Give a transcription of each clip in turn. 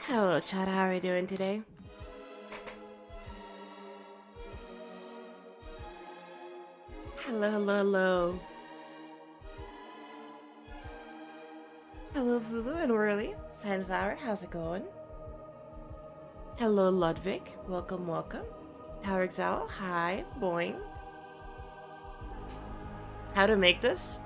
Hello, Chad. How are you doing today? Hello, hello, hello. Hello, Vulu and Whirly. Sunflower, how's it going? Hello, Ludwig. Welcome, welcome. Tower Exile, hi. Boing. How to make this?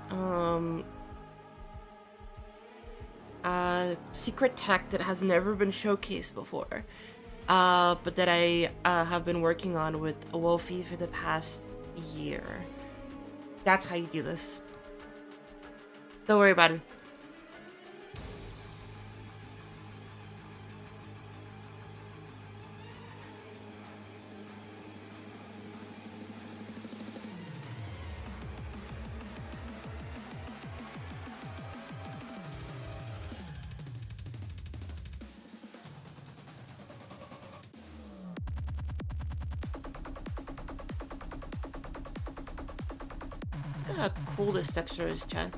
Secret tech that has never been showcased before. But that I have been working on with Wolfie for the past year. That's how you do this. Don't worry about it. Look at how cool this texture is, Chad.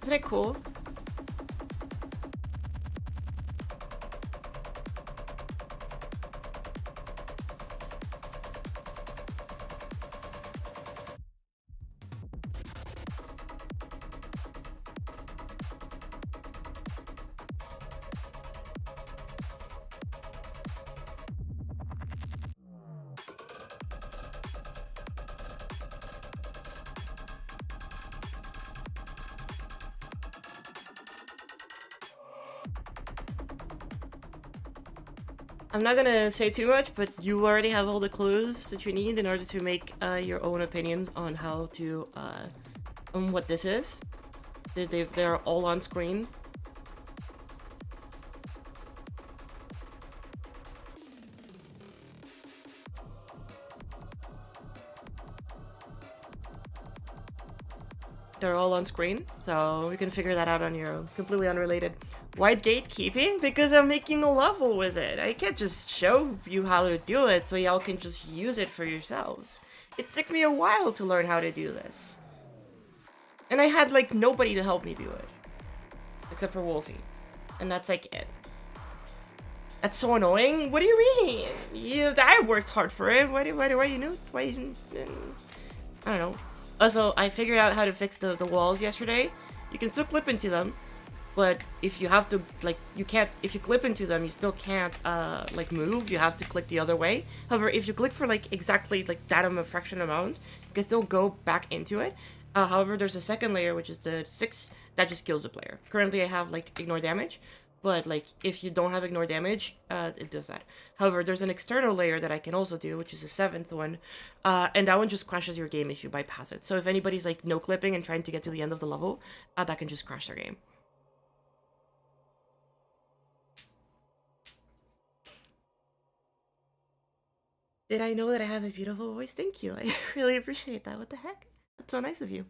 Isn't it cool? I'm not gonna say too much, but you already have all the clues that you need in order to make your own opinions on how to, on what this is. They're all on screen. They're all on screen, so you can figure that out on your own. Completely unrelated. White gatekeeping? Because I'm making a level with it. I can't just show you how to do it so y'all can just use it for yourselves. It took me a while to learn how to do this. And I had like nobody to help me do it. Except for Wolfie. And that's like it. That's so annoying. What do you mean? I worked hard for it. Why you know? I don't know. Also, I figured out how to fix the walls yesterday. You can still clip into them, but if you have to, like, you can't, if you clip into them, you still can't, like, move. You have to click the other way. However, if you click for, like, exactly, like, that fraction amount, you can still go back into it. However, there's a second layer, which is the 6, that just kills the player. Currently, I have, like, ignore damage. But, like, if you don't have ignore damage, it does that. However, there's an external layer that I can also do, which is the 7th one. And that one just crashes your game if you bypass it. So if anybody's, like, no-clipping and trying to get to the end of the level, that can just crash their game. Did I know that I have a beautiful voice? Thank you. I really appreciate that. What the heck? That's so nice of you.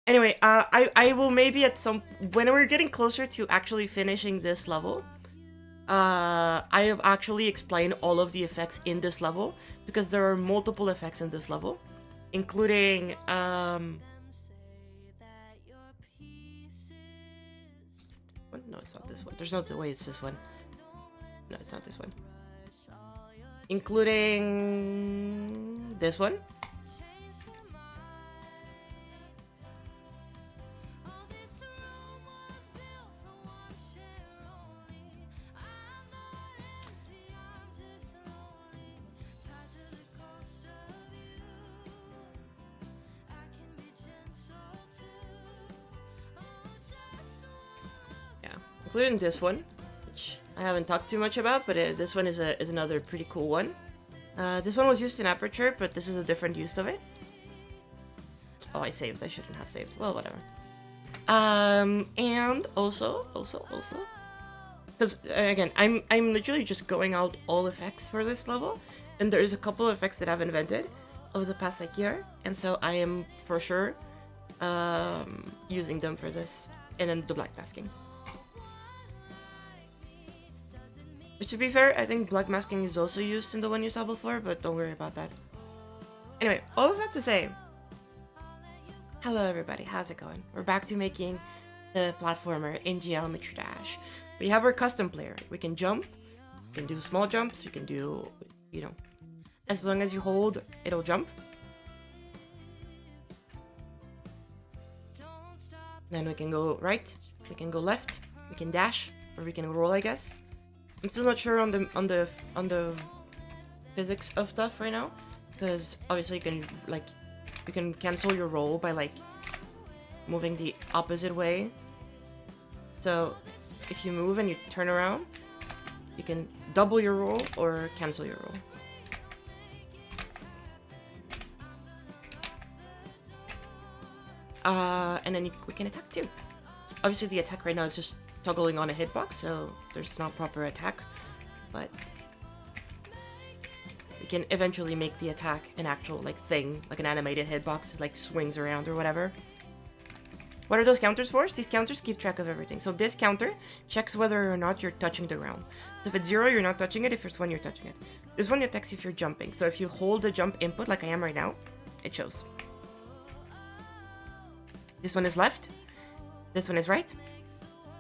Anyway, I will maybe at some... When we're getting closer to actually finishing this level, I have actually explained all of the effects in this level, because there are multiple effects in this level, including, no, it's not this one. There's no way it's this one. No, it's not this one. Including this one. Including this one, which I haven't talked too much about, but this one is another pretty cool one. This one was used in Aperture, but this is a different use of it. Oh, I saved. I shouldn't have saved. Well, whatever. And also, because again, I'm literally just going out all effects for this level, and there's a couple of effects that I've invented over the past like year, and so I am for sure using them for this, and then the black masking. Which, to be fair, I think black masking is also used in the one you saw before, but don't worry about that. Anyway, all of that to say, hello everybody, how's it going? We're back to making the platformer in Geometry Dash. We have our custom player. We can jump, we can do small jumps, we can do, you know, as long as you hold, it'll jump. Then we can go right, we can go left, we can dash, or we can roll, I guess. I'm still not sure on the physics of stuff right now, because obviously you can cancel your roll by like moving the opposite way. So if you move and you turn around, you can double your roll or cancel your roll. And then we can attack too. Obviously the attack right now is just toggling on a hitbox, so there's not proper attack, but we can eventually make the attack an actual like thing, like an animated hitbox that like swings around or whatever. What are those counters for? These counters keep track of everything. So this counter checks whether or not you're touching the ground. So if it's 0, you're not touching it. If it's 1, you're touching it. This one detects if you're jumping. So if you hold the jump input like I am right now, it shows. This one is left. This one is right.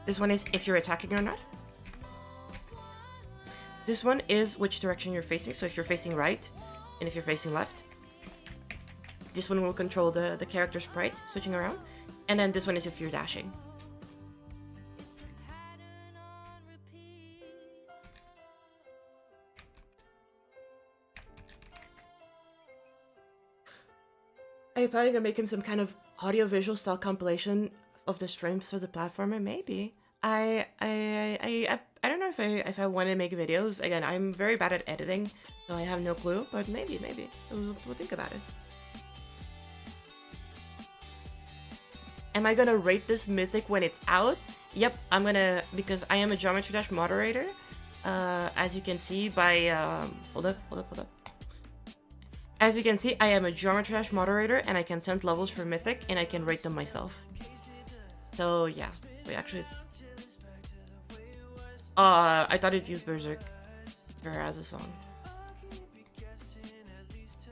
This one is if you're attacking or not. This one is which direction you're facing. So if you're facing right and if you're facing left. This one will control the character sprite switching around. And then this one is if you're dashing. Are you planning on making some kind of audio-visual style compilation of the strengths for the platformer? Maybe. I don't know if I want to make videos. Again, I'm very bad at editing, so I have no clue. But maybe we'll think about it. Am I gonna rate this mythic when it's out? Yep, I'm gonna, because I am a Geometry Dash moderator. As you can see by, hold up. As you can see, I am a Geometry Dash moderator, and I can send levels for mythic, and I can rate them myself. So yeah, wait, actually, I thought it used Berserk as a song.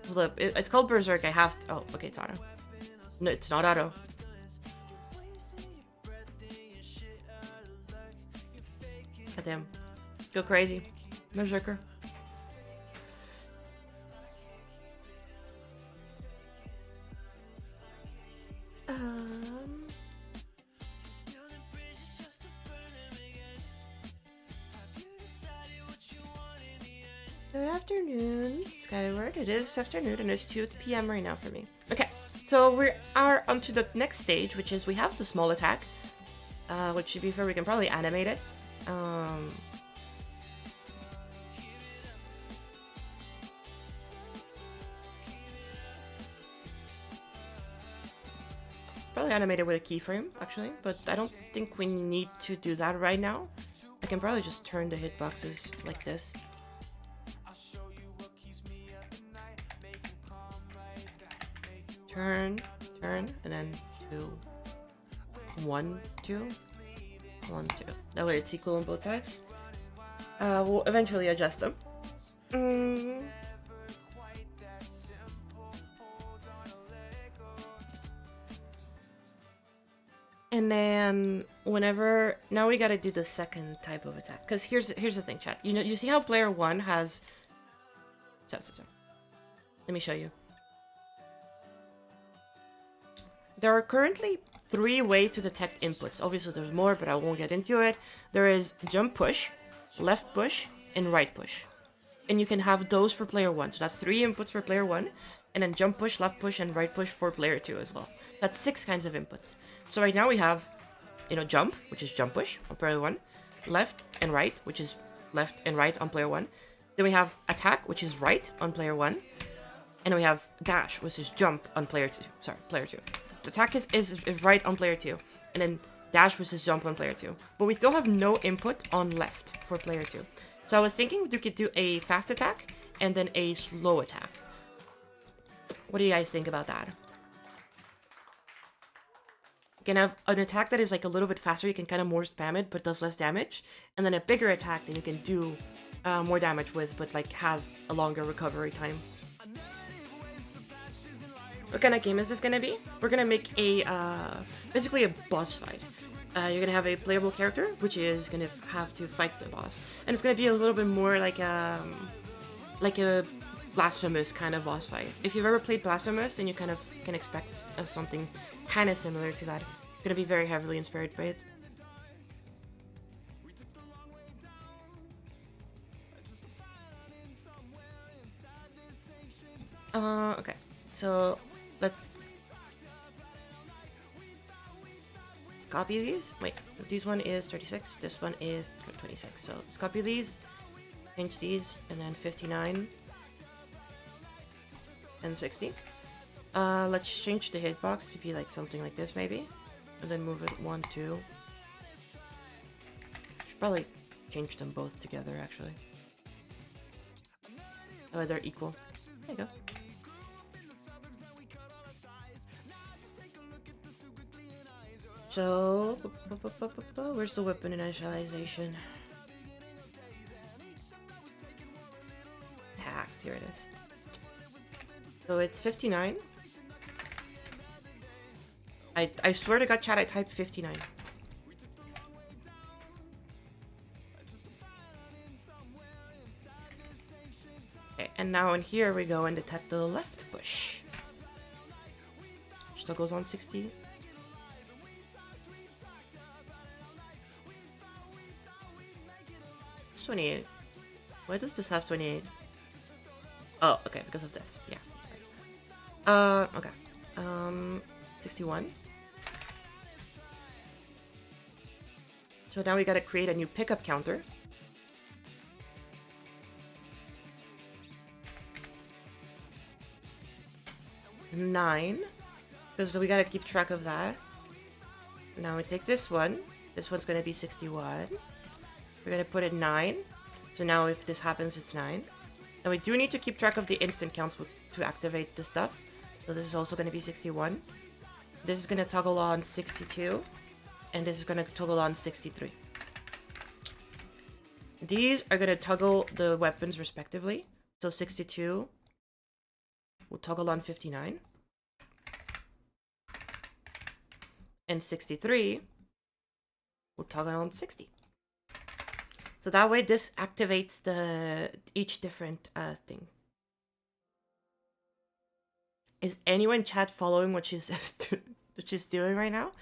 Hold up, it's called Berserk. I have to, oh, okay, it's auto. No, it's not auto. Damn. Go crazy. Berserker. Good afternoon, Skyward. It is afternoon and it's 2 p.m. right now for me. Okay, so we are onto the next stage, which is we have the small attack, which to be fair, we can probably animate it. Probably animate it with a keyframe, actually, but I don't think we need to do that right now. I can probably just turn the hitboxes like this. Turn, and then 2, 1, 2. 1, 2. That way it's equal on both sides. We'll eventually adjust them. And then whenever, now we gotta do the second type of attack. Because here's the thing, chat. You know, you see how player 1 has... So. Let me show you. There are currently 3 ways to detect inputs. Obviously there's more, but I won't get into it. There is jump push, left push, and right push. And you can have those for player 1. So that's 3 inputs for player 1. And then jump push, left push, and right push for player 2 as well. That's 6 kinds of inputs. So right now we have, you know, jump, which is jump push on player 1. Left and right, which is left and right on player 1. Then we have attack, which is right on player 1. And we have dash, which is jump on player 2. Sorry, player 2. Attack is right on player 2, and then dash versus jump on player 2. But we still have no input on left for player 2. So I was thinking we could do a fast attack and then a slow attack. What do you guys think about that? You can have an attack that is like a little bit faster, you can kind of more spam it, but does less damage. And then a bigger attack that you can do more damage with, but like has a longer recovery time. What kind of game is this gonna be? We're gonna make a, basically a boss fight. you're gonna have a playable character, which is gonna have to fight the boss, and it's gonna be a little bit more like a Blasphemous kind of boss fight. If you've ever played Blasphemous, then you kind of can expect something kind of similar to that. It's gonna be very heavily inspired by it. Okay, so let's copy these. Wait, this one is 36, this one is 26. So let's copy these, change these, and then 59 and 60. Let's change the hitbox to be like something like this maybe, and then move it 1, 2. Should probably change them both together actually. Oh, they're equal. There you go. So, where's the weapon initialization? Hacked, here it is. So it's 59. I swear to God, chat, I typed 59. Okay, and now in here we go and detect the left push. Still goes on 60. It's 28. Why does this have 28? Oh, okay, because of this. Yeah. Okay. 61. So now we gotta create a new pickup counter. Nine, because we gotta keep track of that. Now we take this one. This one's gonna be 61. We're gonna put it 9. So now if this happens, it's 9. And we do need to keep track of the instant counts to activate the stuff. So this is also gonna be 61. This is gonna toggle on 62. And this is gonna toggle on 63. These are gonna toggle the weapons respectively. So 62 will toggle on 59. And 63 will toggle on 60. So that way this activates each different thing. Is anyone in chat following what she's doing right now?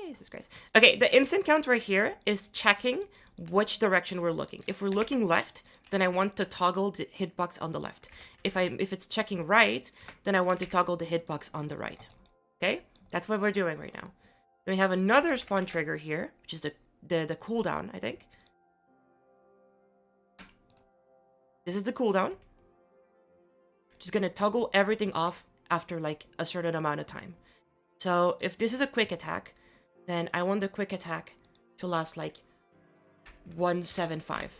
Jesus Christ. Okay, the instant count right here is checking which direction we're looking. If we're looking left, then I want to toggle the hitbox on the left. If it's checking right, then I want to toggle the hitbox on the right. Okay? That's what we're doing right now. Then we have another spawn trigger here, which is the cooldown, I think. This is the cooldown, which is going to toggle everything off after like a certain amount of time. So if this is a quick attack, then I want the quick attack to last like 175.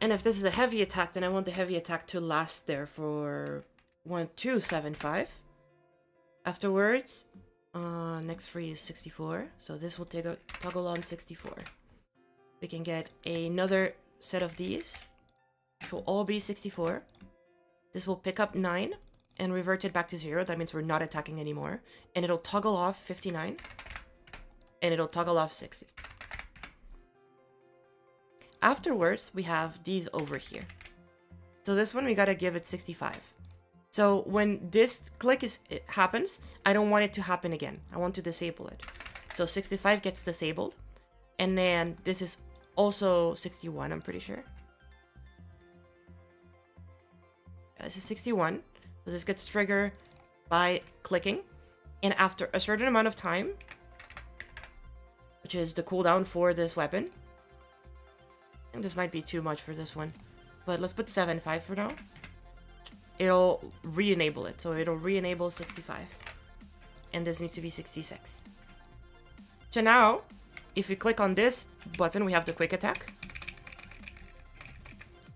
And if this is a heavy attack, then I want the heavy attack to last there for 1275. Afterwards, next free is 64. So this will toggle on 64. We can get another set of these, which will all be 64. This will pick up 9 and revert it back to 0. That means we're not attacking anymore. And it'll toggle off 59. And it'll toggle off 60. Afterwards, we have these over here. So this one, we gotta give it 65. So when this click happens, I don't want it to happen again. I want to disable it. So 65 gets disabled. And then this is also 61, I'm pretty sure. This is 61. So this gets triggered by clicking. And after a certain amount of time, which is the cooldown for this weapon, and this might be too much for this one, but let's put 75 for now. It'll re-enable it, so it'll re-enable 65. And this needs to be 66. So now, if we click on this button, we have the quick attack.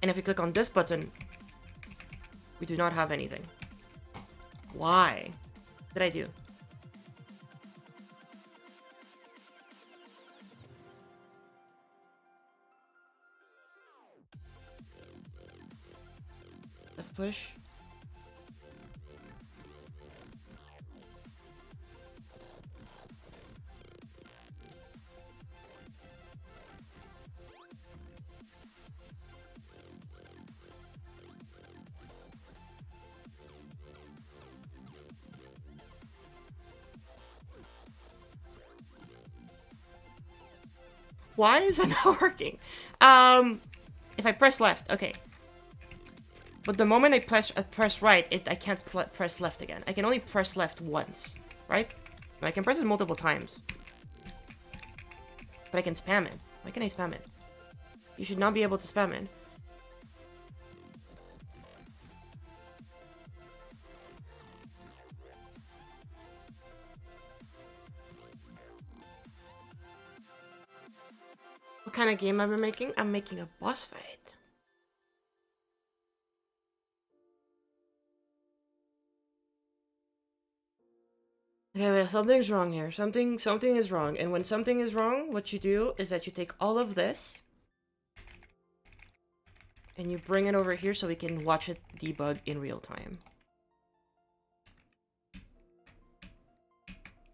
And if we click on this button, we do not have anything. Why? What did I do? left push. Why is it not working? If I press left, okay. But the moment I press right, I can't press left again. I can only press left once, right? I can press it multiple times. But I can spam it. Why can I spam it? You should not be able to spam it. What kind of game am I making? I'm making a boss fight. Okay, wait, something's wrong here. Something is wrong. And when something is wrong, what you do is that you take all of this and you bring it over here so we can watch it debug in real time.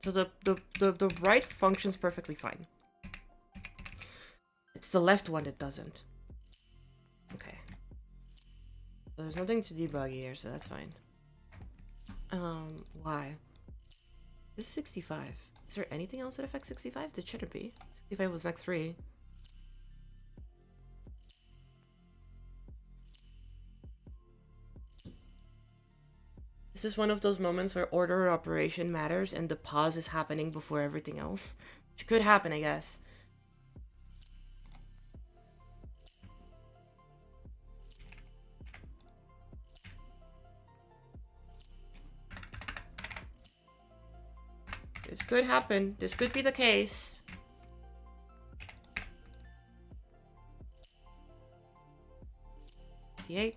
So the right functions perfectly fine. It's the left one that doesn't. Okay. So there's nothing to debug here, so that's fine. Why? This is 65. Is there anything else that affects 65? There shouldn't be. 65 was next free. This is one of those moments where order of operation matters and the pause is happening before everything else. Which could happen, I guess. This could happen. This could be the case. D8.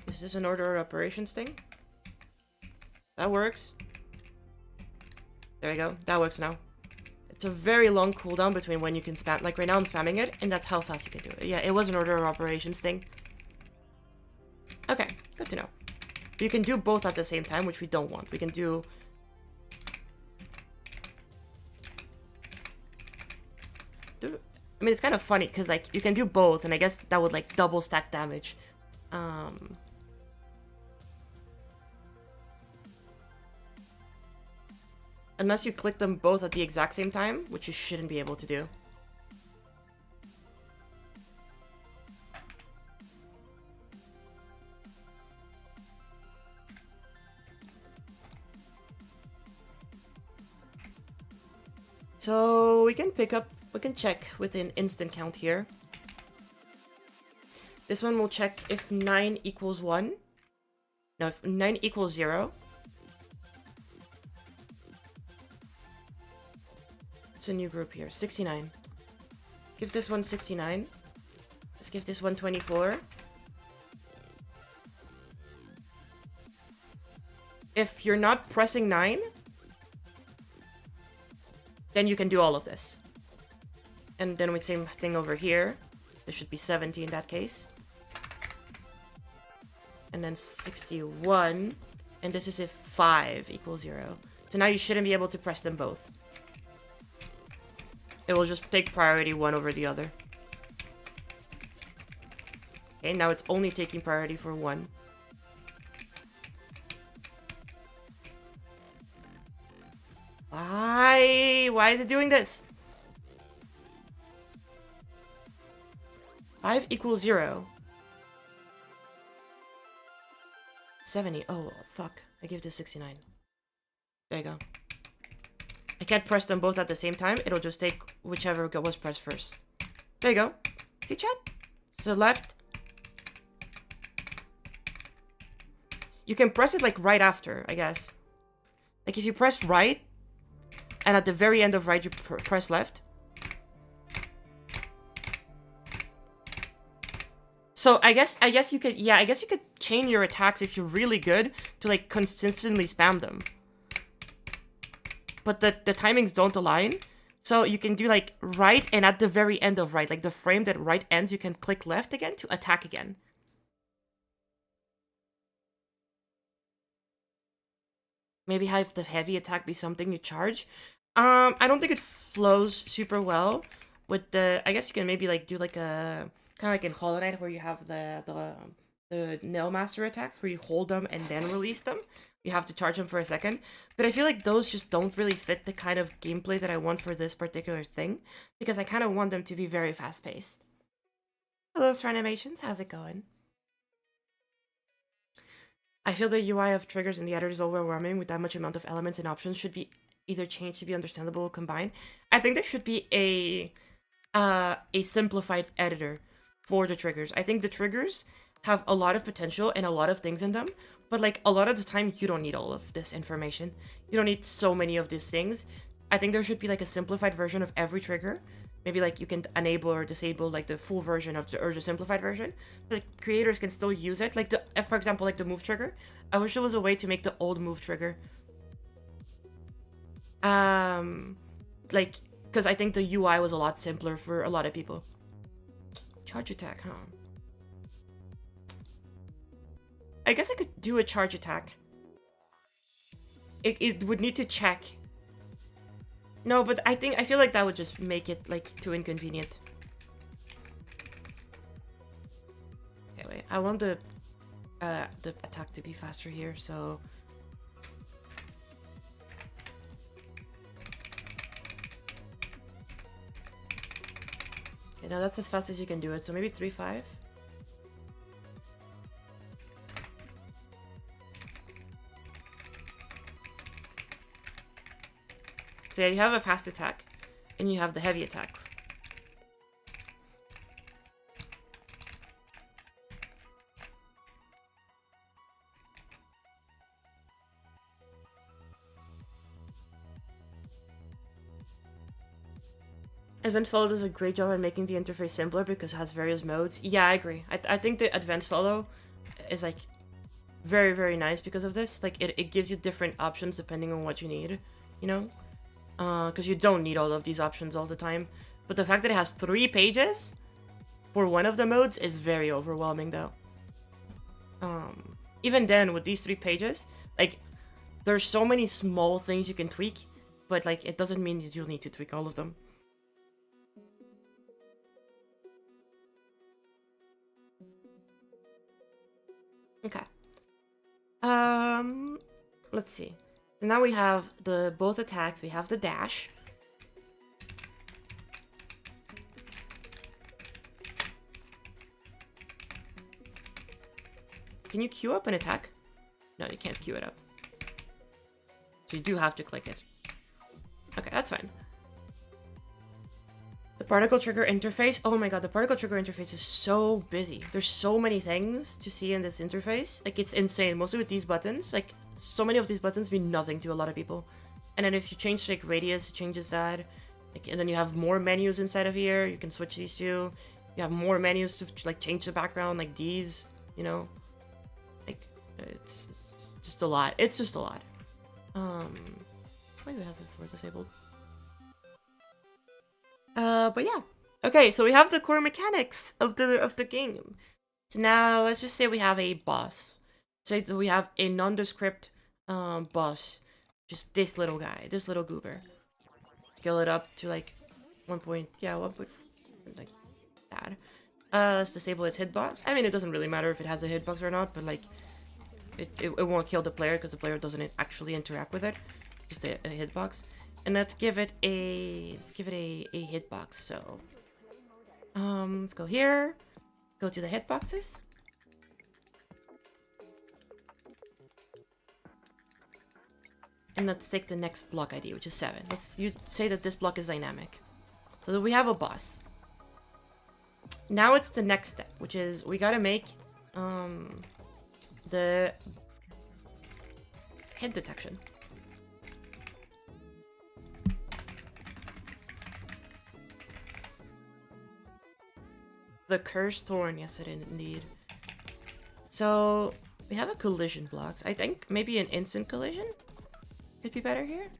Is this an order of operations thing? That works. There we go. That works now. It's a very long cooldown between when you can spam. Like right now I'm spamming it, and that's how fast you can do it. Yeah, it was an order of operations thing. Okay, good to know. You can do both at the same time, which we don't want. We can do... I mean, it's kind of funny, because, like, you can do both, and I guess that would, like, double stack damage. Unless you click them both at the exact same time, which you shouldn't be able to do. So we can check with an instant count here. This one will check if 9 equals 1. No, if 9 equals 0. It's a new group here, 69. Give this one 69. Let's give this one 24. If you're not pressing 9, then you can do all of this. And then with same thing over here. There should be 70 in that case. And then 61. And this is if 5 equals 0. So now you shouldn't be able to press them both. It will just take priority one over the other. Okay, now it's only taking priority for one. Why? Why is it doing this? 5 equals 0. 70. Oh, fuck. I give this 69. There you go. I can't press them both at the same time. It'll just take whichever was pressed first. There you go. See, chat? So left. You can press it like right after, I guess. Like if you press right, and at the very end of right you press left. So I guess you could, yeah, I guess you could chain your attacks if you're really good to like consistently spam them. But the timings don't align. So you can do like right, and at the very end of right, like the frame that right ends, you can click left again to attack again. Maybe have the heavy attack be something you charge. I don't think it flows super well with the. I guess you can maybe like do like a kind of like in Hollow Knight where you have the Nail Master attacks where you hold them and then release them. You have to charge them for a second. But I feel like those just don't really fit the kind of gameplay that I want for this particular thing, because I kind of want them to be very fast paced. Hello, Star Animations. How's it going? I feel the UI of triggers in the editor is overwhelming with that much amount of elements and options. Should be either changed to be understandable or combined. I think there should be a simplified editor for the triggers. I think the triggers have a lot of potential and a lot of things in them, but like a lot of the time you don't need all of this information. You don't need so many of these things. I think there should be like a simplified version of every trigger. Maybe like you can enable or disable like the full version of the, or the simplified version. The creators can still use it. Like the, for example, like the move trigger. I wish there was a way to make the old move trigger. Like, because I think the UI was a lot simpler for a lot of people. Charge attack, huh? I guess I could do a charge attack. It would need to check. No, but I feel like that would just make it like too inconvenient. Okay, wait. I want the attack to be faster here, so. Okay, now that's as fast as you can do it. So maybe 3-5. So yeah, you have a fast attack, and you have the heavy attack. Advanced Follow does a great job at making the interface simpler because it has various modes. Yeah, I agree. I think the Advanced Follow is like very, very nice because of this. Like it gives you different options depending on what you need, you know? Because you don't need all of these options all the time. But the fact that it has 3 pages for one of the modes is very overwhelming though. Even then, with these 3 pages, like, there's so many small things you can tweak, but like, it doesn't mean that you'll need to tweak all of them. Okay. Let's see. So now we have the both attacks. We have the dash. Can you queue up an attack? No, you can't queue it up. So you do have to click it. Okay, that's fine. The particle trigger interface. Oh my god, the particle trigger interface is so busy. There's so many things to see in this interface. Like, it's insane. Mostly with these buttons. Like, so many of these buttons mean nothing to a lot of people. And then if you change, like, radius, it changes that. Like, and then you have more menus inside of here. You can switch these two. You have more menus to, like, change the background, like these, you know? Like, it's just a lot. It's just a lot. Why do we have this for disabled? But yeah. Okay, so we have the core mechanics of the game. So now let's just say we have a boss. Say that we have a nondescript boss. Just this little guy, this little goober. Scale it up to like 1 point, yeah, 1 point, like that. Let's disable its hitbox. I mean, it doesn't really matter if it has a hitbox or not, but like, it won't kill the player because the player doesn't actually interact with it. Just a hitbox. And let's give it a hitbox. So, let's go here. Go to the hitboxes. And let's take the next block ID, which is 7. You say that this block is dynamic. So that we have a boss. Now it's the next step, which is we gotta make the hit detection. The cursed thorn, yes it is indeed. So we have a collision blocks. I think maybe an instant collision could be better here.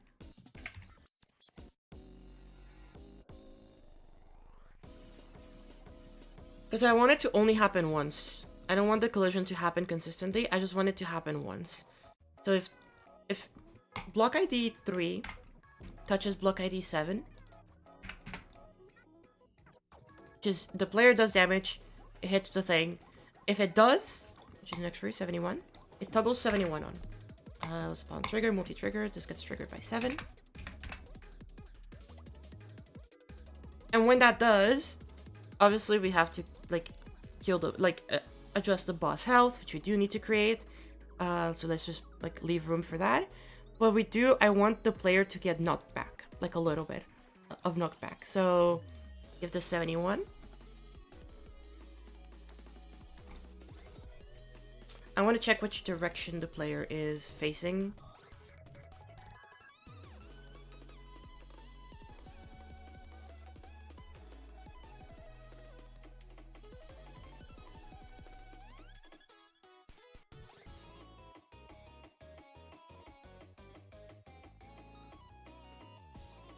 Because I want it to only happen once. I don't want the collision to happen consistently. I just want it to happen once. So if block ID 3 touches block ID 7, just the player does damage, it hits the thing. If it does, which is next for 71, it toggles 71 on. Spawn trigger, multi-trigger. This gets triggered by 7. And when that does, obviously we have to like heal the adjust the boss health, which we do need to create. So let's just like leave room for that. But we do, I want the player to get knocked back, like a little bit of knockback. So give this 71. I want to check which direction the player is facing.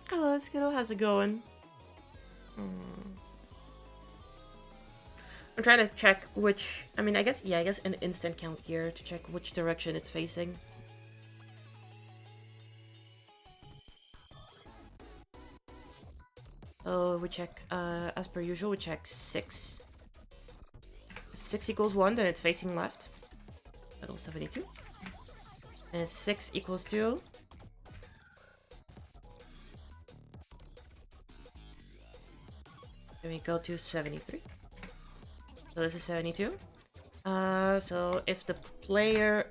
Hello, Skittle. How's it going? I'm trying to check which... I mean, I guess an instant count here to check which direction it's facing. Oh, we check, as per usual, we check 6. If 6 equals 1, then it's facing left. Total 72. And if 6 equals 2... then we go to 73. So this is 72. So if the player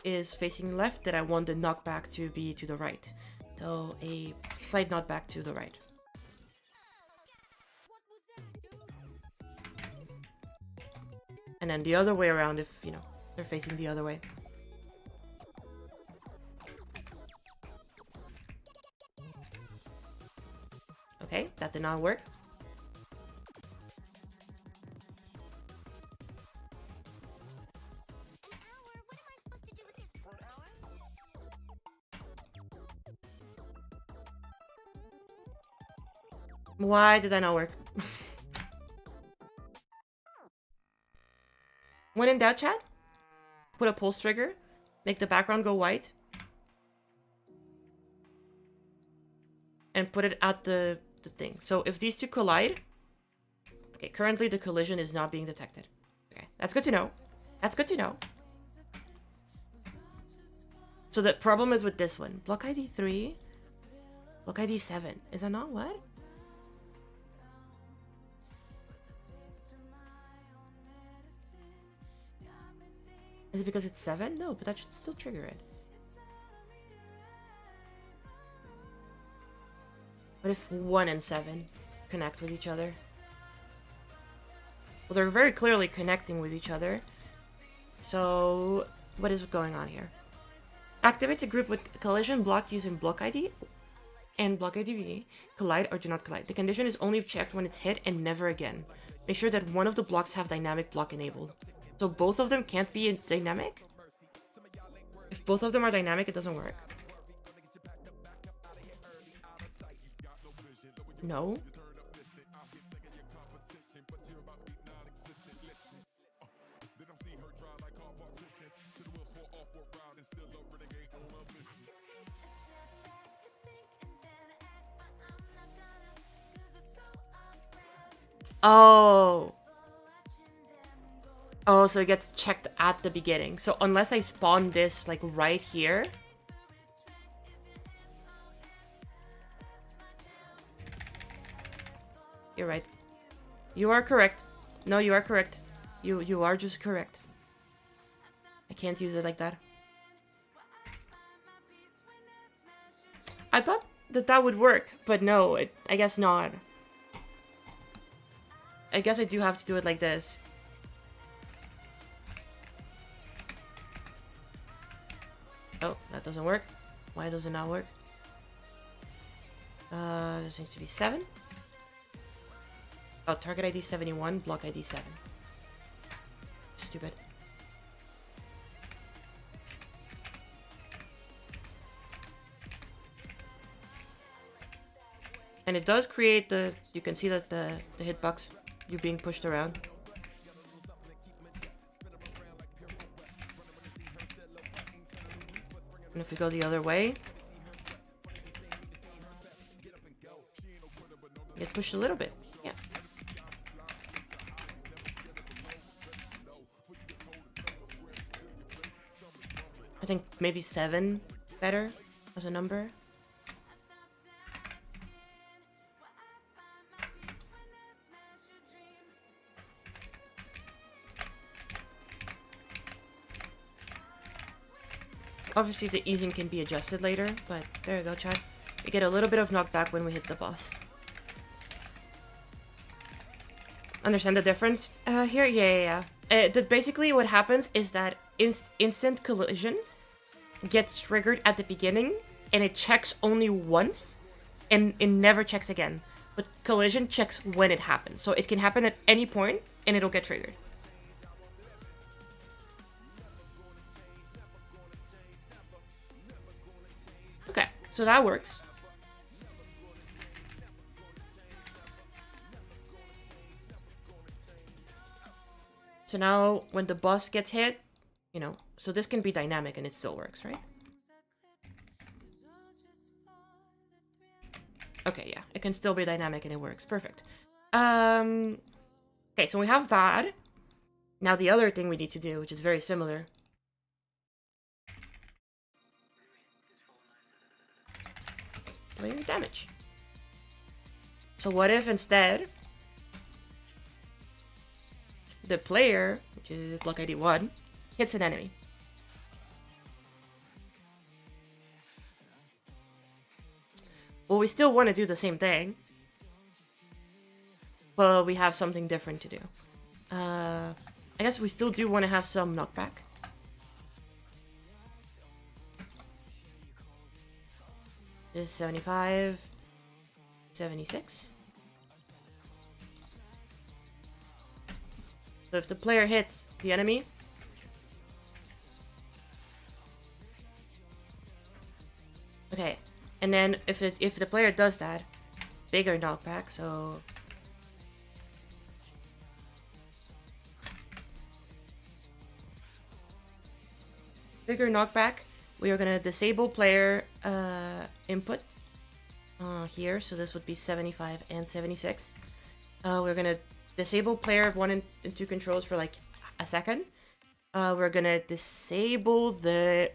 is facing left, then I want the knockback to be to the right. So a slight knockback to the right. And then the other way around if, you know, they're facing the other way. Okay, that did not work. Why did that not work? When in doubt, chat, put a pulse trigger, make the background go white, and put it at the thing. So if these two collide, okay, currently the collision is not being detected. Okay, that's good to know. That's good to know. So the problem is with this one. Block ID 3, block ID 7. Is that not what? Is it because it's 7? No, but that should still trigger it. What if 1 and 7 connect with each other? Well, they're very clearly connecting with each other. So, what is going on here? Activate a group with collision block using block ID and block ID collide or do not collide. The condition is only checked when it's hit and never again. Make sure that one of the blocks have dynamic block enabled. So both of them can't be dynamic? If both of them are dynamic, it doesn't work. No? Oh. Oh, so it gets checked at the beginning. So unless I spawn this like right here. You're right. You are correct. No, you are correct. You are just correct. I can't use it like that. I thought that that would work, but no, I guess not. I guess I do have to do it like this. Oh, that doesn't work. Why does it not work? This needs to be 7. Oh, target ID 71, block ID 7. Stupid. And it does create the... You can see that the hitbox, you're being pushed around. And if we go the other way, get pushed a little bit. Yeah. I think maybe 7 better as a number. Obviously the easing can be adjusted later, but there you go, chat. We get a little bit of knockback when we hit the boss. Understand the difference here? Yeah. Basically what happens is that instant collision gets triggered at the beginning, and it checks only once, and it never checks again. But collision checks when it happens, so it can happen at any point, and it'll get triggered. Okay, so that works. So now, when the boss gets hit, you know, so this can be dynamic and it still works, right? Okay, yeah, it can still be dynamic and it works. Perfect. Okay, so we have that. Now the other thing we need to do, which is very similar. Player damage. So what if instead the player, which is block ID 1, hits an enemy? Well, we still want to do the same thing, but we have something different to do. I guess we still do want to have some knockback. This is 75, 76. So if the player hits the enemy, okay, and then if the player does that, bigger knockback, so bigger knockback, we are gonna disable player input here, so this would be 75 and 76. We're gonna disable player 1 and 2 controls for like a second. We're gonna disable the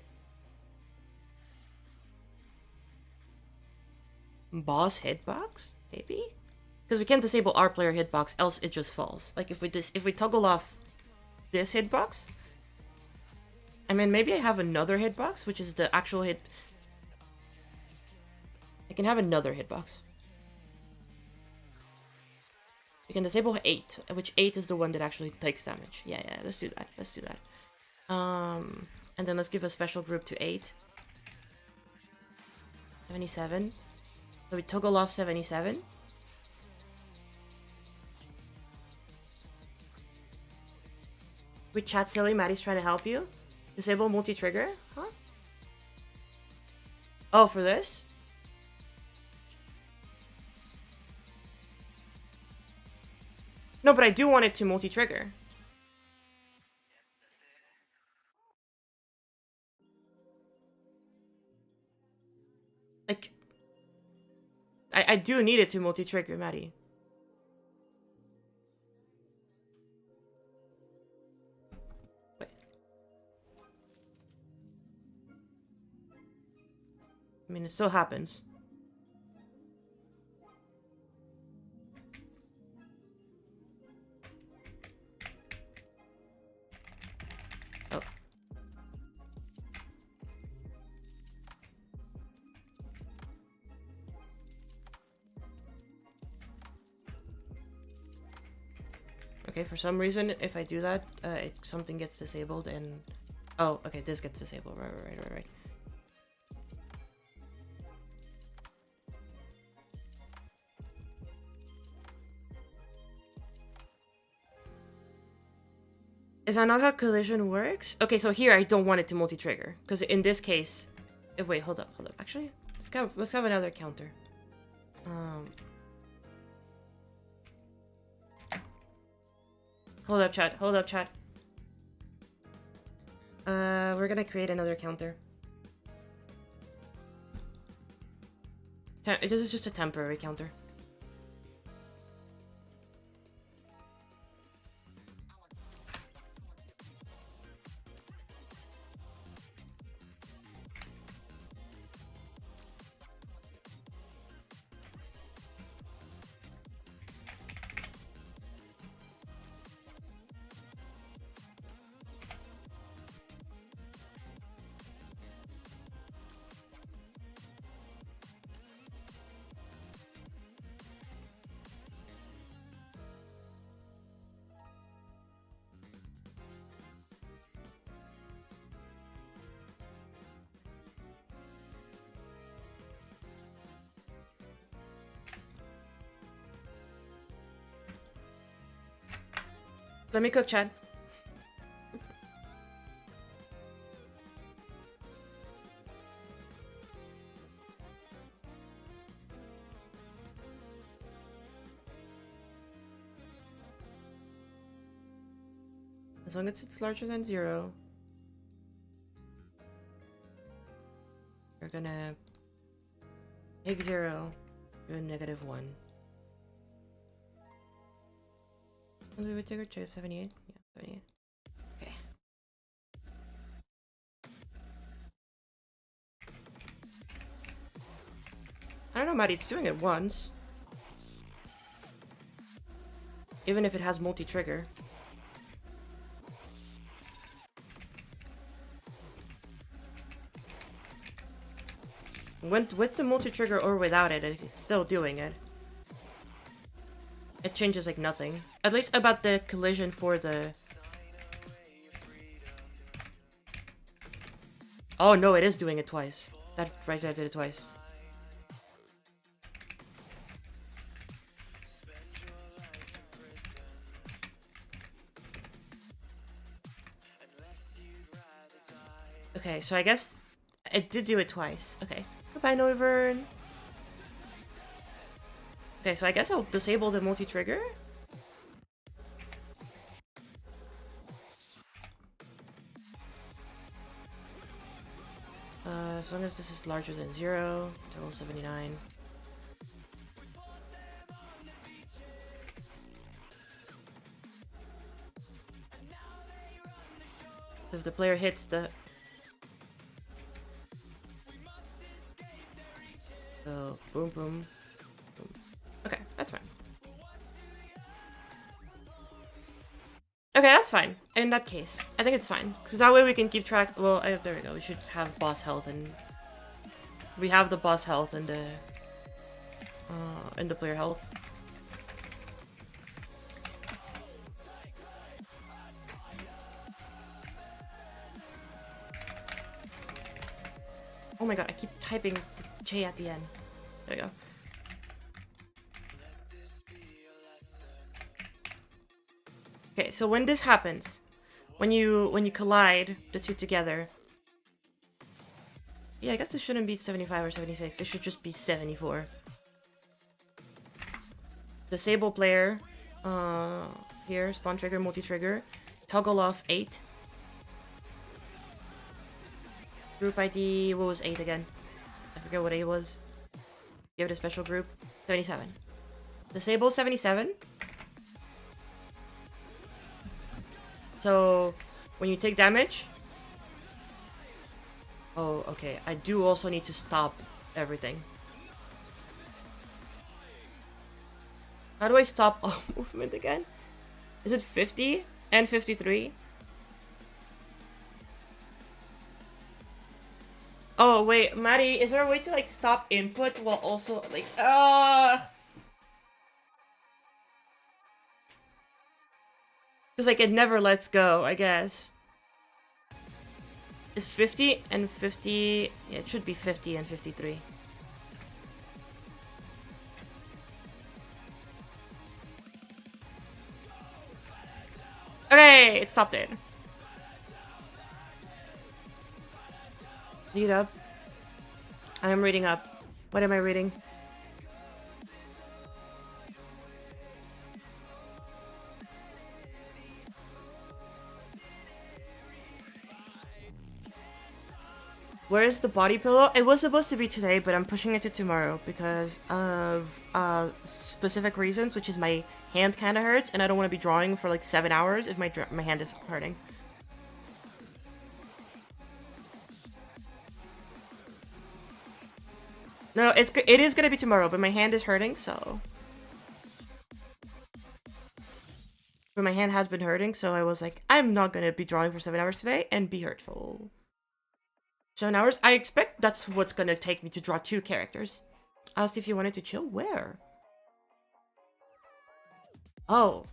boss hitbox, maybe? Because we can't disable our player hitbox, else it just falls. Like if we toggle off this hitbox, I mean, maybe I have another hitbox, which is the actual hit. I can have another hitbox. We can disable 8, which 8 is the one that actually takes damage. Yeah, let's do that. Let's do that. And then let's give a special group to 8. 77. So we toggle off 77. We chat silly, Maddie's trying to help you. Disable multi-trigger? Huh? Oh, for this? No, but I do want it to multi-trigger. Like, I do need it to multi-trigger, Maddie. Wait. I mean, it still happens. Oh. Okay, for some reason, if I do that, something gets disabled and... Oh, okay, this gets disabled. Right. Is that not how collision works? Okay, so here I don't want it to multi-trigger. Because in this case... Wait, hold up. Actually, let's have another counter. Hold up, chat. We're gonna create another counter. This is just a temporary counter. Let me cook, Chad. As long as it's larger than 0. We're gonna take 0 to a -1. And we would take our trade of 78. Yeah, 78. Okay. I don't know, Maddie, it's doing it once. Even if it has multi-trigger. With the multi-trigger or without it, it's still doing it. It changes like nothing. At least about the collision for the... Oh no, it is doing it twice. That right there did it twice. Okay, so I guess it did do it twice. Okay. Goodbye, Noivern. Okay, so I guess I'll disable the multi-trigger. As long as this is larger than 0, total 79. So if the player hits the... So, boom, boom, boom. Okay, that's fine. Okay, that's fine. In that case, I think it's fine. Because that way we can keep track... Well, there we go. We should have boss health and... We have the boss health and the player health. Oh my god, I keep typing the J at the end. There we go. Okay, so when this happens, when you collide the two together, yeah, I guess this shouldn't be 75 or 76. This should just be 74. Disable player, here, spawn trigger, multi-trigger, toggle off 8. Group ID, what was 8 again? I forget what 8 was. Give it a special group. 77. Disable 77. So, when you take damage... Oh, okay. I do also need to stop everything. How do I stop all movement again? Is it 50 and 53? Oh, wait, Maddie, is there a way to, like, stop input while also, like, Because, like, it never lets go, I guess. It's 50 and 50... Yeah, it should be 50 and 53. Okay, it stopped it. Read up. I am reading up. What am I reading? Where's the body pillow? It was supposed to be today, but I'm pushing it to tomorrow because of specific reasons, which is my hand kind of hurts, and I don't want to be drawing for like 7 hours if my hand is hurting. No, it is gonna be tomorrow, but my hand is hurting, so. But my hand has been hurting, so I was like, I'm not gonna be drawing for 7 hours today and be hurtful. 7 hours? I expect that's what's gonna take me to draw 2 characters. I asked if you wanted to chill. Where? Oh,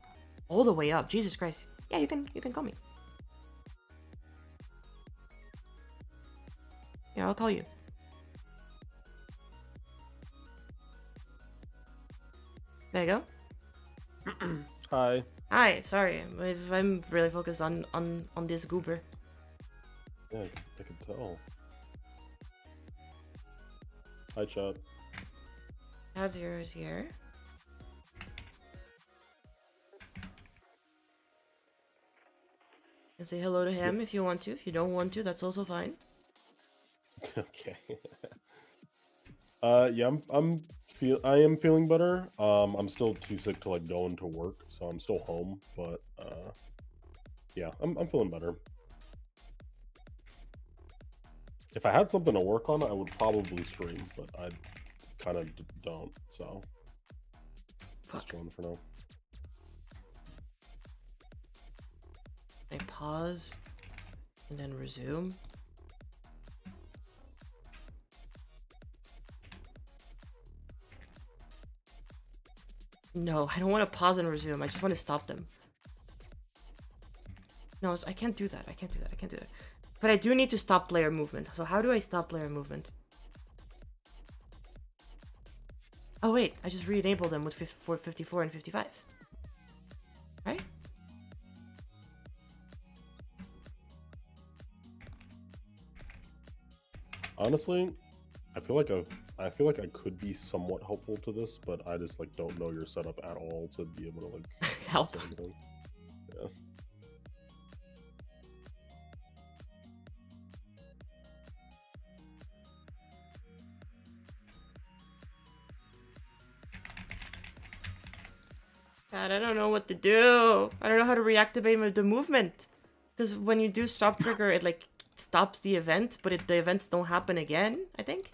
all the way up. Jesus Christ. Yeah, you can call me. Yeah, I'll call you. There you go. Hi. Hi, sorry. I'm really focused on this goober. Yeah, I can tell. Hi, chat. Chat Zero is here. And say hello to him if you want to. If you don't want to, that's also fine. Okay. Yeah, I am feeling better. I'm still too sick to like go into work, so I'm still home. But yeah, I'm feeling better. If I had something to work on, I would probably stream, but I kind of don't. So just chilling for now. I pause and then resume. No, I don't want to pause and resume. I just want to stop them. No, I can't do that. I can't do that. But I do need to stop player movement. So how do I stop player movement? Oh wait, I just re-enabled them with 54 and 55. Right? Honestly, I feel like I could be somewhat helpful to this, but I just like don't know your setup at all to be able to like help. say anything. Yeah. God, I don't know what to do. I don't know how to reactivate the movement. Because when you do stop trigger, it like stops the event, but the events don't happen again, I think.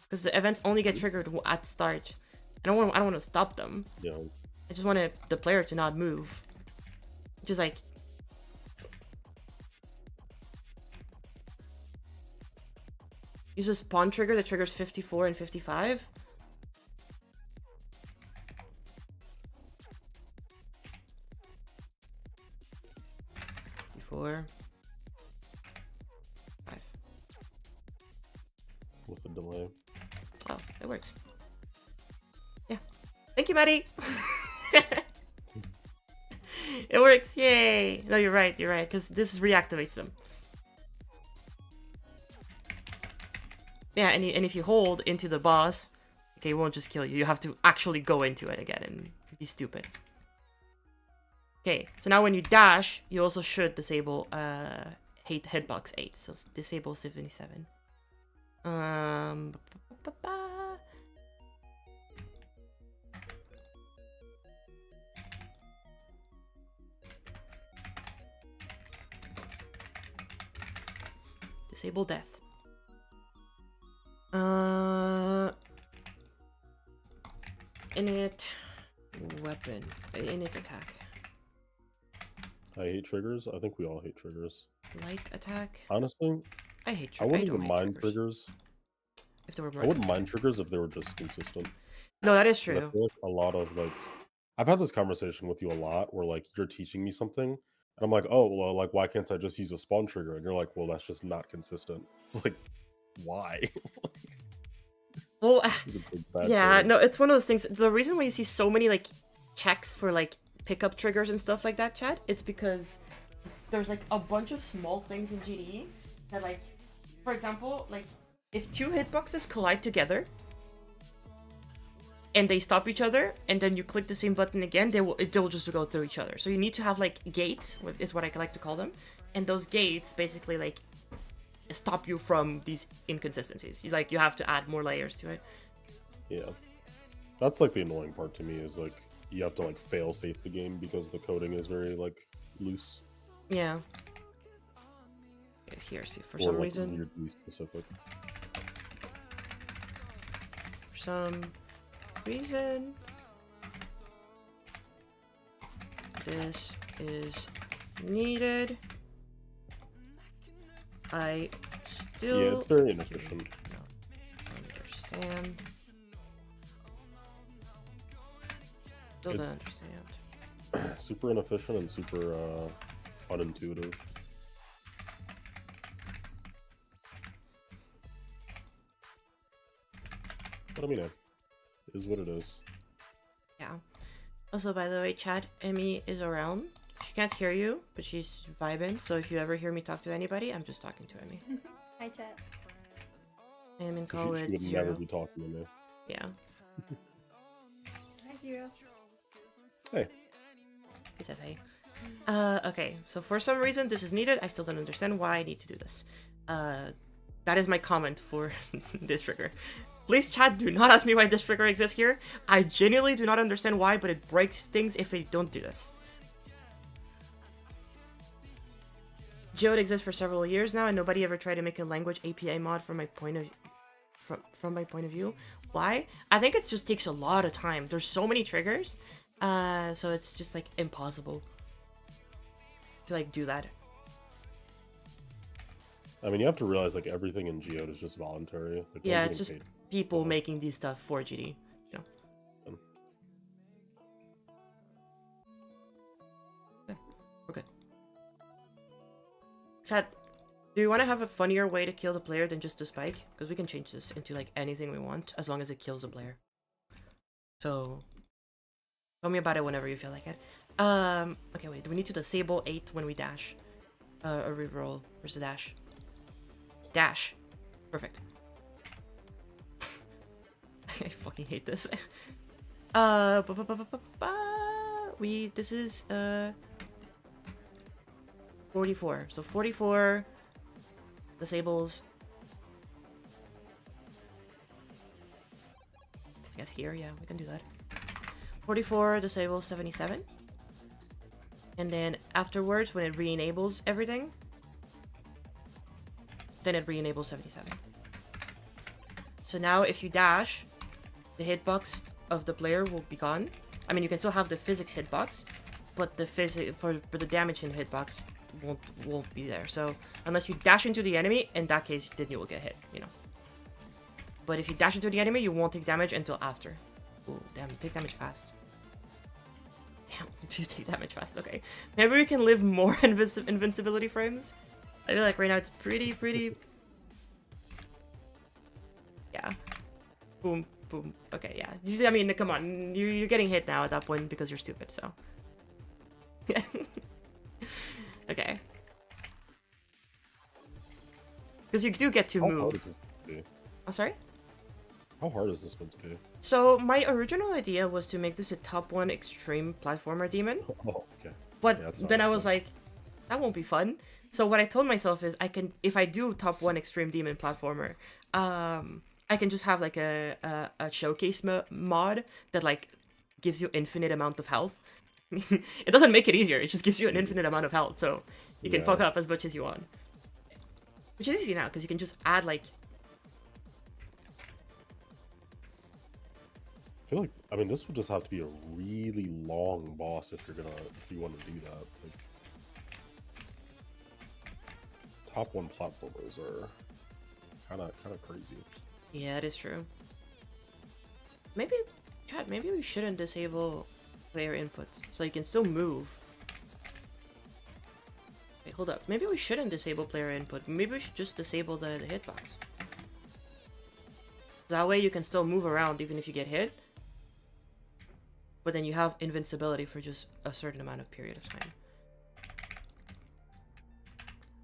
Because the events only get triggered at start. I don't want to stop them. Yeah. I just want the player to not move. Just like... Use a spawn trigger that triggers 54 and 55. Four, 5. With a delay. Oh, it works. Yeah. Thank you, Maddie. It works. Yay. No, you're right. Because this reactivates them. Yeah, and if you hold into the boss, okay, it won't just kill you. You have to actually go into it again and be stupid. Okay, so now when you dash, you also should disable Hitbox 8. So disable 77. Disable death. Init weapon. Init attack. I hate triggers. I think we all hate triggers. Light attack. Honestly, I hate triggers. I wouldn't even mind triggers. If there were more. I wouldn't mind triggers if they were just consistent. No, that is true. I feel like a lot of like, I've had this conversation with you a lot where like you're teaching me something, and I'm like, oh well, like why can't I just use a spawn trigger? And you're like, well, that's just not consistent. It's like, why? Well, yeah, trigger. no, it's one of those things. The reason why you see so many like checks for like pickup triggers and stuff like that, chat, it's because there's like a bunch of small things in GDE that like, for example, like if 2 hitboxes collide together and they stop each other and then you click the same button again, they will just go through each other. So you need to have like gates, is what I like to call them, and those gates basically like stop you from these inconsistencies. You have to add more layers to it. Yeah. That's like the annoying part to me is like you have to like fail safe the game because the coding is very like loose. Yeah. Here, see, for or some like reason, weirdly specific. This is needed. I still Yeah, it's very inefficient. understand. Still don't understand. Super inefficient and super unintuitive. But I mean, it is what it is. Yeah. Also, by the way, chat, Emmy is around. She can't hear you, but she's vibing. So if you ever hear me talk to anybody, I'm just talking to Emmy. Hi, chat. I am in She college. would Zero. never be talking to me. Yeah. Hi, Zero. Hey. He says hey. Okay, so for some reason this is needed. I still don't understand why I need to do this. That is my comment for this trigger. Please, chat, do not ask me why this trigger exists here. I genuinely do not understand why, but it breaks things if they don't do this. Geode exists for several years now, and nobody ever tried to make a language API mod from my point of view. Why? I think it just takes a lot of time. There's so many triggers, so it's just like impossible to like do that. I mean, you have to realize like everything in Geode is just voluntary. Like, Yeah, it's just people making these stuff for GD, you know. Okay, we're good. Chat, do you want to have a funnier way to kill the player than just a spike? Because we can change this into like anything we want as long as it kills the player. So, tell me about it whenever you feel like it. Okay, wait, do we need to disable 8 when we dash? Or reroll. Where's the dash? Dash. Perfect. I fucking hate this. This is 44. So 44 disables. I guess here, yeah, we can do that. 44 disables 77. And then afterwards, when it re-enables everything, then it re-enables 77. So now if you dash, the hitbox of the player will be gone. I mean, you can still have the physics hitbox, but the for the damage in hitbox won't be there. So unless you dash into the enemy, in that case, then you will get hit, you know. But if you dash into the enemy, you won't take damage until after. Ooh, damn, you take damage fast. Damn, you take damage fast, okay. Maybe we can live more invincibility frames. I feel like right now it's pretty... Yeah. Boom, boom. Okay, yeah. You see, I mean, come on. You're getting hit now at that point because you're stupid, so. Okay. Because you do get to move. How hard is this meant to be? Oh, sorry? How hard is this meant to be? So, my original idea was to make this a top 1 extreme platformer demon. Oh, okay. But Yeah, then I was like, that won't be fun. So what I told myself is if I do top 1 extreme demon platformer, I can just have like a showcase mod that like gives you infinite amount of health. It doesn't make it easier, it just gives you an infinite amount of health, so you can fuck up as much as you want. Which is easy now, because you can just add like... I feel like, I mean, this would just have to be a really long boss if you want to do that. Like, top 1 platformers are kind of crazy. Yeah, it is true. Maybe, chat, maybe we shouldn't disable player inputs, so you can still move. Wait, hold up. Maybe we shouldn't disable player input. Maybe we should just disable the hitbox. That way you can still move around even if you get hit. But then you have invincibility for just a certain amount of period of time.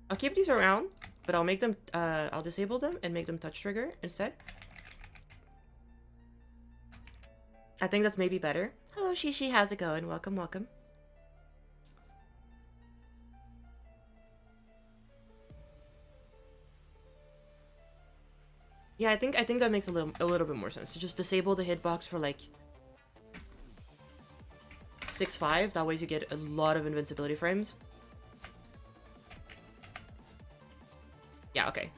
I'll keep these around, but I'll make them, I'll disable them and make them touch trigger instead. I think that's maybe better. Hello, Shishi, how's it going? Welcome, welcome. Yeah, I think that makes a little bit more sense. To just disable the hitbox for like 6-5. That way you get a lot of invincibility frames. Yeah, okay.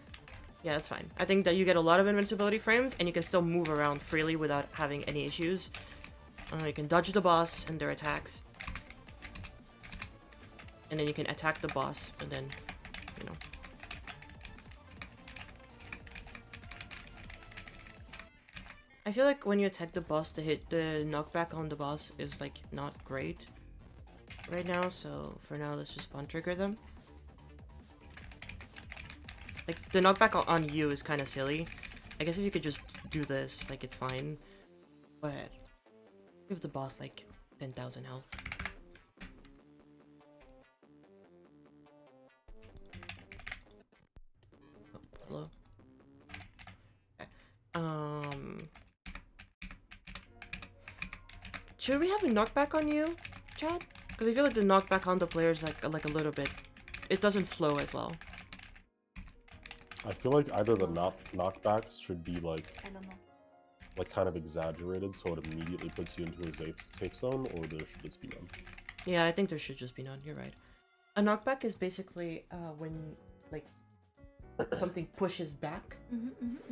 Yeah, that's fine. I think that you get a lot of invincibility frames, and you can still move around freely without having any issues. You can dodge the boss and their attacks. And then you can attack the boss, and then, you know. I feel like when you attack the boss, the knockback on the boss is, like, not great right now, so for now, let's just spawn trigger them. Like, the knockback on you is kind of silly. I guess if you could just do this, like, it's fine. But give the boss, like, 10,000 health. Oh, hello? Okay. Should we have a knockback on you, Chad? Because I feel like the knockback on the player is, like a little bit... It doesn't flow as well. I feel like either the knockbacks should be like I don't know. like kind of exaggerated, so it immediately puts you into a safe zone, or there should just be none. Yeah, I think there should just be none. You're right. A knockback is basically when like something pushes back.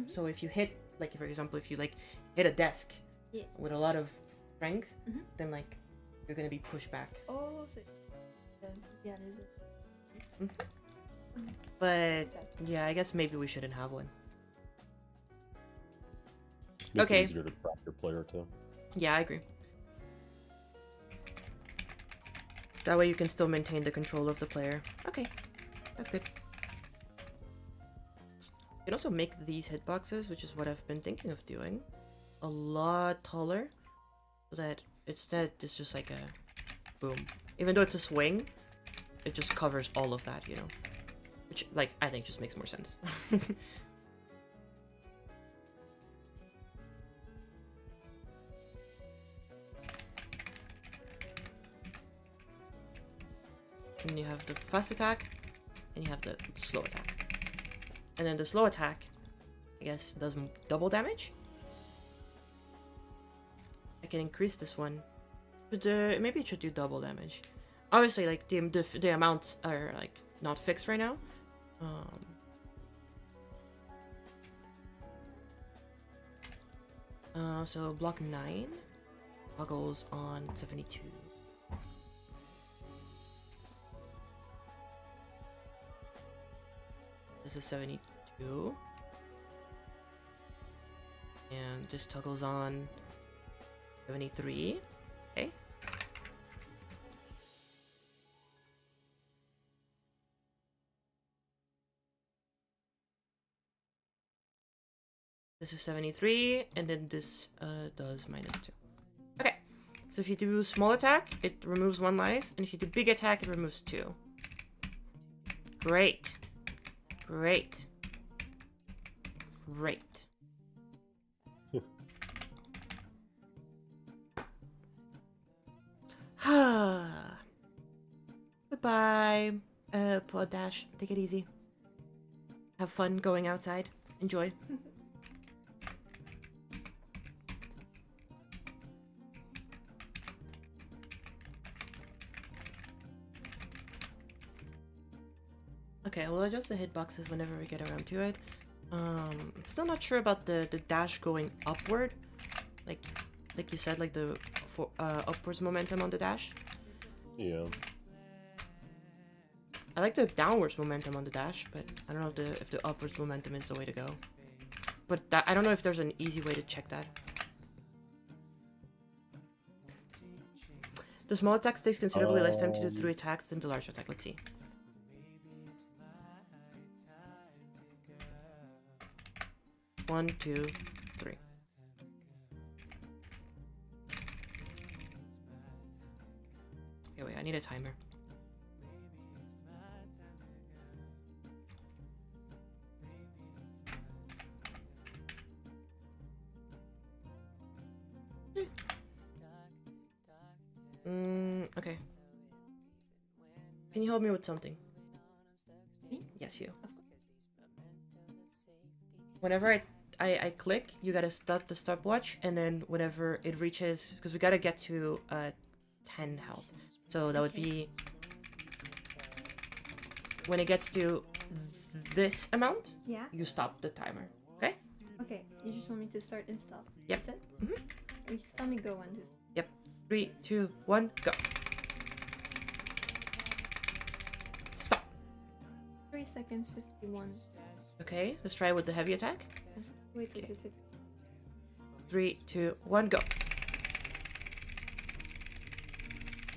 So if you hit, like for example, if you like hit a desk with a lot of strength, then like you're gonna be pushed back. Oh, so yeah, there's a... But yeah, I guess maybe we shouldn't have one. Makes Okay. it easier to track your player too. Yeah, I agree. That way you can still maintain the control of the player. Okay, that's good. You can also make these hitboxes, which is what I've been thinking of doing, a lot taller, so that instead it's just like a boom. Even though it's a swing, it just covers all of that, you know? Which, like, I think just makes more sense. And you have the fast attack, and you have the slow attack. And then the slow attack, I guess, does double damage. I can increase this one. But maybe it should do double damage. Obviously, like, the amounts are, like, not fixed right now. So block 9 toggles on 72. This is 72. And this toggles on 73. Okay. This is 73, and then this does -2. Okay, so if you do small attack, it removes 1 life, and if you do big attack, it removes 2. Great. Great. Great. Goodbye, Pod Dash. Take it easy. Have fun going outside. Enjoy. Okay, we'll adjust the hitboxes whenever we get around to it. Still not sure about the dash going upward. Like you said, like the upwards momentum on the dash. Yeah. I like the downwards momentum on the dash, but I don't know if the upwards momentum is the way to go. But I don't know if there's an easy way to check that. The small attack takes considerably less time to do 3 attacks than the large attack. Let's see. One, 2, 3. Okay, wait, I need a timer. Okay. Can you help me with something? Me? Yes, you. Of course. Whenever I click, you gotta stop the stopwatch, and then whenever it reaches, because we gotta get to 10 health. So that would be when it gets to this amount, Yeah. you stop the timer. Okay? Okay. You just want me to start and stop. Yep. That's it. Mhm. Please tell me go and just. Yep. 3, 2, 1, go. Stop. 3 seconds 51. Okay, let's try with the heavy attack. Wait. 3, 2, 1, go.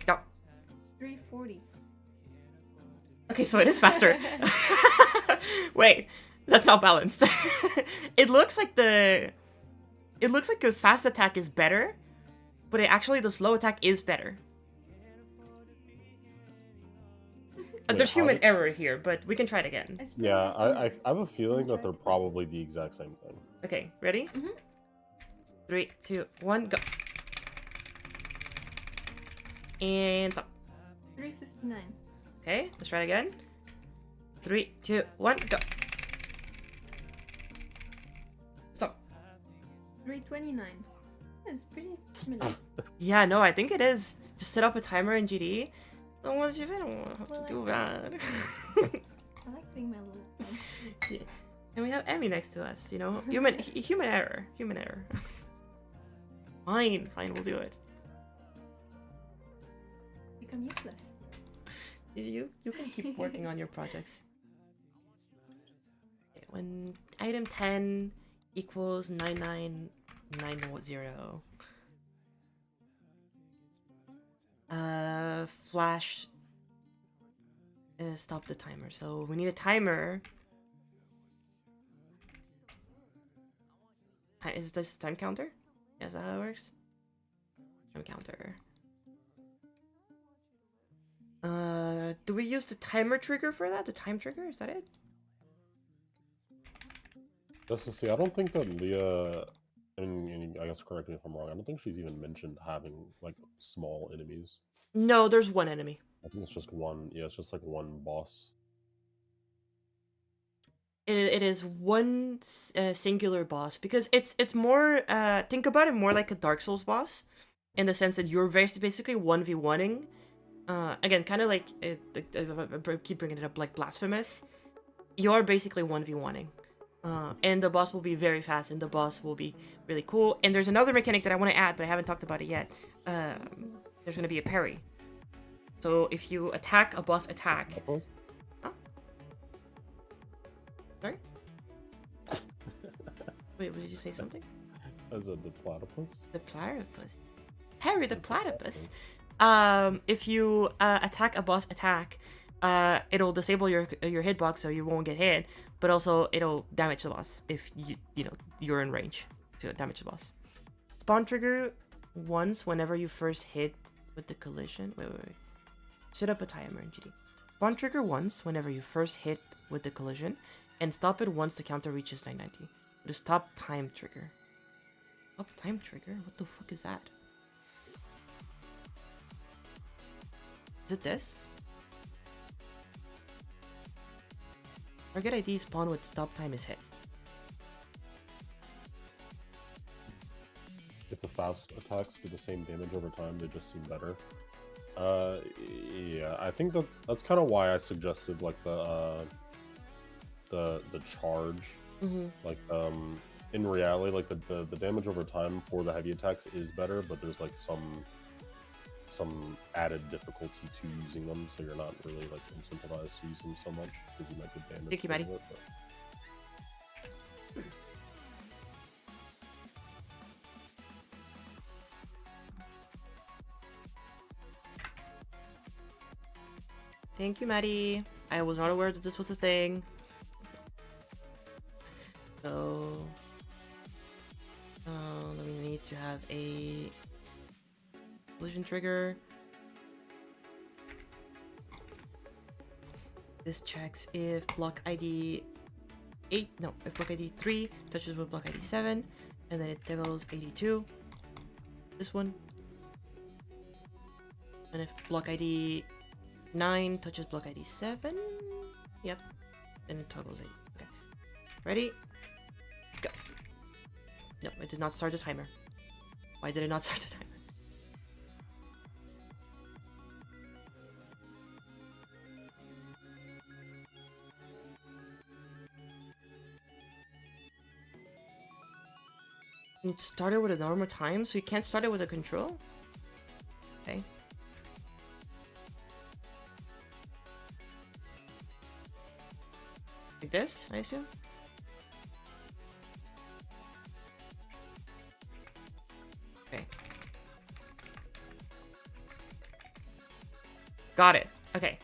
Go. 340. Okay, so it is faster. Wait, that's not balanced. It looks like the fast attack is better, but the slow attack is better. Wait, There's how human did- error here, but we can try it again. It's pretty Yeah, similar. I have a feeling that try they're it. probably the exact same thing. Okay, ready? Mhm. 3, 2, 1, go. And stop. 359. Okay, let's try it again. 3, 2, 1, go. Stop. 329. It's pretty similar. Yeah, no, I think it is. Just set up a timer in GD. And once you've hit, don't have Well, to do bad. I like being my little friend. Yeah. And we have Emmy next to us, you know? Human error. Human error. Fine, we'll do it. Become useless. You can keep working on your projects. Okay, when item 10 equals 9990. Flash. Stop the timer. So we need a timer. Is this time counter? Is that how it works? Time counter. Do we use the timer trigger for that? The time trigger? Is that it? Just to see, I don't think that Leah, and I guess correct me if I'm wrong, I don't think she's even mentioned having, like, small enemies. No, there's one enemy. I think it's just one, yeah, it's just like one boss. It is one singular boss because it's more think about it more like a Dark Souls boss in the sense that you're basically 1v1ing. Again, kind of like I keep bringing it up like Blasphemous. You're basically 1v1ing. And the boss will be very fast and the boss will be really cool. And there's another mechanic that I want to add, but I haven't talked about it yet. There's going to be a parry. So if you attack a boss attack... Suppose? Huh? Sorry? Wait, did you say something? I said the platypus? The platypus. Parry the platypus. If you attack a boss attack, it'll disable your hitbox so you won't get hit, but also it'll damage the boss if you're in range to damage the boss. Spawn trigger once whenever you first hit with the collision. Wait. Set up a timer in GD. Spawn trigger once whenever you first hit with the collision, and stop it once the counter reaches 990. The stop time trigger. Stop time trigger? What the fuck is that? Is it this? Target ID spawn with stop time is hit. If the fast attacks do the same damage over time, they just seem better. Yeah, I think that's kind of why I suggested like the charge. Mm-hmm. Like in reality, like the damage over time for the heavy attacks is better, but there's like some added difficulty to using them, so you're not really like incentivized to use them so much because you might get damage. Thank you, Maddie. from it, Thank you, Maddie. I was not aware that this was a thing. So, then we need to have a collision trigger. This checks if block ID 8, no, if block ID 3 touches with block ID 7, and then it goes 82. This one. And if block ID 9 touches block ID 7, yep, then it toggles 8. Okay, ready? Go. No, it did not start the timer. Why did it not start the timer? You start it with a normal time, so you can't start it with a control? Okay. Like this, I assume? Okay. Got it. Okay.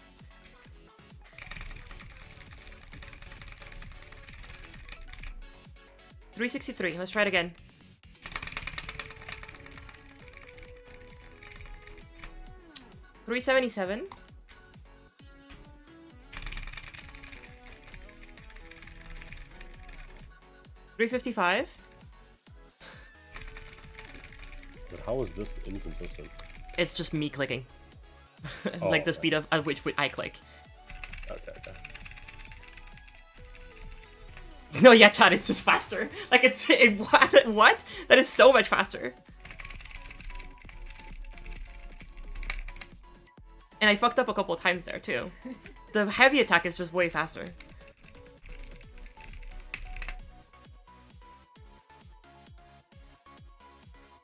$363. Let's try it again. $377. $355. But how is this inconsistent? It's just me clicking. Oh, like the okay. speed of at which I click. Okay, okay. No, yeah, chat, it's just faster. Like, what? That is so much faster. And I fucked up a couple times there, too. The heavy attack is just way faster.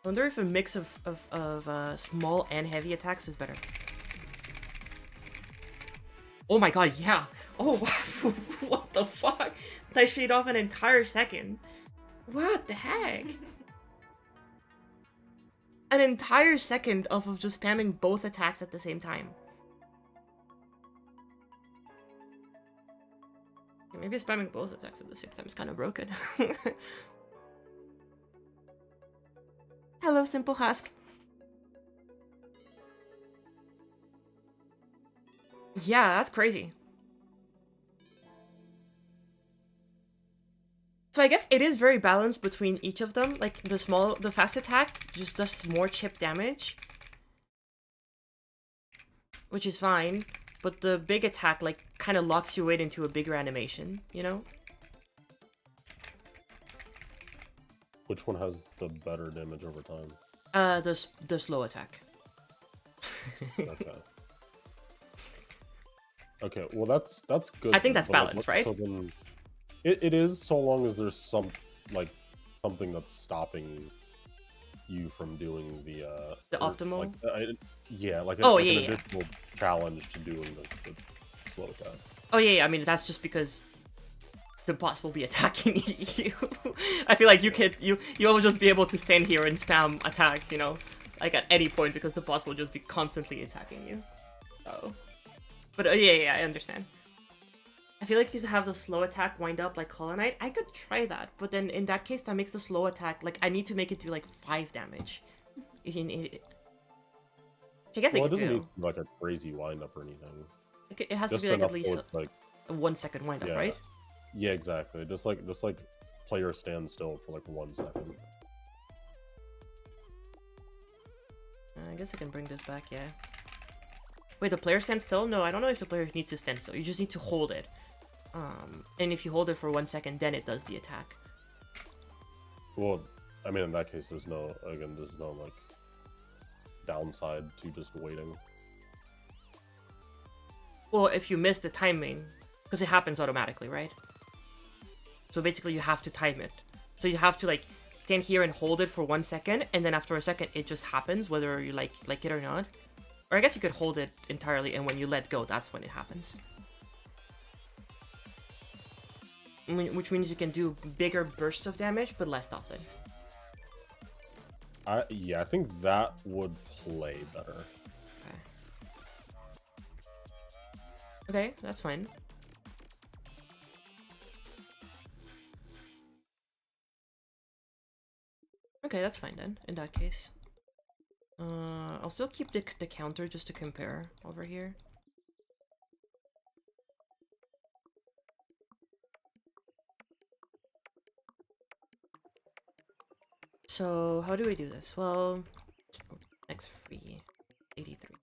I wonder if a mix of small and heavy attacks is better. Oh my god, yeah. Oh, what the fuck? That shade off an entire second. What the heck? An entire second of just spamming both attacks at the same time. Maybe spamming both attacks at the same time is kind of broken. Hello, Simple Husk. Yeah, that's crazy. So I guess it is very balanced between each of them. Like the fast attack just does more chip damage, which is fine. But the big attack like kind of locks you into a bigger animation, you know? Which one has the better damage over time? The slow attack. Okay. Okay, well that's good. I think that's but, like, balanced, right? So then, it is, so long as there's something that's stopping you from doing the optimal. yeah, like Oh, like yeah, an yeah. additional challenge to doing the slow attack. Oh yeah, I mean that's just because the boss will be attacking you. I feel like you will just be able to stand here and spam attacks, you know, like at any point because the boss will just be constantly attacking you. Oh, but yeah, I understand. I feel like you should have the slow attack wind up like Hollow Knight. I could try that, but then in that case, that makes the slow attack like I need to make it do like 5 damage. I guess Well, I it could doesn't do. need to be like a crazy wind up or anything. It has Just to be like at enough least so it's, like, a 1 second wind up, yeah, right? yeah, exactly. Just like player stand still for like 1 second. I guess I can bring this back, yeah. Wait, the player stands still? No, I don't know if the player needs to stand still. You just need to hold it. And if you hold it for 1 second, then it does the attack. Well, I mean, in that case, there's no like downside to just waiting. Well, if you miss the timing, because it happens automatically, right? So basically you have to time it. So you have to like stand here and hold it for 1 second, and then after a second it just happens, whether you like it or not. Or I guess you could hold it entirely, and when you let go, that's when it happens. Which means you can do bigger bursts of damage, but less often. Yeah, I think that would play better. Okay, that's fine. Okay, that's fine then, in that case. I'll still keep the counter just to compare over here. So, how do we do this? Well, X free 83.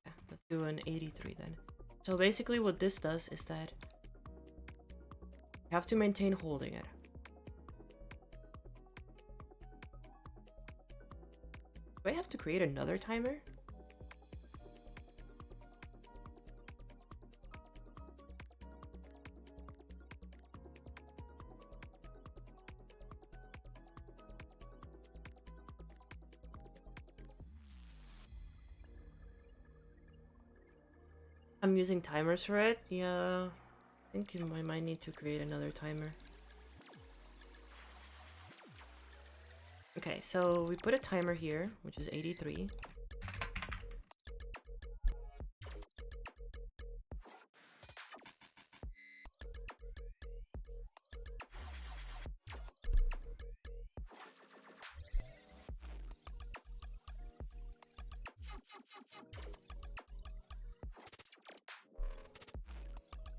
Yeah, let's do an 83 then. So basically what this does is that you have to maintain holding it. Do I have to create another timer? I'm using timers for it. Yeah, I think I might need to create another timer. Okay, so we put a timer here, which is 83.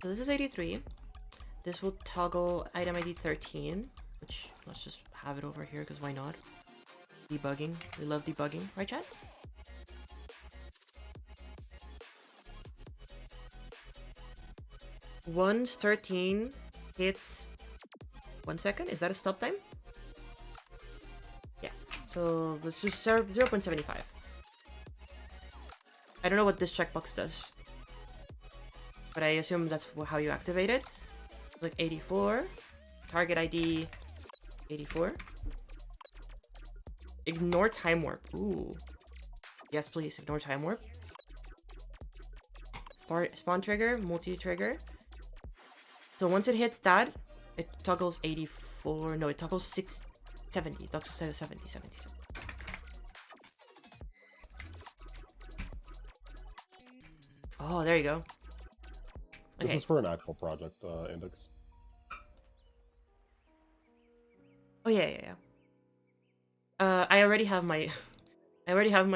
So this is 83. This will toggle item ID 13, which let's just have it over here because why not? Debugging. We love debugging, right, chat? Once 13 hits 1 second, is that a stop time? Yeah, so let's just serve 0.75. I don't know what this checkbox does, but I assume that's how you activate it. Like 84, target ID 84. Ignore time warp. Ooh. Yes, please, ignore time warp. Spawn trigger, multi-trigger. So once it hits that, it toggles 84. No, it toggles 70. Toggles 70. Oh, there you go. This Okay. is for an actual project, Index. Oh yeah. I already have my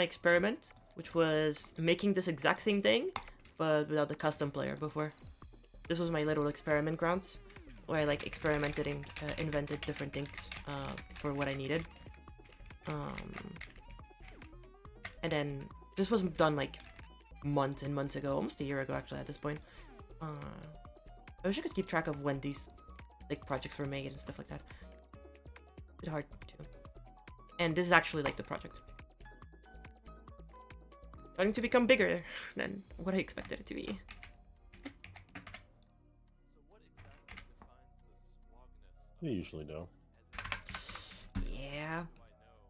experiment, which was making this exact same thing, but without the custom player before. This was my little experiment grounds, where I like experimented and invented different things for what I needed. And then this was done like months and months ago, almost a year ago actually at this point. I wish I could keep track of when these like projects were made and stuff like that. A bit hard to. And this is actually like the project. Starting to become bigger than what I expected it to be. They usually do. Yeah.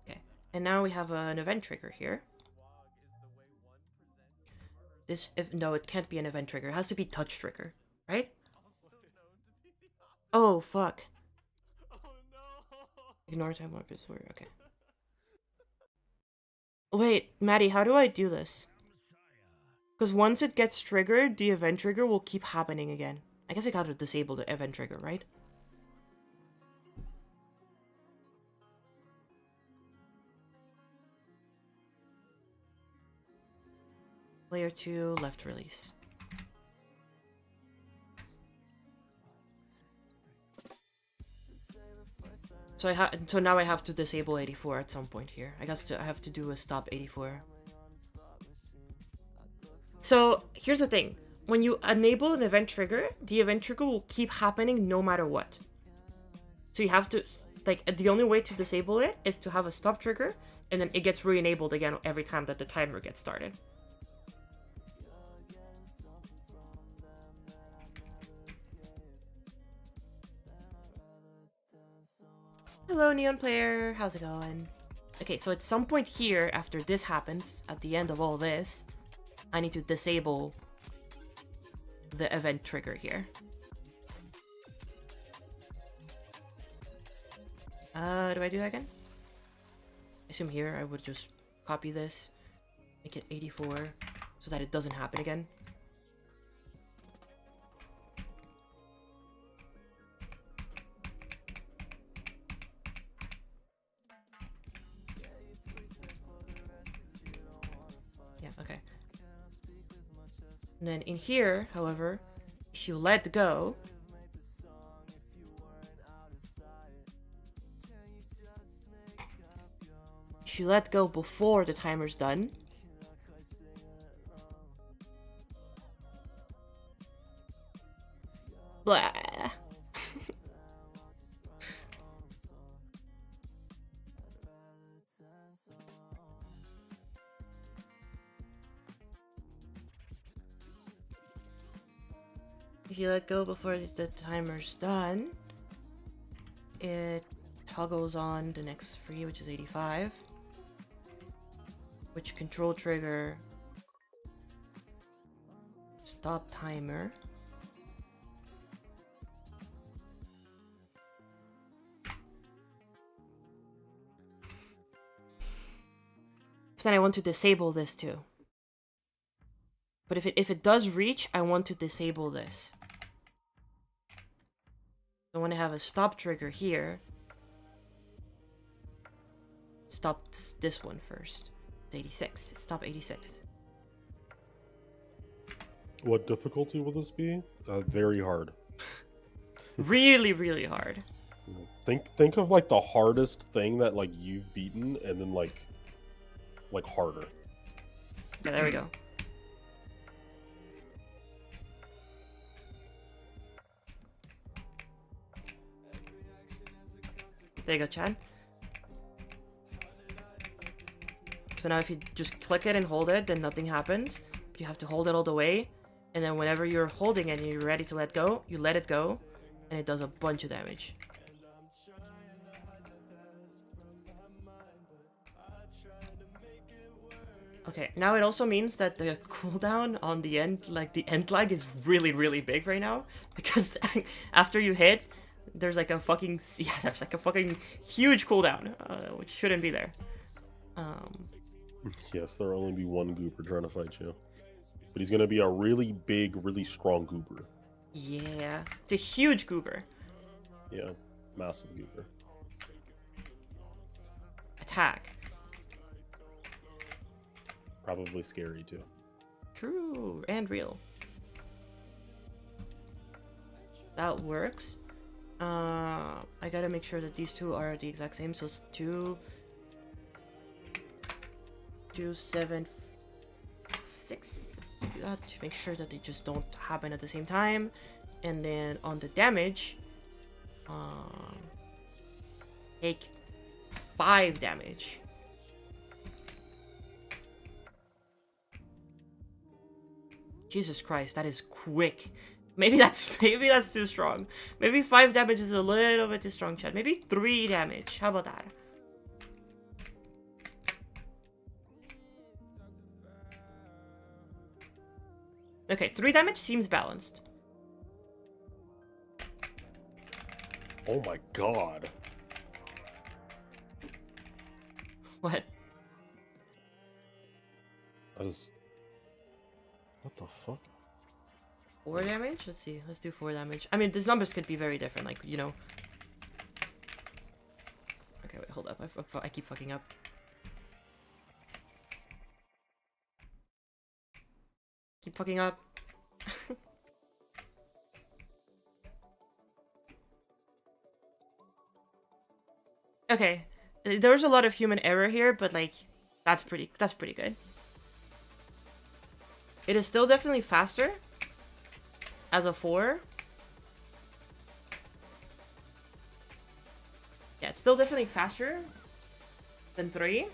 Okay. And now we have an event trigger here. No, it can't be an event trigger. It has to be touch trigger, right? Oh, fuck. Ignore time warp is where, okay. Wait, Maddie, how do I do this? Because once it gets triggered, the event trigger will keep happening again. I guess I gotta disable the event trigger, right? Player 2, left release. So now I have to disable 84 at some point here. I guess I have to do a stop 84. So here's the thing. When you enable an event trigger, the event trigger will keep happening no matter what. So you have to, like, the only way to disable it is to have a stop trigger, and then it gets re-enabled again every time that the timer gets started. Hello, Neon Player. How's it going? Okay, so at some point here, after this happens, at the end of all this, I need to disable the event trigger here. Do I do that again? I assume here I would just copy this, make it 84, so that it doesn't happen again. Yeah, okay. And then in here, however, if you let go, before the timer's done, Blah. If you let go before the timer's done, it toggles on the next free, which is 85. Which control trigger, stop timer. But then I want to disable this too. But if it does reach, I want to disable this. I want to have a stop trigger here. Stop this one first. It's 86. Stop 86. What difficulty will this be? Very hard. Really, really hard. Think of like the hardest thing that like you've beaten, and then like harder. Yeah, there we go. There you go, Chad. So now if you just click it and hold it, then nothing happens. You have to hold it all the way, and then whenever you're holding it and you're ready to let go, you let it go, and it does a bunch of damage. Okay, now it also means that the cooldown on the end, like the end lag, is really, really big right now, because after you hit, there's like a fucking, yeah, there's like a fucking huge cooldown, which shouldn't be there. Yes, there'll only be one goober trying to fight you. But he's gonna be a really big, really strong goober. Yeah, it's a huge goober. Yeah, massive goober. Attack. Probably scary too. True, and real. That works. I gotta make sure that these two are the exact same, so it's 2, 7, 6. Let's do that to make sure that they just don't happen at the same time. And then on the damage, take 5 damage. Jesus Christ, that is quick. Maybe that's too strong. Maybe 5 damage is a little bit too strong, Chad. Maybe 3 damage. How about that? Okay, 3 damage seems balanced. Oh my god. What? That is... What the fuck? 4 damage? Let's see. Let's do 4 damage. I mean, these numbers could be very different, like, you know. Okay, wait, hold up. I keep fucking up. Keep fucking up. Okay. There's a lot of human error here, but, like, that's pretty good. It is still definitely faster as a 4. Yeah, it's still definitely faster than 3.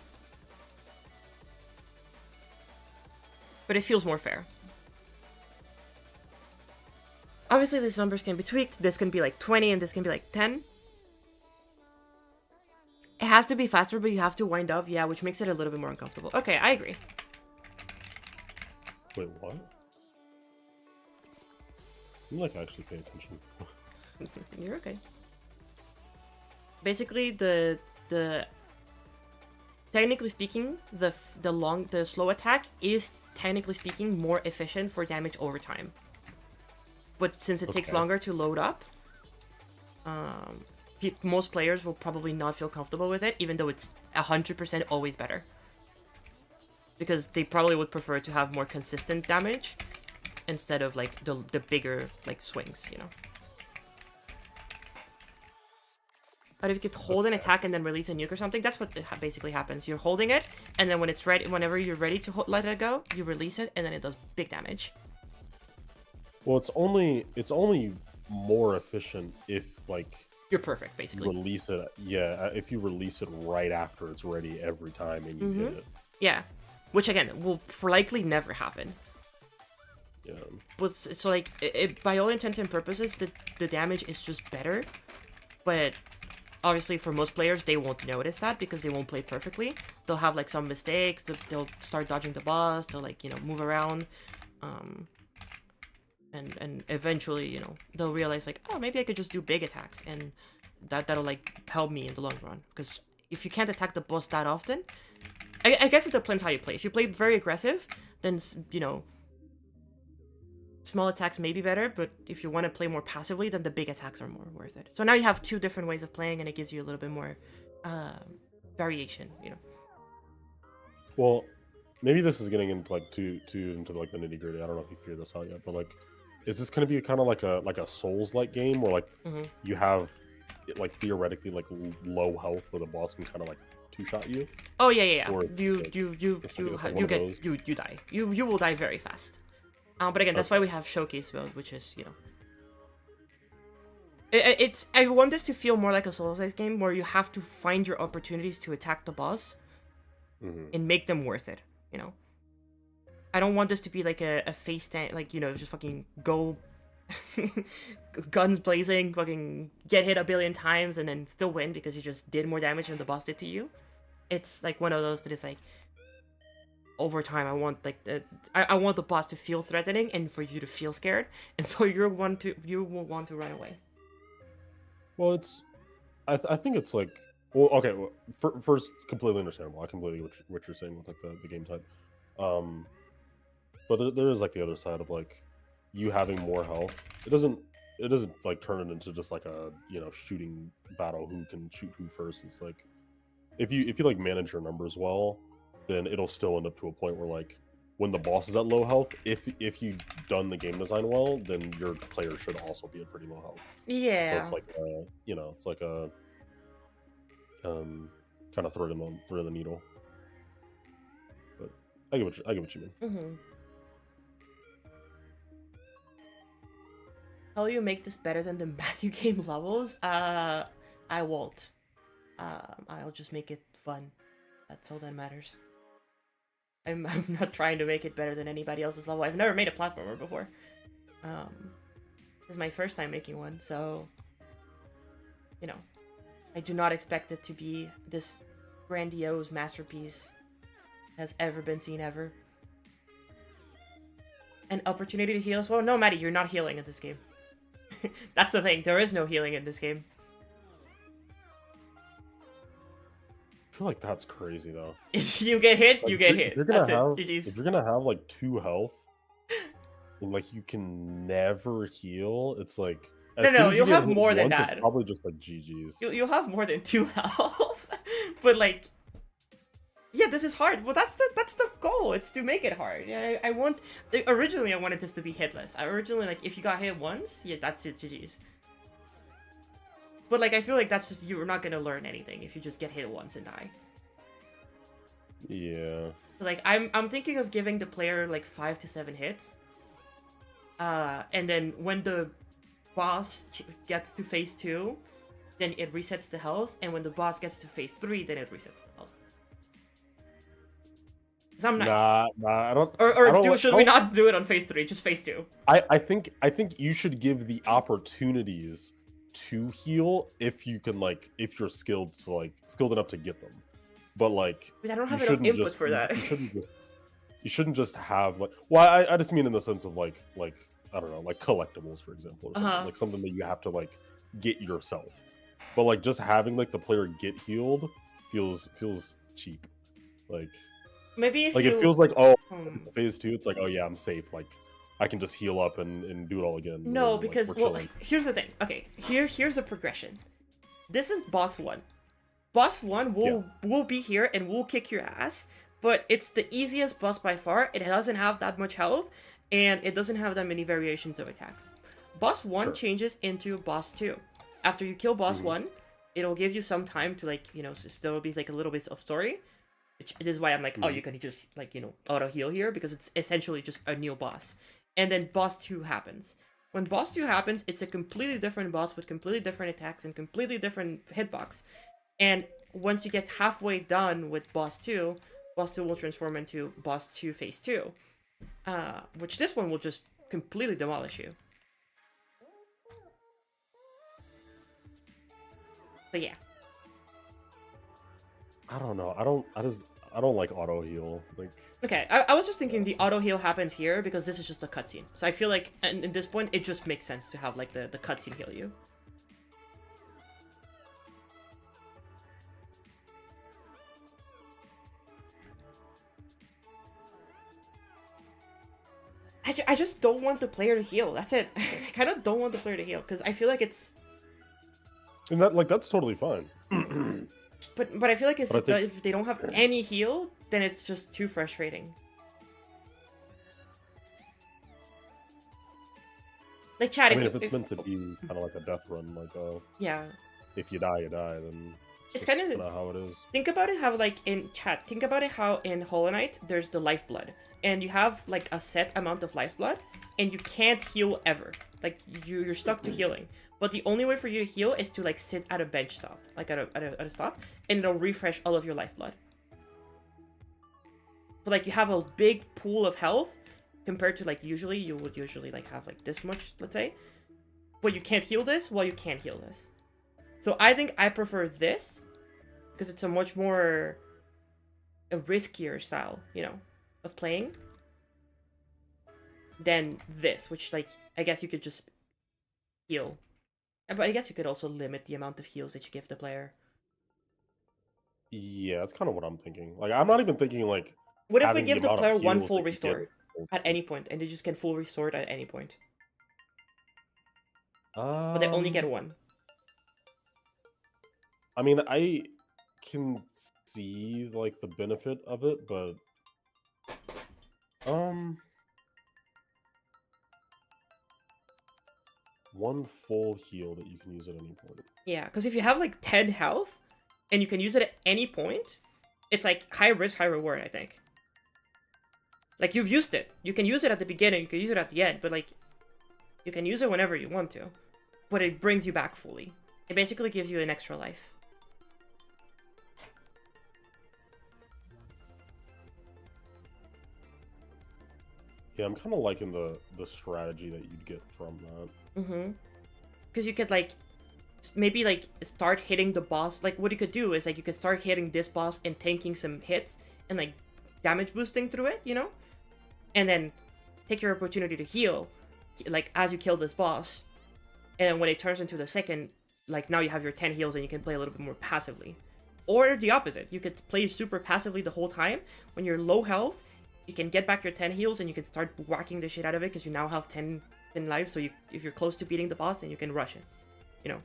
But it feels more fair. Obviously, these numbers can be tweaked. This can be like 20 and this can be like 10. It has to be faster, but you have to wind up. Yeah, which makes it a little bit more uncomfortable. Okay, I agree. Wait, what? I'm like actually paying attention. You're okay. Basically, the technically speaking, the slow attack is technically speaking more efficient for damage over time. But since it takes longer to load up, most players will probably not feel comfortable with it, even though it's 100% always better. Because they probably would prefer to have more consistent damage instead of like the bigger like swings, you know. But if you could hold an attack and then release a nuke or something, that's what basically happens. You're holding it, and then when it's ready, whenever you're ready to let it go, you release it, and then it does big damage. Well, it's only more efficient if like You're perfect, you basically. release it. Yeah, if you release it right after it's ready every time and you hit it. Yeah, which again will likely never happen. Yeah. But it's like by all intents and purposes, the damage is just better. But obviously, for most players, they won't notice that because they won't play perfectly. They'll have like some mistakes. They'll start dodging the boss. They'll like move around, and eventually they'll realize like, oh, maybe I could just do big attacks, and that'll like help me in the long run. Because if you can't attack the boss that often, I guess it depends how you play. If you play very aggressive, then small attacks may be better, but if you want to play more passively, then the big attacks are more worth it. So now you have two different ways of playing, and it gives you a little bit more variation, Well, maybe this is getting into like too into like the nitty gritty. I don't know if you figured this out yet, but like, is this going to be kind of like a Souls-like game where like you have like theoretically like low health where the boss can kind of like two-shot you? Oh yeah. Or You like, you get you die. You will die very fast. But again, that's why we have showcase mode, which is it's I want this to feel more like a Souls-like game where you have to find your opportunities to attack the boss and make them worth it. I don't want this to be like a face stand, like just fucking go guns blazing, fucking get hit a billion times and then still win because you just did more damage than the boss did to you. It's like one of those that is like, over time, I want like I want the boss to feel threatening and for you to feel scared, and so you will want to run away. Well, it's I think it's like, well, okay, well, first, completely understandable. I completely get what you're saying with like the game type, but there is like the other side of like you having more health. It doesn't like turn it into just like a shooting battle who can shoot who first. It's like if you like manage your numbers well, then it'll still end up to a point where like when the boss is at low health, if you've done the game design well, then your player should also be at pretty low health. Yeah. So it's like it's like a kind of thread in the needle. But I get what you mean. How do you make this better than the Matthew game levels? I won't. I'll just make it fun. That's all that matters. I'm not trying to make it better than anybody else's level. I've never made a platformer before. This is my first time making one, so I do not expect it to be this grandiose masterpiece has ever been seen ever. An opportunity to heal as well? No, Maddie, you're not healing in this game. That's the thing. There is no healing in this game. I feel like that's crazy though. If you get hit, you get hit. That's it. If you're gonna have like 2 health, and like you can never heal, it's like no, you'll have more than that. It's probably just like GG's. You'll have more than 2 health, but like, yeah, this is hard. Well, that's the goal. It's to make it hard. Yeah, originally I wanted this to be hitless. I originally like if you got hit once, yeah, that's it, GG's. But like I feel like that's just you're not gonna learn anything if you just get hit once and die. Yeah. Like I'm thinking of giving the player like 5 to 7 hits. And then when the boss gets to phase 2, then it resets the health, and when the boss gets to phase 3, then it resets the health. Cause I'm nice. Nah, I don't. Should we not do it on phase 3? Just phase 2. I think you should give the opportunities to heal if you can if you're skilled enough to get them. But like, I don't have enough input for that. You shouldn't just have well, I just mean in the sense of like I don't know, like collectibles, for example, or something. Like something that you have to get yourself. But like just having the player get healed feels cheap. Like maybe if it feels like phase 2, it's like, oh yeah, I'm safe. Like I can just heal up and do it all again. No, because here's the thing. Okay, here's a progression. This is boss 1. Boss 1 will be here and will kick your ass, but it's the easiest boss by far. It doesn't have that much health, and it doesn't have that many variations of attacks. Boss 1 changes into boss 2. After you kill boss 1, it'll give you some time to still be a little bit of story. Which is why I'm oh, you can just auto heal here because it's essentially just a new boss. And then boss 2 happens. When boss 2 happens, it's a completely different boss with completely different attacks and completely different hitbox. And once you get halfway done with boss 2 will transform into boss 2 phase 2. Which this one will just completely demolish you. So yeah. I don't know. I don't like auto heal. Like, Okay, I was just thinking the auto heal happens here because this is just a cutscene. So I feel like at this point it just makes sense to have like the cutscene heal you. I just don't want the player to heal. That's it. I kind of don't want the player to heal because I feel like it's. and that's totally fine. But I feel like if, But I think- if they don't have any heal, then it's just too frustrating. Like chat, I mean, if it's meant to be kind of like a death run, like yeah, if you die, you die. Then It's just kinda- how it is. think about it how like in chat. Think about it how in Hollow Knight there's the lifeblood, and you have like a set amount of lifeblood, and you can't heal ever. Like you're stuck to healing. But the only way for you to heal is to like sit at a bench stop, like at a stop, and it'll refresh all of your lifeblood. But like you have a big pool of health compared to like usually you would usually like have like this much, let's say. But you can't heal this while you can't heal this. So I think I prefer this because it's a much more a riskier style, you know, of playing than this, which like I guess you could just heal. But I guess you could also limit the amount of heals that you give the player. Yeah, that's kind of what I'm thinking. Like, I'm not even thinking like. What if we having give the amount of player one heals full that you restore get- at any point, and they just can full restore it at any point, but they only get one? I mean, I can see like the benefit of it, but one full heal that you can use at any point. Yeah, because if you have like 10 health and you can use it at any point, it's like high risk, high reward, I think. Like you've used it. You can use it at the beginning, you can use it at the end, but like you can use it whenever you want to. But it brings you back fully. It basically gives you an extra life. Yeah, I'm kind of liking the strategy that you'd get from that. Mm-hmm. Because you could like maybe like start hitting the boss. Like what you could do is like you could start hitting this boss and tanking some hits and like damage boosting through it, you know? And then take your opportunity to heal like as you kill this boss. And then when it turns into the second, like now you have your 10 heals and you can play a little bit more passively. Or the opposite. You could play super passively the whole time. When you're low health, you can get back your 10 heals and you can start whacking the shit out of it because you now have 10 lives. So if you're close to beating the boss, then you can rush it. You know?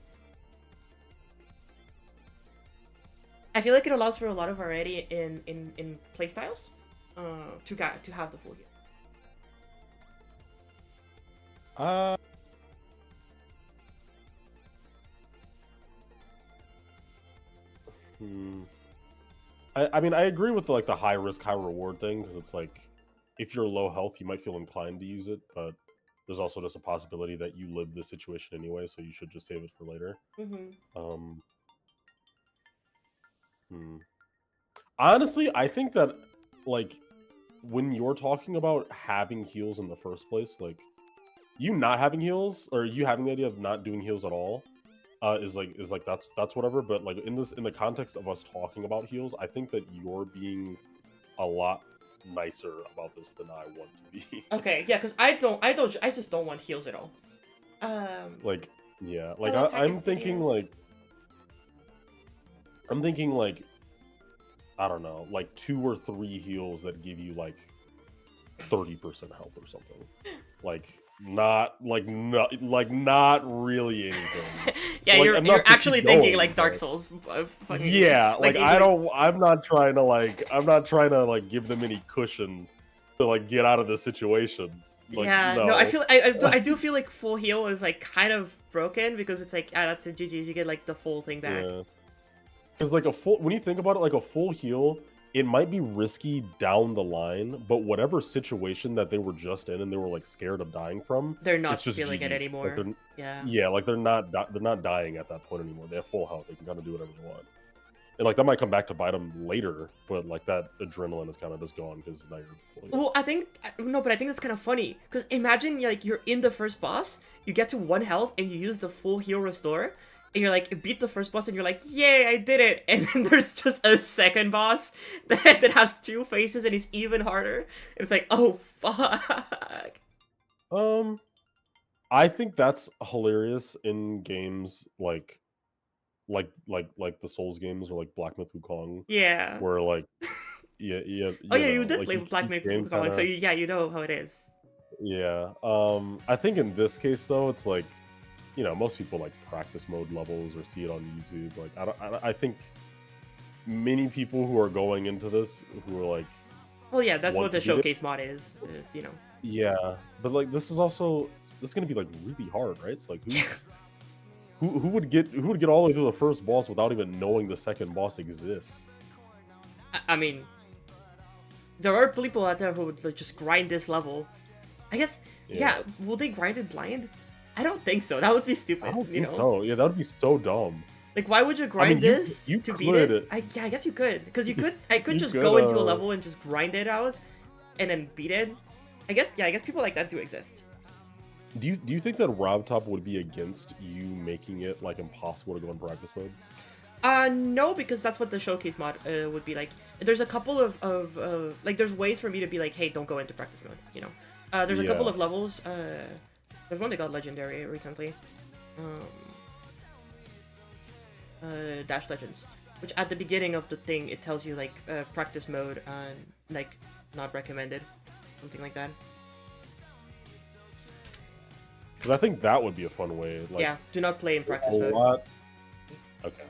I feel like it allows for a lot of variety in playstyles to have the full heal. I mean, I agree with the high risk, high reward thing because it's like if you're low health, you might feel inclined to use it, but there's also just a possibility that you live this situation anyway, so you should just save it for later. Mm-hmm. Honestly, I think that like when you're talking about having heals in the first place, like you not having heals or you having the idea of not doing heals at all is like that's whatever. But like in the context of us talking about heals, I think that you're being a lot nicer about this than I want to be. Okay, yeah, because I just don't want heals at all. Like, yeah, like love I'm Packet thinking Studios. like I don't know, like 2 or 3 heals that give you like 30% health or something. Like not really anything. Yeah, Like, you're enough to actually keep thinking going, like Dark but- Souls. Fucking, Yeah, like easily- I'm not trying to give them any cushion to like get out of this situation. Like, yeah, no, I do feel like full heal is like kind of broken because it's like that's a GG's, you get like the full thing back. Yeah. Because like when you think about it, like a full heal it might be risky down the line, but whatever situation that they were just in and they were like scared of dying from, They're not it's just feeling it GG's. anymore. Like Yeah. yeah, like they're not dying at that point anymore. They have full health. They can kind of do whatever they want. And like that might come back to bite them later, but like that adrenaline is kind of just gone because now you're fully. Well, I think no, but I think that's kind of funny because imagine like you're in the first boss, you get to 1 health and you use the full heal restore, and you're like beat the first boss and you're like, yay, I did it! And then there's just a second boss that has 2 faces and it's even harder. It's like, oh fuck. I think that's hilarious in games like the Souls games or like Black Myth Wukong, Yeah. where like yeah Oh yeah, you know, did like play with Black keep Myth game Wukong, so kinda, yeah, you know how it is. yeah. I think in this case though, it's like, you know, most people like practice mode levels or see it on YouTube. Like I think many people who are going into this who are like Well, yeah, that's want what the to beat it. showcase mod is. You know. Yeah, but like this is gonna be like really hard, right? It's like who would get all the way through the first boss without even knowing the second boss exists? I mean, there are people out there who would like, just grind this level. I guess, yeah. Will they grind it blind? I don't think so. That would be stupid. I don't you think know. so. Yeah, that would be so dumb. Like, why would you grind you- this you to beat could. it? Yeah, I guess you could, because I could You just could, go into a level and just grind it out, and then beat it. I guess people like that do exist. Do you think that RobTop would be against you making it like impossible to go in practice mode? No, because that's what the showcase mod would be like. There's a couple of like, there's ways for me to be like, hey, don't go into practice mode, you know. There's a couple Yeah. of levels. There's one that got legendary recently. Dash Legends, which at the beginning of the thing, it tells you like practice mode and like not recommended, something like that. Because I think that would be a fun way. Like, Yeah, do not play in practice a mode. lot. Okay.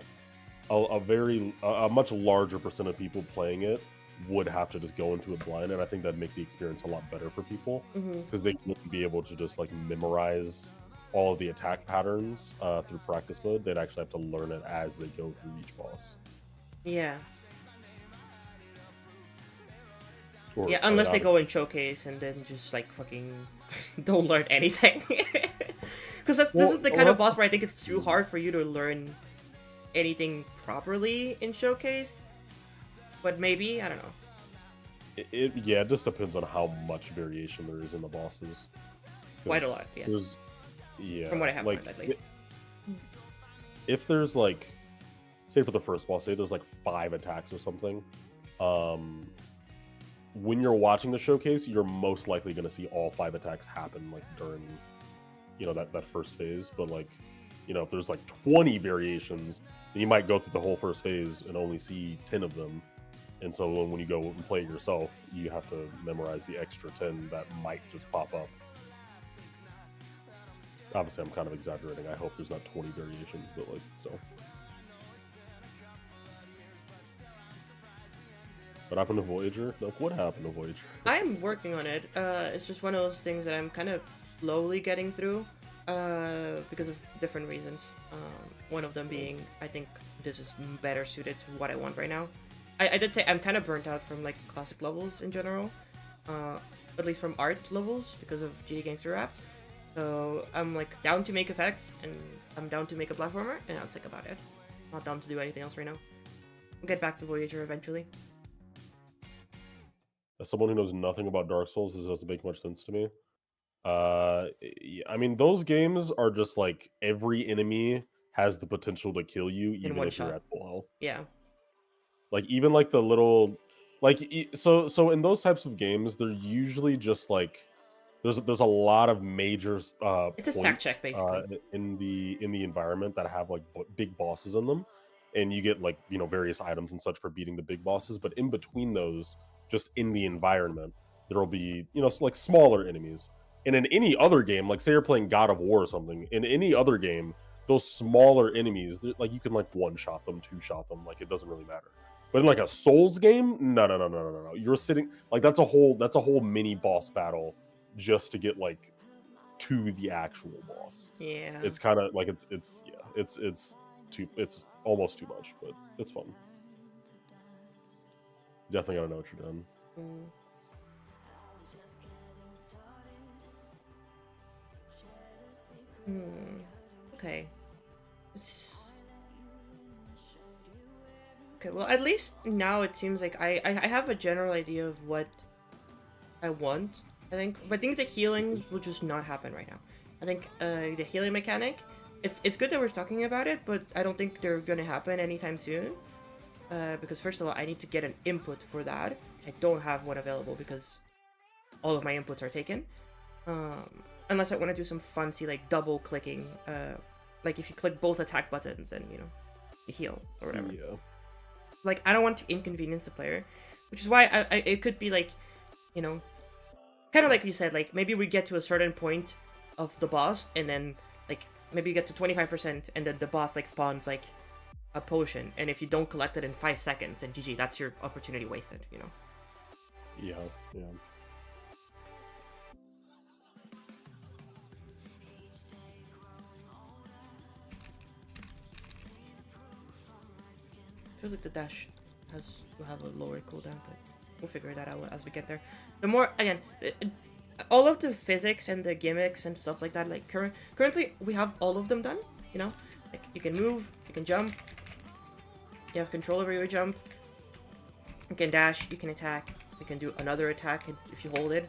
A much larger percent of people playing it would have to just go into it blind, and I think that'd make the experience a lot better for people because they wouldn't be able to just like memorize all of the attack patterns through practice mode. They'd actually have to learn it as they go through each boss. Yeah. Or, Yeah, unless they go in showcase and then just like fucking don't learn anything. Because this is the kind of boss where I think it's too hard for you to learn anything properly in showcase. But maybe, I don't know. It just depends on how much variation there is in the bosses. Quite a lot, yes. Yeah. From what I have like, learned, at least. If there's like, say for the first boss, say there's like 5 attacks or something, when you're watching the showcase, you're most likely going to see all 5 attacks happen like during, you know, that first phase. But like, you know, if there's like 20 variations, then you might go through the whole first phase and only see 10 of them. And so when you go and play it yourself, you have to memorize the extra 10 that might just pop up. Obviously, I'm kind of exaggerating. I hope there's not 20 variations, but like, still. What happened to Voyager? Like, what happened to Voyager? I'm working on it. It's just one of those things that I'm kind of slowly getting through because of different reasons. One of them being, I think this is better suited to what I want right now. I did say I'm kind of burnt out from like classic levels in general, at least from art levels because of GD Gangster Rap. So I'm like down to make effects and I'm down to make a platformer, and I was sick about it. Not down to do anything else right now. I'll get back to Voyager eventually. As someone who knows nothing about Dark Souls, this doesn't make much sense to me. I mean, those games are just like every enemy has the potential to kill you, even one if you're shot. at full health. Yeah. Like even like the little, like so in those types of games, they're usually just like there's a lot of major It's a points sack check, basically. in the environment that have like big bosses in them, and you get like, you know, various items and such for beating the big bosses. But in between those, just in the environment, there will be, you know, like smaller enemies. And in any other game, like say you're playing God of War or something, in any other game, those smaller enemies, like you can like one shot them, two shot them, like it doesn't really matter. But in like a Souls game, no. You're sitting like that's a whole mini boss battle just to get like to the actual boss. Yeah. It's kind of like it's almost too much, but it's fun. Definitely gotta know what you're doing. Mm. Hmm. Okay. It's... Okay, well, at least now it seems like I have a general idea of what I want. I think the healing will just not happen right now. I think the healing mechanic, it's good that we're talking about it, but I don't think they're gonna happen anytime soon. Because first of all, I need to get an input for that. I don't have one available because all of my inputs are taken. Unless I want to do some fancy like double clicking, like if you click both attack buttons and you know you heal or whatever. Yeah. Like I don't want to inconvenience the player, which is why it could be like, you know, kind of like you said, like maybe we get to a certain point of the boss and then like maybe you get to 25% and then the boss like spawns like a potion, and if you don't collect it in 5 seconds, then GG, that's your opportunity wasted, you know. Yeah. Yeah. I feel like the dash will have a lower cooldown, but we'll figure that out as we get there. The more, again, all of the physics and the gimmicks and stuff like that, like currently we have all of them done, you know? Like you can move, you can jump, you have control over your jump, you can dash, you can attack, you can do another attack if you hold it.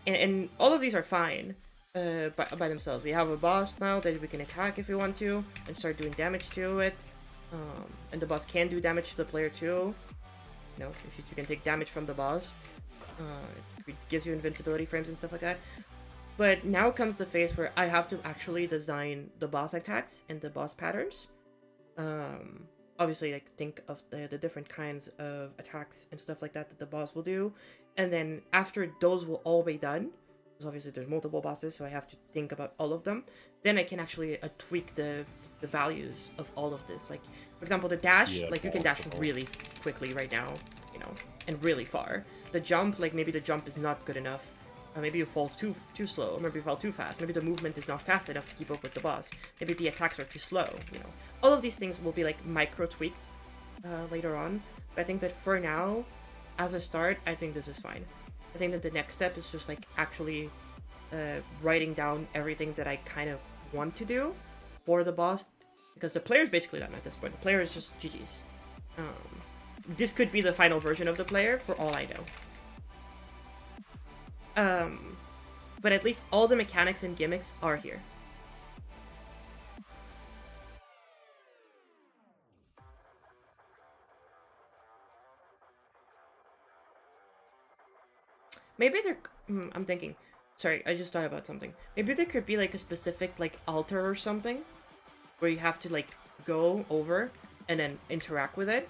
And all of these are fine by themselves. We have a boss now that we can attack if we want to and start doing damage to it. And the boss can do damage to the player too. You know, if you can take damage from the boss. It gives you invincibility frames and stuff like that. But now comes the phase where I have to actually design the boss attacks and the boss patterns. Obviously, like think of the different kinds of attacks and stuff like that that the boss will do. And then after those will all be done, because obviously there's multiple bosses, so I have to think about all of them. Then I can actually tweak the values of all of this. Like, for example, the dash, Yeah, like you can dash really quickly right now, you know, and really far. The jump, like maybe the jump is not good enough. Maybe you fall too slow, or maybe you fall too fast. Maybe the movement is not fast enough to keep up with the boss. Maybe the attacks are too slow, you know. All of these things will be like micro-tweaked later on. But I think that for now, as a start, I think this is fine. I think that the next step is just like actually writing down everything that I kind of want to do for the boss. Because the player is basically done at this point. The player is just GG's. This could be the final version of the player for all I know. But at least all the mechanics and gimmicks are here. Maybe there... I'm thinking... Sorry, I just thought about something. Maybe there could be like a specific like altar or something where you have to like go over and then interact with it.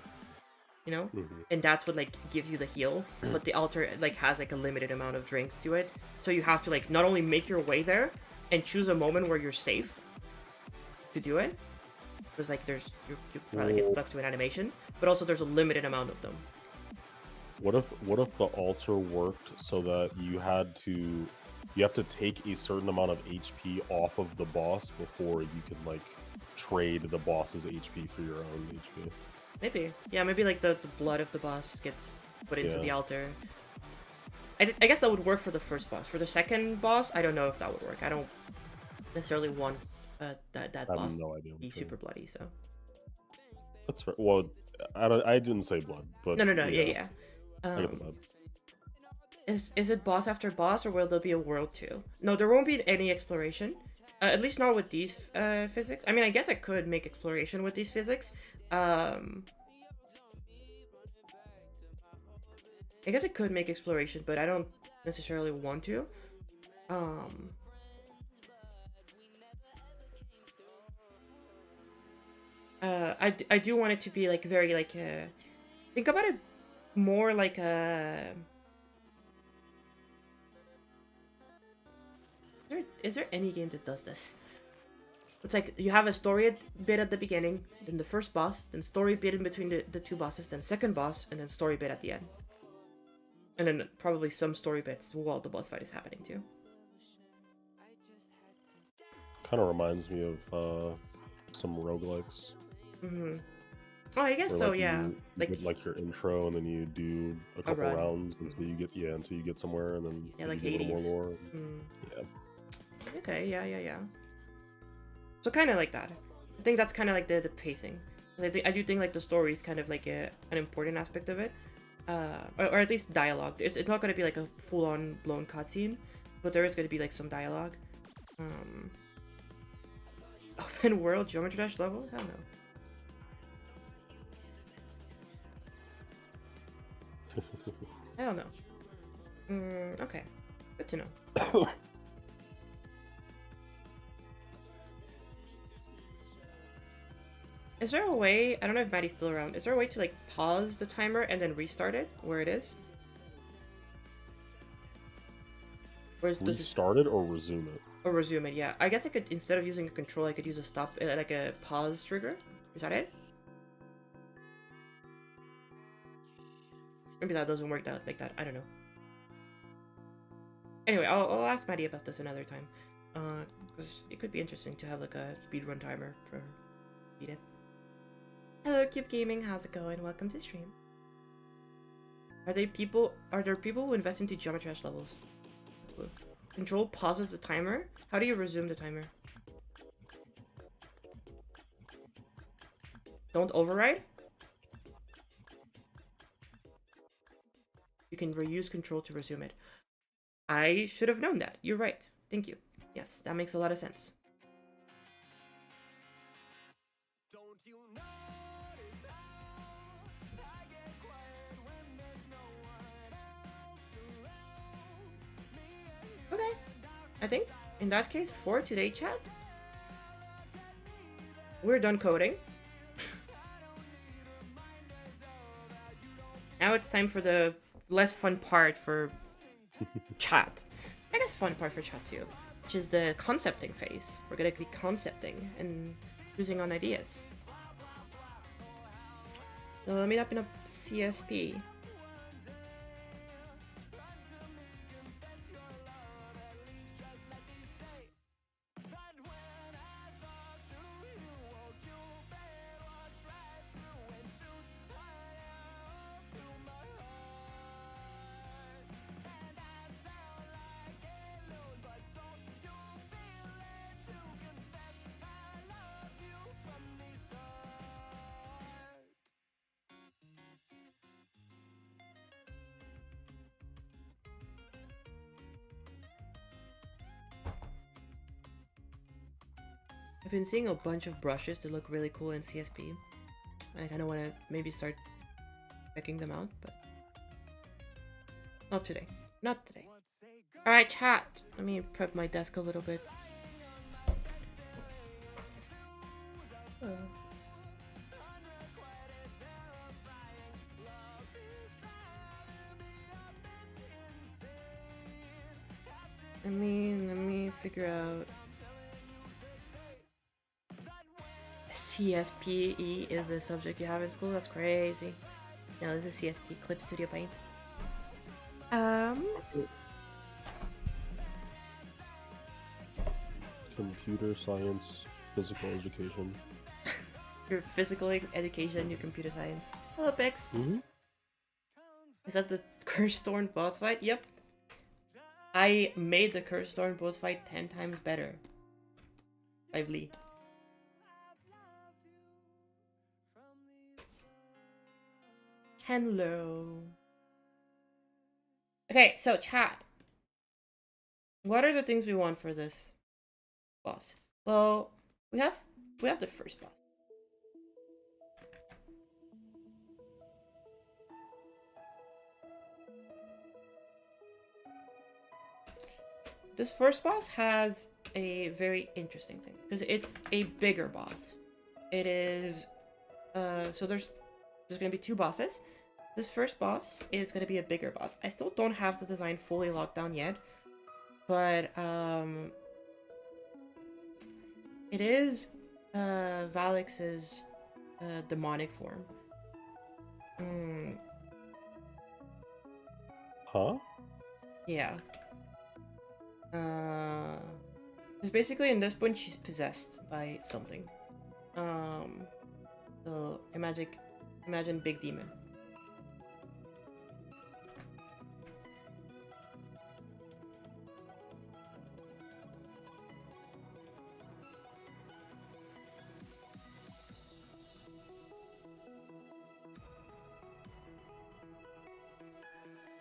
You know? And that's what like gives you the heal. But the altar like has like a limited amount of drinks to it. So you have to like not only make your way there and choose a moment where you're safe to do it. Because like you probably get stuck to an animation. But also there's a limited amount of them. What if the altar worked so that you have to take a certain amount of HP off of the boss before you can like trade the boss's HP for your own HP? Maybe. Yeah, maybe like the blood of the boss gets put into the altar. I guess that would work for the first boss. For the second boss, I don't know if that would work. I don't necessarily want that boss to be super bloody, so. That's right. Well, I didn't say blood, but... No, yeah. I get the blood. Is it boss after boss, or will there be a world 2? No, there won't be any exploration. At least not with these physics. I mean, I guess I could make exploration with these physics. I guess I could make exploration, but I don't necessarily want to. I do want it to be like very like think about it more like a... Is there any game that does this? It's like you have a story bit at the beginning, then the first boss, then story bit in between the two bosses, then second boss, and then story bit at the end. And then probably some story bits while the boss fight is happening too. Kind of reminds me of some roguelikes. Oh, I guess Or so. like Yeah. you Like get like your intro, and then you do a couple run. rounds until you get somewhere, and then Yeah, you like do a little more Hades. lore. Mm. Yeah. Okay. Yeah. So kind of like that. I think that's kind of like the pacing. 'Cause I do think like the story is kind of like an important aspect of it, or at least dialogue. It's not gonna be like a full on blown cutscene, but there is gonna be like some dialogue. Open world Geometry Dash level? Hell no. Hell no. Okay. Good to know. Is there a way, I don't know if Maddie's still around, is there a way to like pause the timer and then restart it where it is? Or does it, Restart it or resume it? or resume it, yeah. I guess I could, instead of using a control, I could use a stop, like a pause trigger. Is that it? Maybe that doesn't work that like that, I don't know. Anyway, I'll ask Maddie about this another time. Because it could be interesting to have like a speedrun timer for beat it. Hello, Cube Gaming. How's it going? Welcome to stream. Are there people who invest into Geometry Dash levels? Control pauses the timer. How do you resume the timer? Don't override. You can reuse control to resume it. I should have known that. You're right. Thank you. Yes, that makes a lot of sense. Okay. I think in that case, for today, chat, we're done coding. Now it's time for the less fun part for chat. I guess fun part for chat too, which is the concepting phase. We're gonna be concepting and choosing on ideas. So let me open up CSP. I've been seeing a bunch of brushes that look really cool in CSP. And I kind of want to maybe start checking them out, but not today. Not today. Alright, chat. Let me prep my desk a little bit. Let me figure out. CSPE is the subject you have in school? That's crazy. No, this is CSP, Clip Studio Paint. Computer science, physical education. Your physical education, your computer science. Hello, Pix. Is that the Cursed Thorn boss fight? Yep. I made the Cursed Thorn boss fight 10 times better. Lively. Hello. Okay, so chat. What are the things we want for this boss? Well, we have the first boss. This first boss has a very interesting thing because it's a bigger boss. It is so there's gonna be two bosses. This first boss is gonna be a bigger boss. I still don't have the design fully locked down yet, but it is Valix's demonic form. Huh? Yeah. Because basically in this point she's possessed by something. So imagine big demon.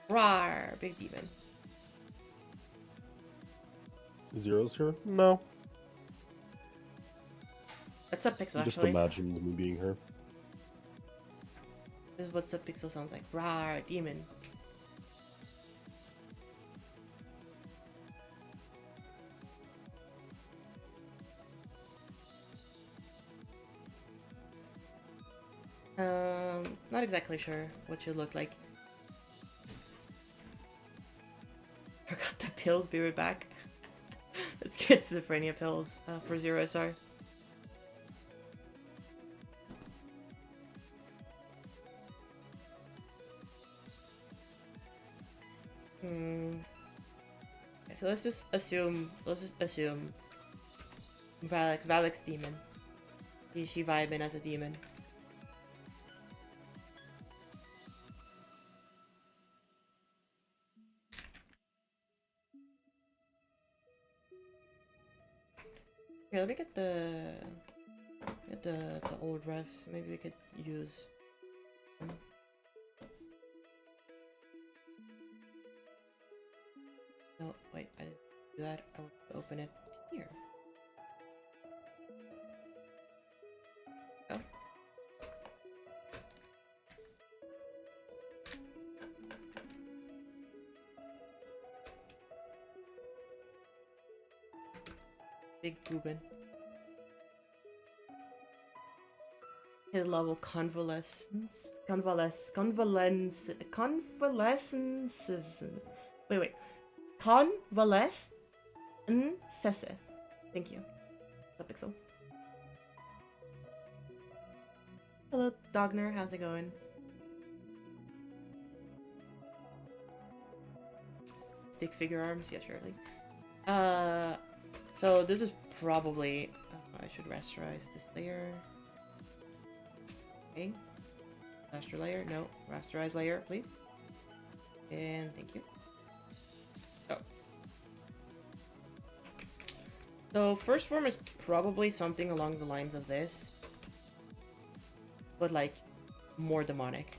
Rawr, big demon. Zero's here? No. What's up, Pixel? Just Actually, imagined me being here. this is what Sub Pixel sounds like. Rawr, demon. Not exactly sure what you look like. Forgot the pills. Be right back. Let's get schizophrenia pills for Zero SR. Okay, so let's just assume Valak's demon. She vibing as a demon. Here, let me get the old refs. Maybe we could use. No, wait, I didn't do that. I want to open it here. Oh. Big boobin. His level convalescence. Convalescences. Wait. Convalescence. Thank you. What's up, Pixel? Hello, Dogner. How's it going? Stick figure arms? Yeah, surely. So this is probably... I should rasterize this layer. Okay. Raster layer? No. Rasterize layer, please. And thank you. So first form is probably something along the lines of this. But like, more demonic.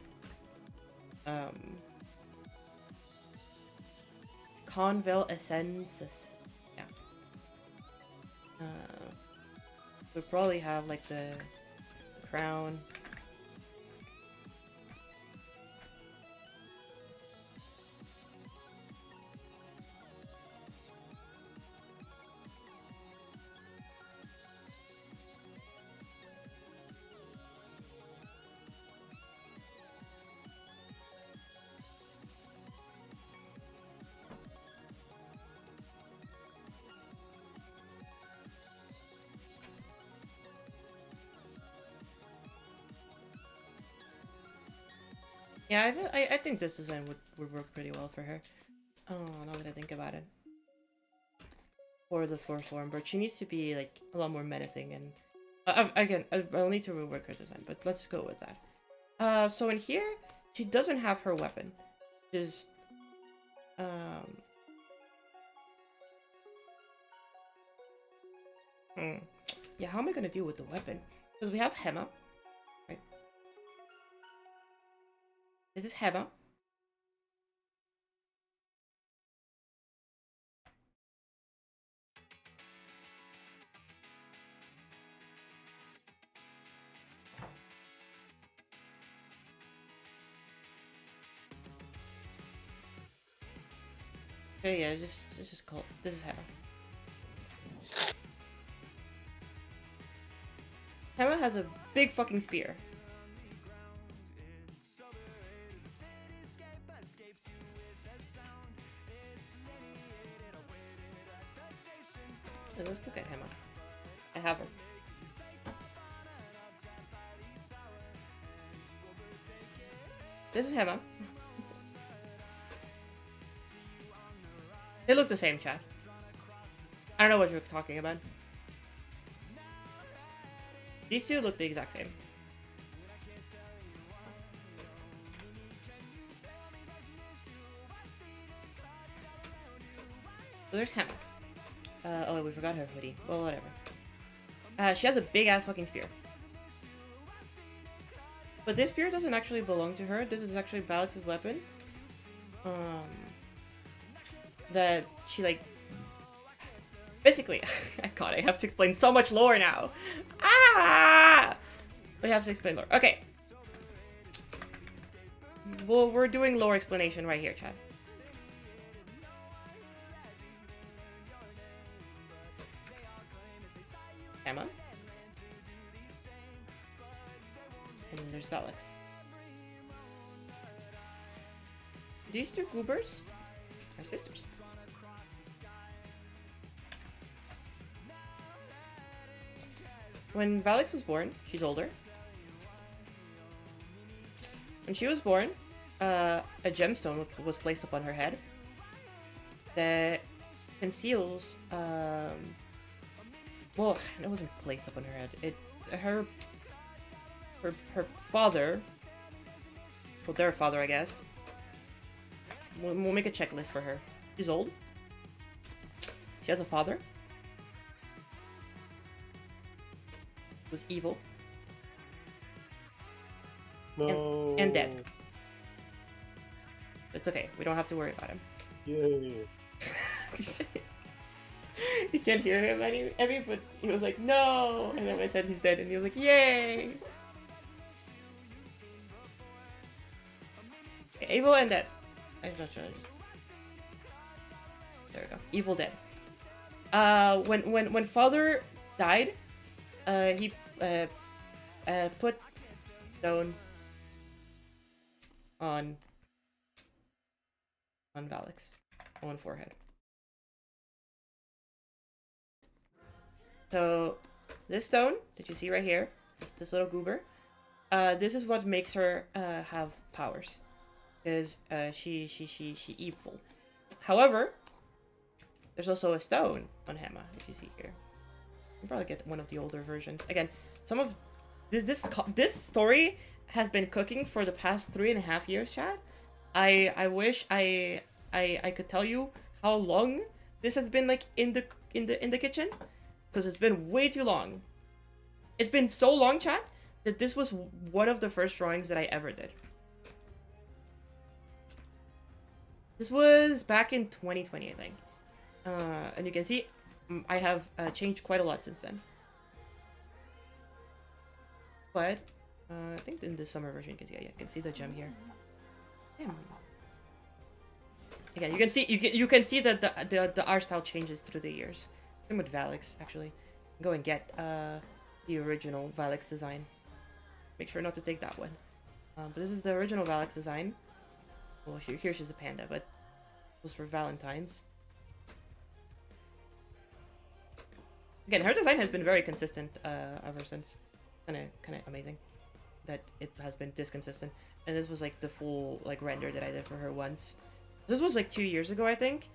Convalescences. Yeah. We probably have like the crown. Yeah, I think this design would work pretty well for her. Oh, now that I think about it. For the fourth form, but she needs to be like a lot more menacing and... I'll need to rework her design, but let's go with that. So in here, she doesn't have her weapon. Just... Yeah, how am I gonna deal with the weapon? Because we have Hema. Right? This is Hema. Okay, yeah, just call. This is Hema. Hema has a big fucking spear. Let's go get Hema. I have her. This is Hema. They look the same, chat. I don't know what you're talking about. These two look the exact same. So there's Hannah. Oh, we forgot her hoodie. Well, whatever. She has a big ass fucking spear. But this spear doesn't actually belong to her. This is actually Valix's weapon. That she like... Basically, God, I have to explain so much lore now. Ah! We have to explain lore. Okay. Well, we're doing lore explanation right here, Chad. Emma. And then there's Valix. These two goobers are sisters. When Valix was born, she's older. When she was born, a gemstone was placed upon her head that conceals, well, it wasn't placed upon her head. Her father, well, their father, I guess. We'll make a checklist for her. She's old. She has a father. Was evil. No. And dead. It's okay. We don't have to worry about him. Yay. You can't hear him any, but he was like, no! And then I said he's dead, and he was like, yay! Okay, evil and dead. I'm not sure. There we go. Evil dead. When father died, he put stone on Valix on forehead. So this stone that you see right here, this little goober, this is what makes her have powers, because she evil. However, there's also a stone on Hema, if you see here. You can probably get one of the older versions. Again, some of this story has been cooking for the past 3.5 years, Chad. I wish I could tell you how long this has been like in the kitchen, because it's been way too long. It's been so long, Chad, that this was one of the first drawings that I ever did. This was back in 2020, I think. And you can see I have changed quite a lot since then. But I think in the summer version you can see, yeah, you can see the gem here. Damn. Again, you can see that the art style changes through the years. Same with Valix, actually. Go and get the original Valix design. Make sure not to take that one. But this is the original Valix design. Well, here she's a panda, but it was for Valentine's. Again, her design has been very consistent ever since. Kind of amazing that it has been this consistent. And this was like the full like render that I did for her once. This was like 2 years ago, I think.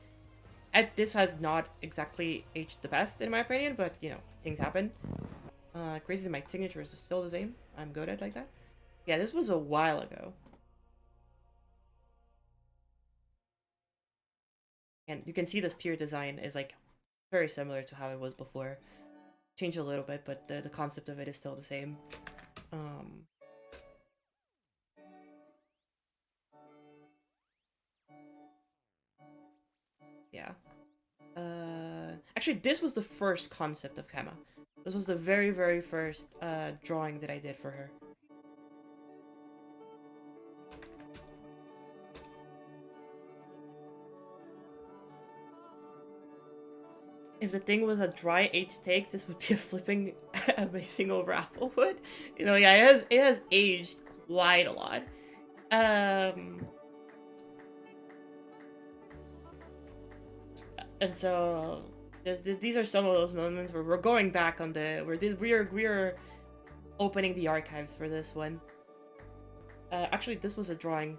This has not exactly aged the best in my opinion, but you know, things happen. Crazy, my signature is still the same. I'm good at like that. Yeah, this was a while ago. And you can see the spear design is like very similar to how it was before. Changed a little bit, but the concept of it is still the same. Yeah. Actually, this was the first concept of Hema. This was the very, very first drawing that I did for her. If the thing was a dry aged take, this would be a flipping amazing over Applewood. You know, yeah, it has aged quite a lot. And so these are some of those moments where we're going back on we are opening the archives for this one. Actually, this was a drawing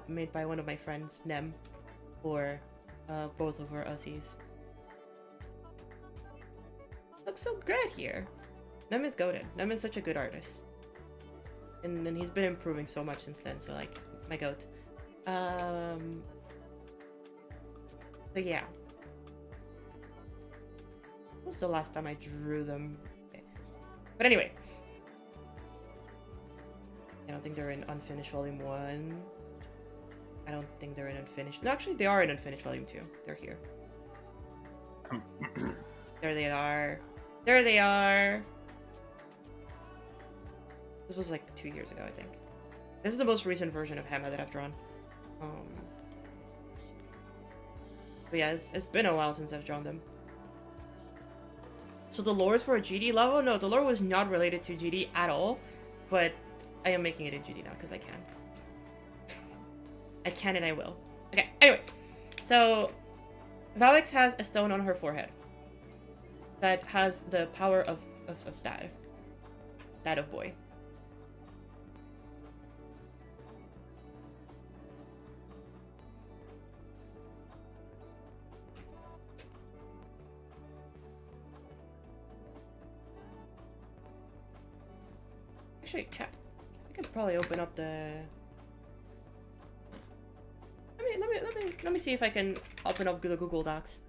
made by one of my friends, Nem, for both of our Ussies. Looks so good here. Nem is goated. Nem is such a good artist. And he's been improving so much since then, so like, my goat. So yeah. was the last time I drew them? Okay. But anyway. I don't think they're in Unfinished Volume 1. I don't think they're in Unfinished. No, actually, they are in Unfinished Volume 2. They're here. There they are. There they are. This was like 2 years ago, I think. This is the most recent version of Hema that I've drawn. But yeah, it's been a while since I've drawn them. So the lore is for a GD level? No, the lore was not related to GD at all. But I am making it a GD now because I can. I can and I will. Okay, anyway. So, Valix has a stone on her forehead that has the power of dad. Dad of boy. Actually, chat. I could probably open up the. Let me see if I can open up the Google Docs.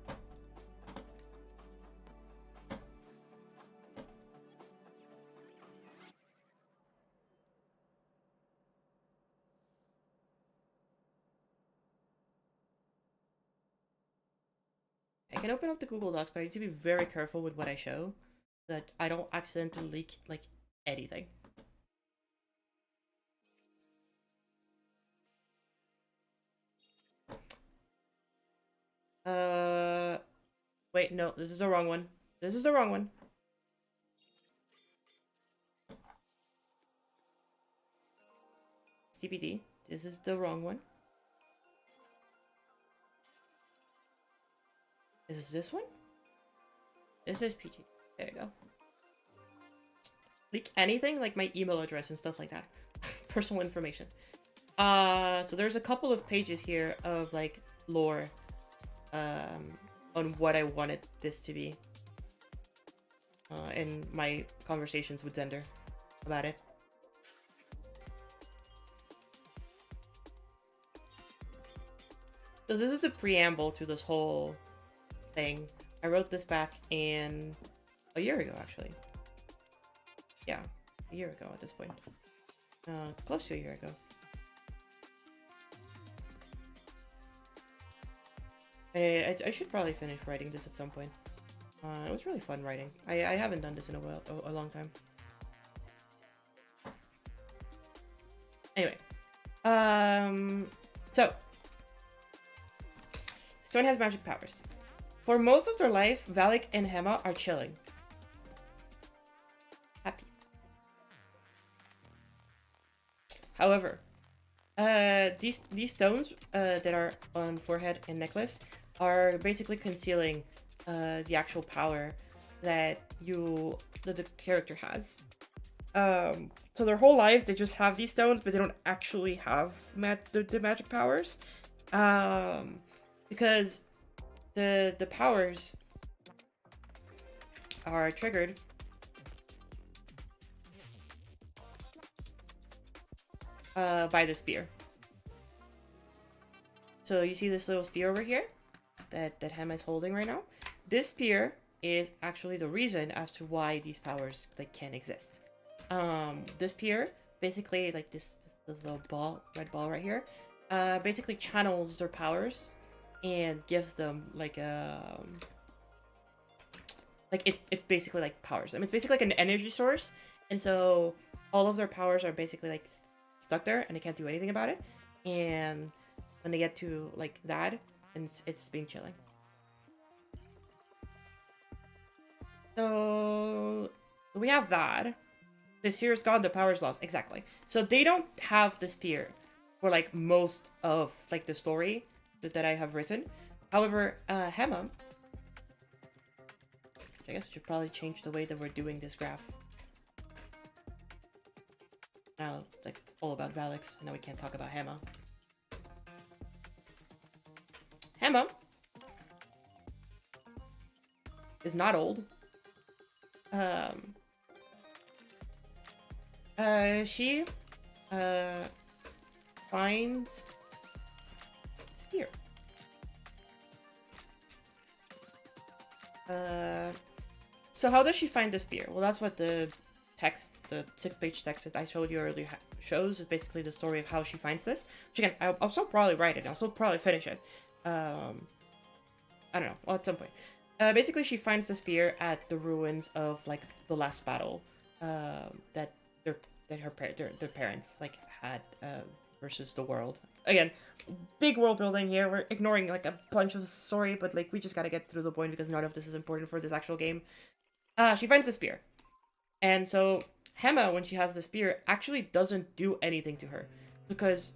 I can open up the Google Docs, but I need to be very careful with what I show, so that I don't accidentally leak like anything. Wait, no, this is the wrong one. This is the wrong one. CPD. This is the wrong one. Is this one? This is PG. There you go. Leak anything like my email address and stuff like that. Personal information. So there's a couple of pages here of like lore on what I wanted this to be. In my conversations with Zender about it. So this is the preamble to this whole thing. I wrote this back in a year ago, actually. Yeah, a year ago at this point. Close to a year ago. I should probably finish writing this at some point. It was really fun writing. I haven't done this in a long time. Anyway. So. Stone has magic powers. For most of their life, Valak and Hema are chilling. Happy. However, these stones that are on forehead and necklace are basically concealing the actual power that the character has. So their whole lives they just have these stones, but they don't actually have the magic powers, because the powers are triggered by the spear. So you see this little spear over here that Hema is holding right now? This spear is actually the reason as to why these powers like can exist. This spear basically like this little ball, red ball right here, basically channels their powers and gives them like it basically like powers them. It's basically like an energy source, and so all of their powers are basically like stuck there and they can't do anything about it. And when they get to like that, and it's being chilling. So we have that. The spear is gone, the power is lost. Exactly. So they don't have the spear for like most of like the story that I have written. However, Hema, I guess we should probably change the way that we're doing this graph. Now, like, it's all about Valix, and now we can't talk about Hema. Hema is not old. She finds spear. So how does she find the spear? Well, that's what the text, the 6-page text that I showed you earlier shows. Is basically the story of how she finds this. Which again, I'll still probably write it. I'll still probably finish it. I don't know. Well, at some point. Basically, she finds the spear at the ruins of like the last battle that her parents like had versus the world. Again, big world building here. We're ignoring like a bunch of the story, but like we just gotta get through the point because none of this is important for this actual game. She finds the spear, and so Hema, when she has the spear, actually doesn't do anything to her because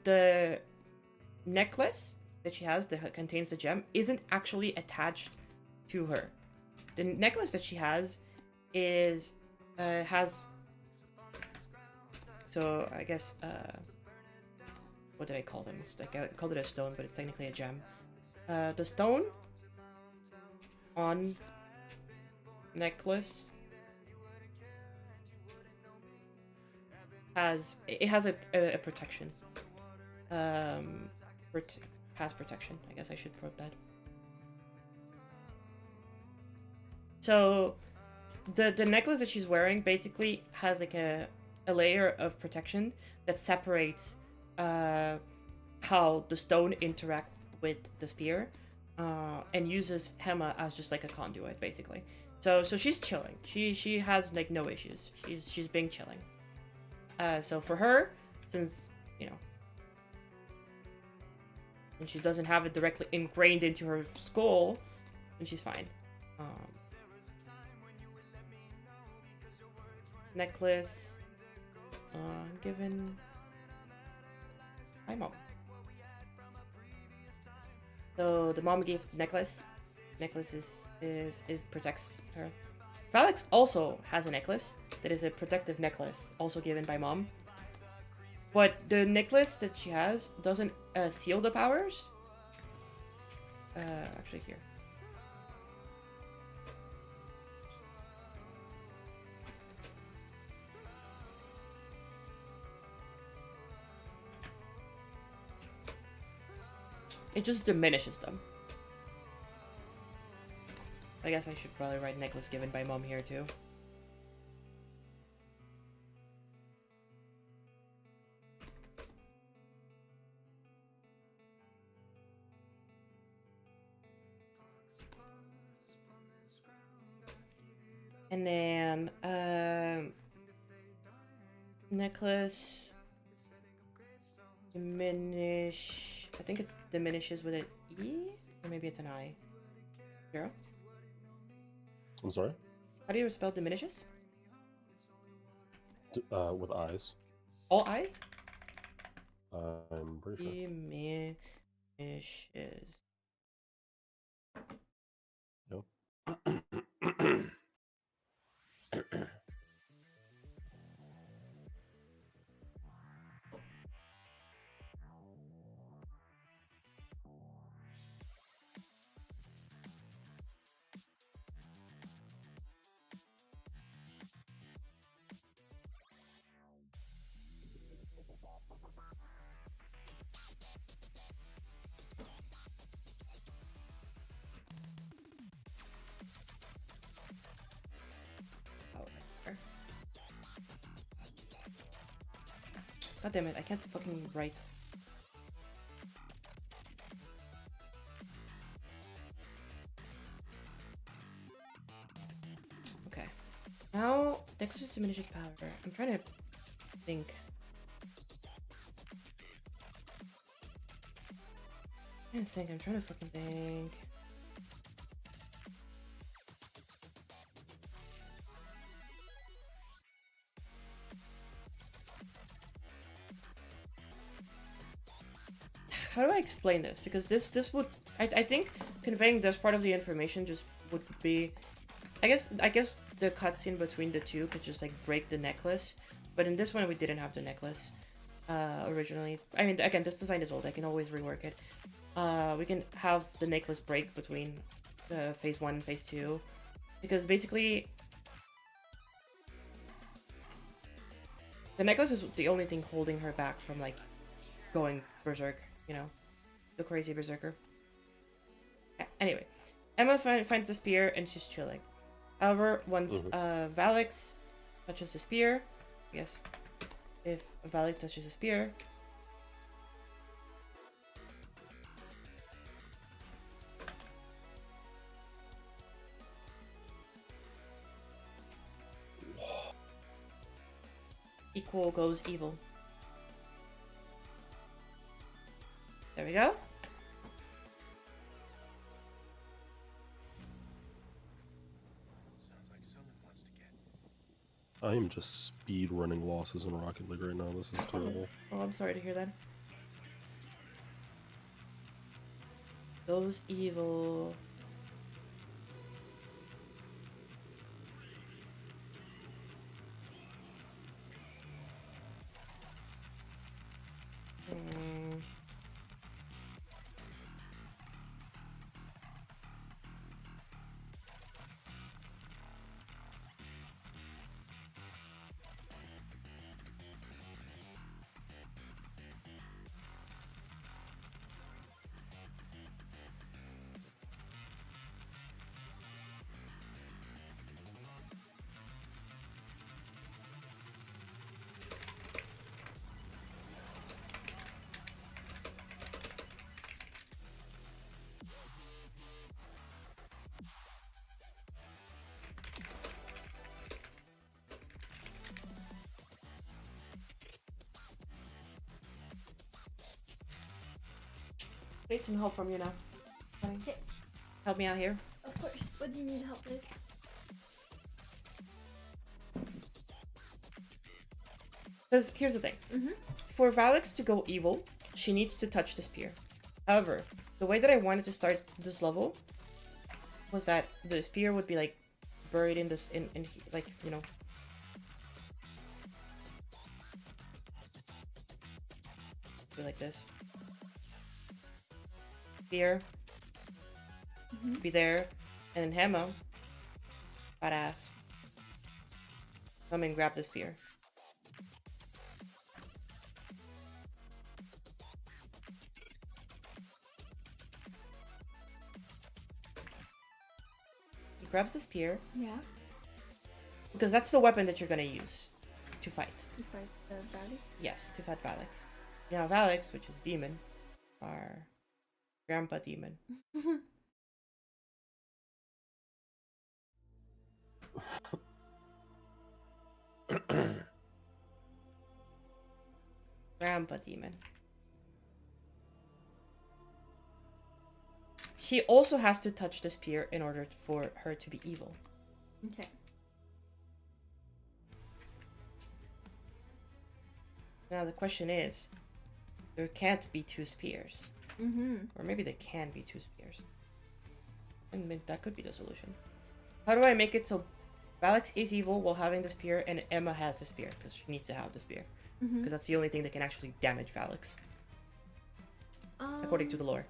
the necklace that she has that contains the gem isn't actually attached to her. The necklace that she has is has, so I guess what did I call them? It's like I called it a stone, but it's technically a gem. The stone on necklace has a protection. Has protection. I guess I should put that. So the necklace that she's wearing basically has like a layer of protection that separates how the stone interacts with the spear, and uses Hema as just like a conduit, basically. So she's chilling. She has like no issues. She's being chilling. So for her, since you know, and she doesn't have it directly ingrained into her skull, then she's fine. Necklace given by mom. So the mom gave the necklace. Necklace is protects her. Felix also has a necklace that is a protective necklace, also given by mom. But the necklace that she has doesn't seal the powers. Actually here. It just diminishes them. I guess I should probably write necklace given by mom here too. And then necklace diminish. I think it's diminishes with an E, or maybe it's an I. Zero. I'm sorry? How do you spell diminishes? With eyes. All eyes? I'm pretty sure. Diminishes. No. God damn it, I can't fucking write. Okay. Now, necklace diminishes power. I'm trying to think. I'm trying to fucking think. How do I explain this? Because this would I think conveying this part of the information just would be I guess the cutscene between the two could just like break the necklace, but in this one we didn't have the necklace originally. I mean, again, this design is old. I can always rework it. We can have the necklace break between phase 1 and phase 2, because basically the necklace is the only thing holding her back from like going berserk. You know, the crazy berserker. Anyway, Emma finds the spear and she's chilling. However, once Valix touches the spear, yes, if Valix touches the spear, equal goes evil. There we go. I am just speed running losses in Rocket League right now. This is terrible. Oh, I'm sorry to hear that. Goes evil. Need some help from you now. Okay, Help me out here. of course. What do you need help with? Because here's the thing. For Valix to go evil, she needs to touch the spear. However, the way that I wanted to start this level was that the spear would be like buried in this, in like, you know. Be like this. Spear. Be there. And then Hema. Badass. Come and grab the spear. He grabs the spear. Yeah. Because that's the weapon that you're gonna use to fight. To fight the valley. Yes, to fight Valix. Now Valix, which is demon, our grandpa demon. Grandpa demon. She also has to touch the spear in order for her to be evil. Okay. Now the question is, there can't be two spears. Or maybe there can be two spears. And that could be the solution. How do I make it so Valix is evil while having the spear and Emma has the spear? Because she needs to have the spear. Because that's the only thing that can actually damage Valix. According to the lore.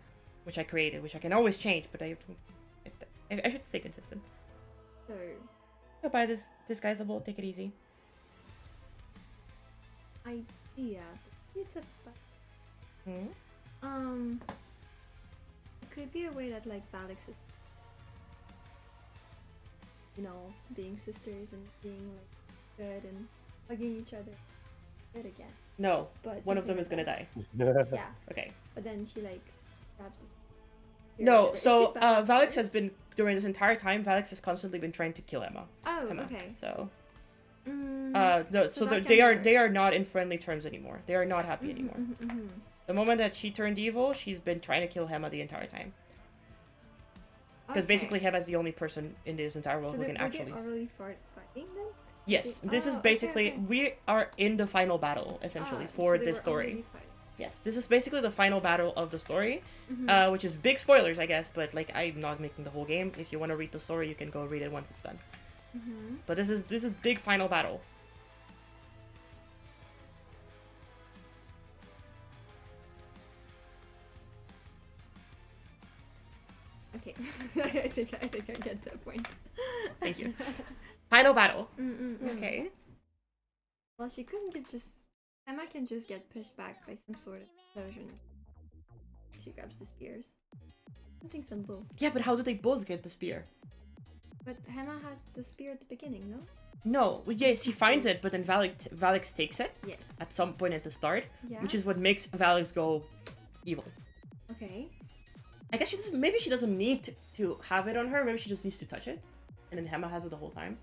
Which I created, which I can always change, but I should stay consistent. So... Goodbye, this disguisable, take it easy. idea. It's a... It could be a way that like Valix is, you know, being sisters and being like good and hugging each other good again. No, But one of them something is gonna like die. Yeah, Okay. but then she like grabs this. No, so Valix Valix has been, during this entire time, Valix has constantly been trying to kill Emma. Oh, Emma. okay. So, No, so that they can are work. they are not in friendly terms anymore. They are not happy anymore. Mm-hmm. The moment that she turned evil, she's been trying to kill Hema the entire time. Because basically Hema is the only person in this entire world who can actually... Were they already fighting then? Yes, this is Oh, basically... okay. We are in the final battle, essentially, Ah, for so they this were story. already fighting. Yes, this is basically the final battle of the story, which is big spoilers, I guess, but like I'm not making the whole game. If you want to read the story, you can go read it once it's done. But this is big final battle. Okay, I think I get the point. Thank you. Final battle. Okay. Okay. Well, she couldn't get just. Emma can just get pushed back by some sort of explosion. She grabs the spears. Something simple. Yeah, but how do they both get the spear? But Hema had the spear at the beginning, no? No, yes, he finds it, but then Valix takes it Yes. at some point at the start, Yeah. which is what makes Valix go evil. Okay. I guess she doesn't. Maybe she doesn't need to have it on her. Maybe she just needs to touch it, and then Hema has it the whole time.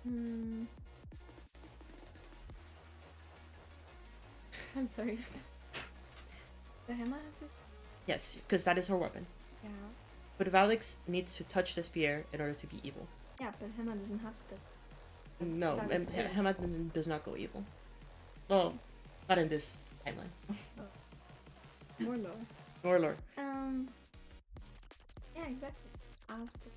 Hmm. I'm sorry. The Hema has this. Yes, because that is her weapon. Yeah. But Valix needs to touch the spear in order to be evil. Yeah, but Hema doesn't have to. No, That is it. Hema does not go evil. Well, not in this timeline. More low. Nor lore. Yeah, exactly. Ask the.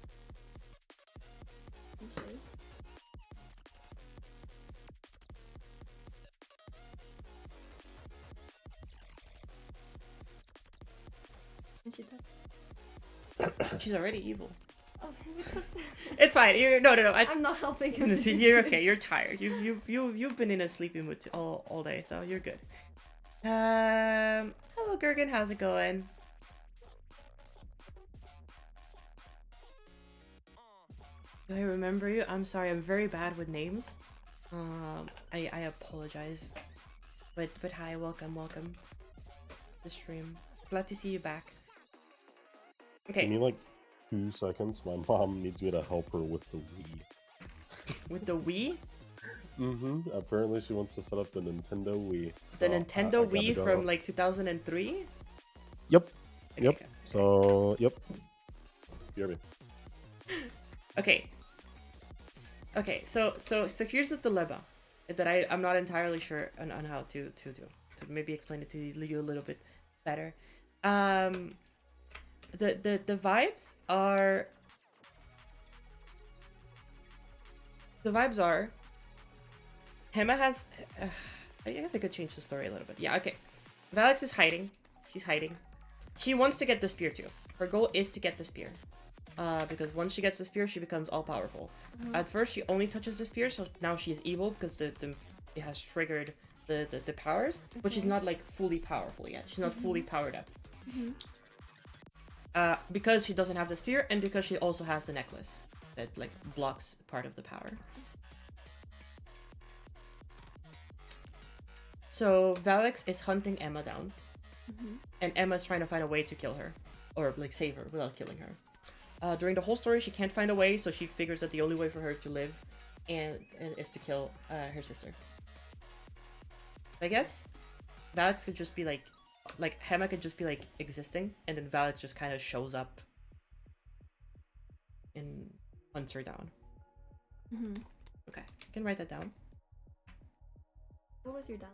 And she touched. She's already evil. Oh, because It's fine. No. I'm not helping him. to You're do okay. this. You're tired. You've been in a sleepy mood all day, so you're good. Hello Gergen, how's it going? Do I remember you? I'm sorry, I'm very bad with names. I apologize. But hi, welcome to the stream. Glad to see you back. Give Okay, me like 2 seconds. My mom needs me to help her with the Wii. with the Wii, Apparently she wants to set up the Nintendo Wii. the so Nintendo I gotta Wii go. from like 2003. Yep. Okay, Yep. So yep. You hear me? Okay. Okay, so here's the dilemma that I'm not entirely sure on how to do. To maybe explain it to you a little bit better. The vibes are Hema has I guess I could change the story a little bit. Yeah, okay. Valix is hiding. She's hiding. She wants to get the spear too. Her goal is to get the spear. Because once she gets the spear, she becomes all powerful. At first, she only touches the spear, so now she is evil because it has triggered the powers, but she's not like fully powerful yet. She's not fully powered up. Because she doesn't have the spear, and because she also has the necklace that like blocks part of the power. So Valix is hunting Emma down, and Emma's trying to find a way to kill her, or like save her without killing her. During the whole story, she can't find a way, so she figures that the only way for her to live and is to kill her sister. I guess Valix could just be like Hema could just be like existing, and then Valix just kind of shows up and hunts her down. Okay, you can write that down. What was your down?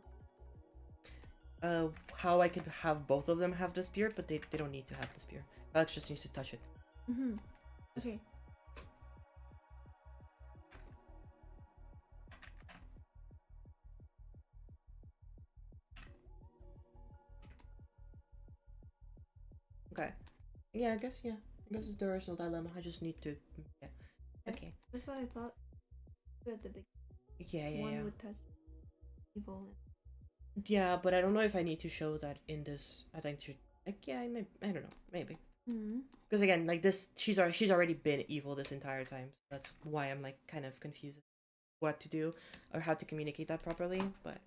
How I could have both of them have the spear, but they don't need to have the spear. Valix just needs to touch it. Okay. Okay. Yeah, I guess there is no dilemma. I just need to. Yeah. Okay. That's what I thought. At the big Yeah. one would touch evil. Yeah, but I don't know if I need to show that in this. I think should. Like, yeah, I don't know. Maybe. Because again, like this, she's already been evil this entire time. So that's why I'm like kind of confused what to do or how to communicate that properly. But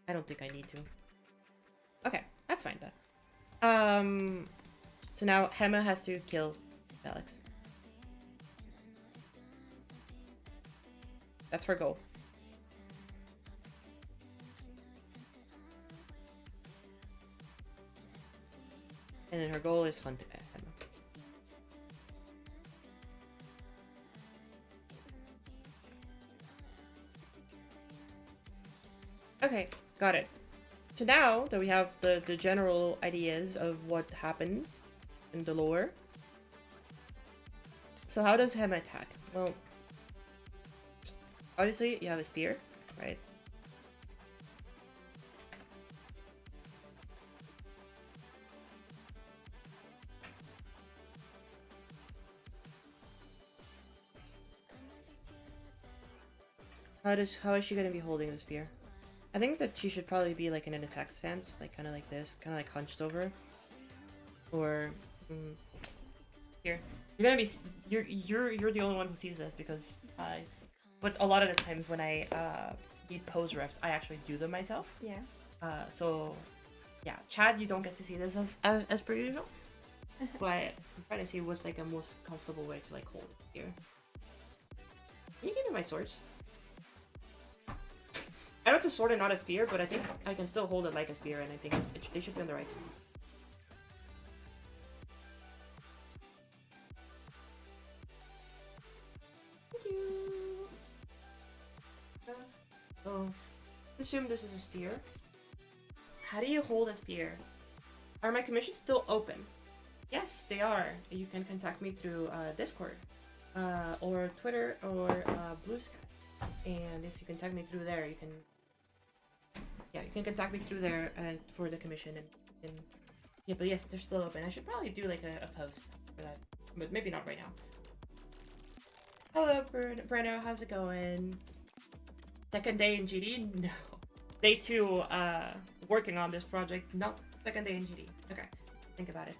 I don't think I need to. Okay, that's fine then. So now Hema has to kill Alex. That's her goal. And then her goal is hunt Emma. Okay, got it. So now that we have the general ideas of what happens in the lore. So how does Hema attack? Well, obviously you have a spear, right? How is she gonna be holding the spear? I think that she should probably be like in an attack stance, like kind of like this, kind of like hunched over, or Mm. Here, you're gonna be you're the only one who sees this because I. But a lot of the times when I need pose refs, I actually do them myself. Yeah. So yeah, Chad, you don't get to see this as per usual. But I'm trying to see what's like a most comfortable way to like hold it here. Can you give me my swords? I know it's a sword and not a spear, but I think I can still hold it like a spear, and I think they should be on the right. Thank you. So, assume this is a spear. How do you hold a spear? Are my commissions still open? Yes, they are. You can contact me through Discord, or Twitter, or Blue Sky. And if you contact me through there, you can contact me through there for the commission. And yeah, but yes, they're still open. I should probably do like a post for that, but maybe not right now. Hello, Bruno. How's it going? Second day in GD? No. Day 2, working on this project. Not second day in GD. Okay, think about it.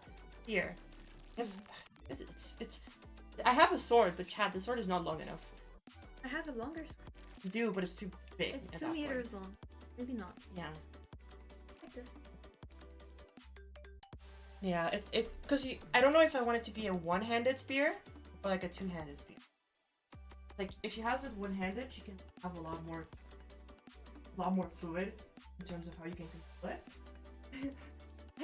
Here, it's. I have a sword, but Chad, the sword is not long enough. I have a longer sword. You do, but it's too big. It's at 2 that meters point. long. Maybe not. Yeah. Like this. Yeah, because I don't know if I want it to be a one-handed spear or like a two-handed spear. Like if you have it one-handed, you can have a lot more fluid in terms of how you can control it.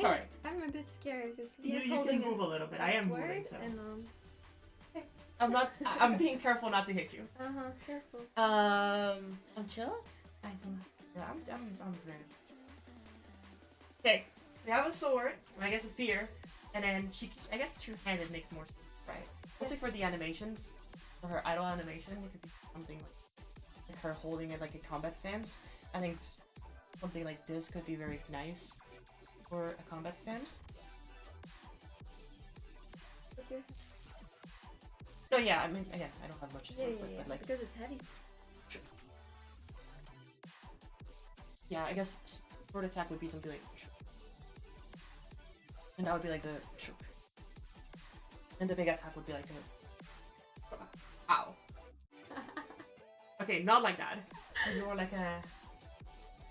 Sorry. I'm a bit scared because You he's can holding move a little bit. I am sword moving, so and I'm being careful not to hit you. careful. I'm chill. Yeah, I'm very. Okay, we have a sword. I guess a spear, and then I guess two-handed makes more sense, right? Also for the animations, for her idle animation, it could be something like her holding it like a combat stance. I think something like this could be very nice for a combat stance. Okay. No, yeah, I mean, again, I don't have much to Yeah, work with, but like, because it's heavy. yeah, I guess sword attack would be something like, and that would be like the, and the big attack would be like a, ow. Okay, not like that. More like a,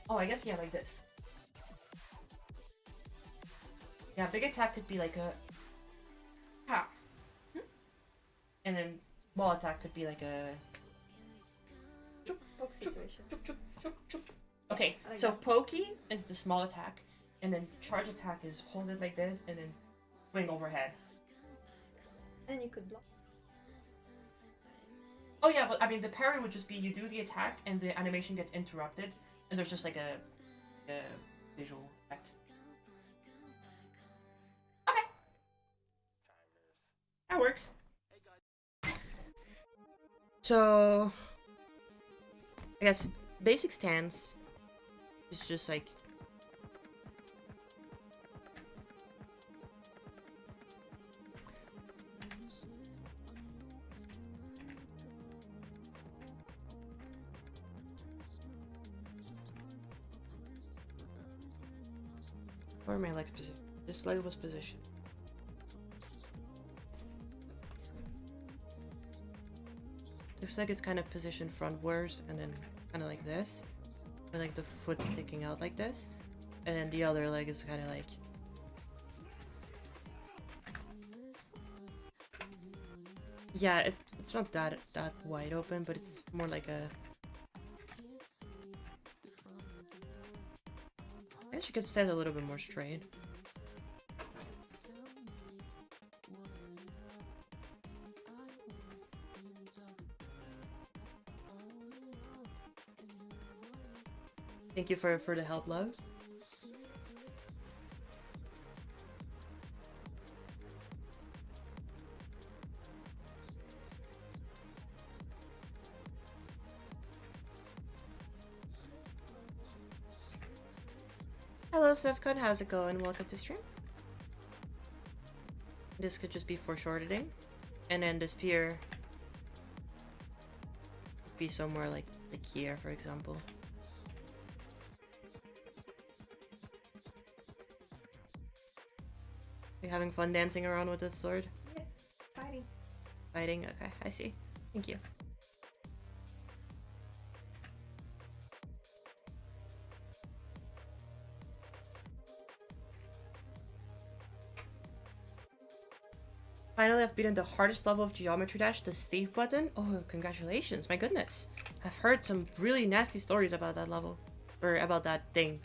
oh, I guess, yeah, like this. Yeah, big attack could be like a, ha. And then small attack could be like a, Box situation. okay, I like so that. pokey is the small attack, and then charge attack is hold it like this, and then swing overhead. And you could block. Oh yeah, but I mean the parry would just be you do the attack, and the animation gets interrupted, and there's just like a visual effect. Okay. That works. So, I guess basic stance is just like where are my legs positioned? This leg was positioned. This leg is kind of positioned frontwards and then kind of like this. Or like the foot sticking out like this. And then the other leg is kind of like... yeah, it's not that wide open, but it's more like a... I guess you could stand a little bit more straight. Thank you for the help, love. Hello, Sevcon. How's it going? Welcome to stream. This could just be foreshortening, and then this pier could be somewhere like here, for example. having fun dancing around with this sword? Yes, fighting. Fighting? Okay, I see. Thank you. Finally, I've beaten the hardest level of Geometry Dash, the save button. Oh, congratulations. My goodness. I've heard some really nasty stories about that level. Or about that thing.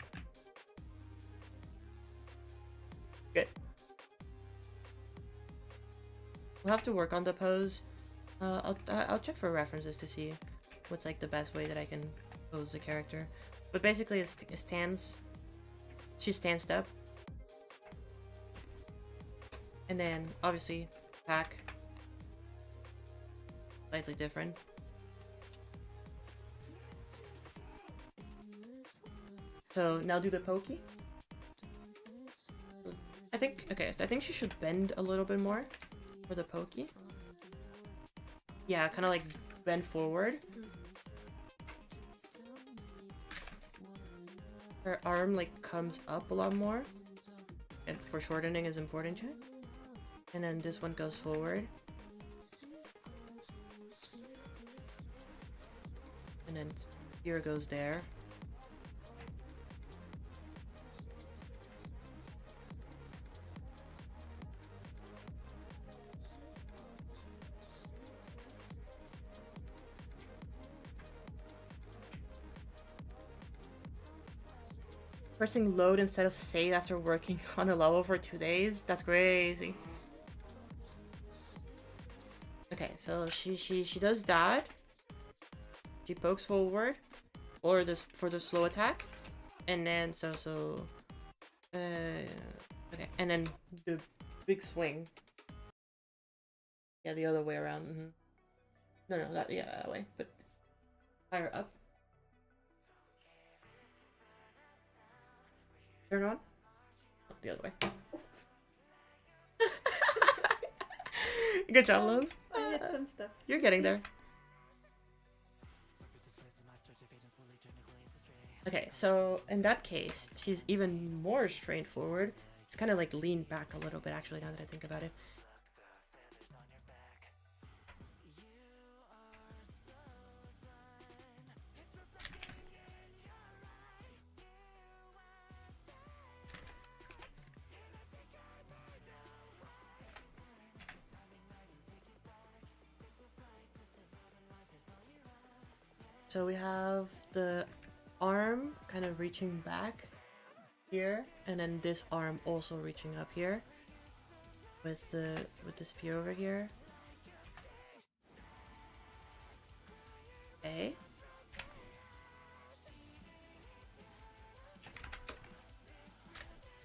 Good. We'll have to work on the pose. I'll check for references to see what's like the best way that I can pose the character. But basically, it stands. She stands up. And then, obviously, attack. Slightly different. So, now do the pokey. I think she should bend a little bit more for the pokey. Yeah, kind of like bend forward. Her arm like comes up a lot more. And for shortening is important, chat. And then this one goes forward. And then spear goes there. Pressing load instead of save after working on a level for 2 days? That's crazy. Okay, so she does that. She pokes forward, or this for the slow attack, and then okay, and then the big swing. Yeah, the other way around. No, that way, but higher up. Turn on. Oh, the other way. Good job, love. I hit some stuff. You're getting there. Okay, so in that case, she's even more straightforward. It's kind of like leaned back a little bit, actually, now that I think about it. So we have the arm kind of reaching back here, and then this arm also reaching up here with the spear over here. Okay.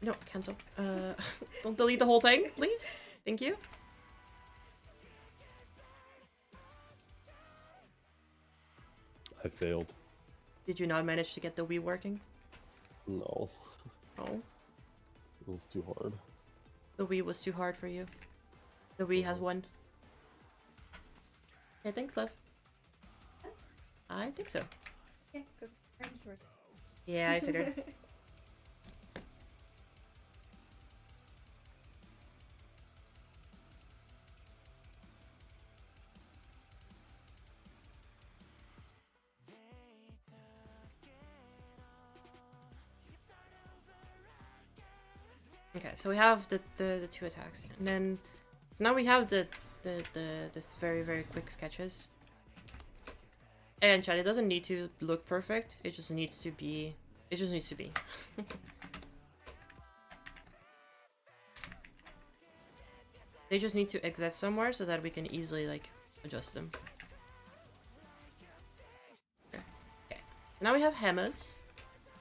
No, cancel. Don't delete the whole thing, please. Thank you. I failed. Did you not manage to get the Wii working? No. Oh. It was too hard. The Wii was too hard for you. The Wii has won. Okay, thanks, love. I think so. Yeah, good. Arms work. Yeah, I figured. Okay, so we have the two attacks, and then so now we have the this very quick sketches. And chat, it doesn't need to look perfect. It just needs to be. It just needs to be. They just need to exist somewhere so that we can easily like adjust them. Okay. Now we have Hema's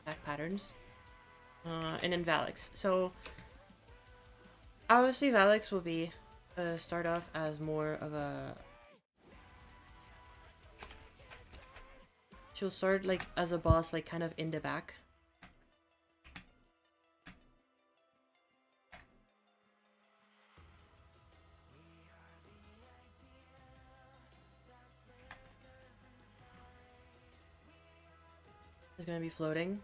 attack patterns, and then Valix. So obviously Valix will be start off as more of a. She'll start like as a boss, like kind of in the back. It's gonna be floating.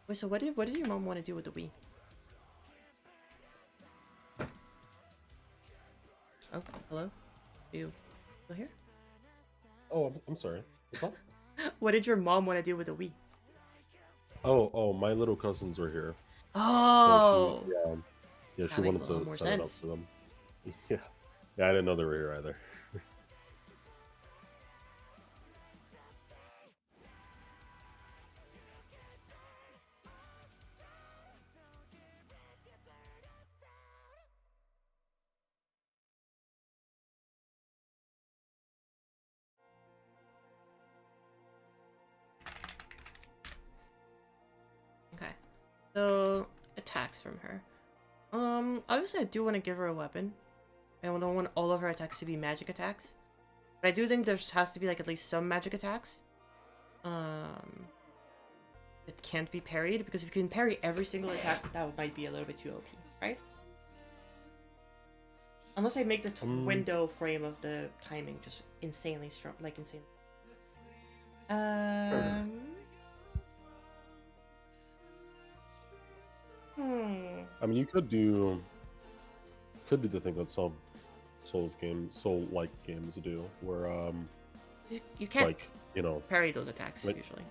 Wait, so what did your mom want to do with the Wii? Oh, hello? You still here? Oh, I'm sorry. What's up? What did your mom want to do with the Wii? Oh, my little cousins are here. Oh, So yeah, that she makes wanted a lot to more set it up sense. for them. Yeah, I didn't know they were here either. Okay, so attacks from her. Obviously I do want to give her a weapon. I don't want all of her attacks to be magic attacks. But I do think there has to be like at least some magic attacks. It can't be parried, because if you can parry every single attack, that might be a little bit too OP, right? Unless I make the window frame of the timing just insanely strong, like insane. I mean, you could do the thing that some soul-like games do, where You it's can't like, you know, parry those attacks like, usually.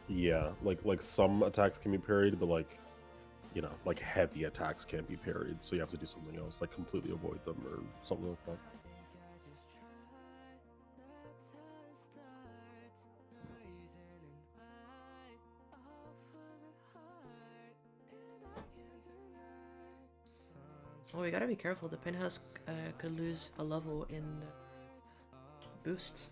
yeah, like some attacks can be parried, but like, you know, like heavy attacks can't be parried, so you have to do something else, like completely avoid them or something like that. Oh, we gotta be careful. The Penthouse could lose a level in boosts.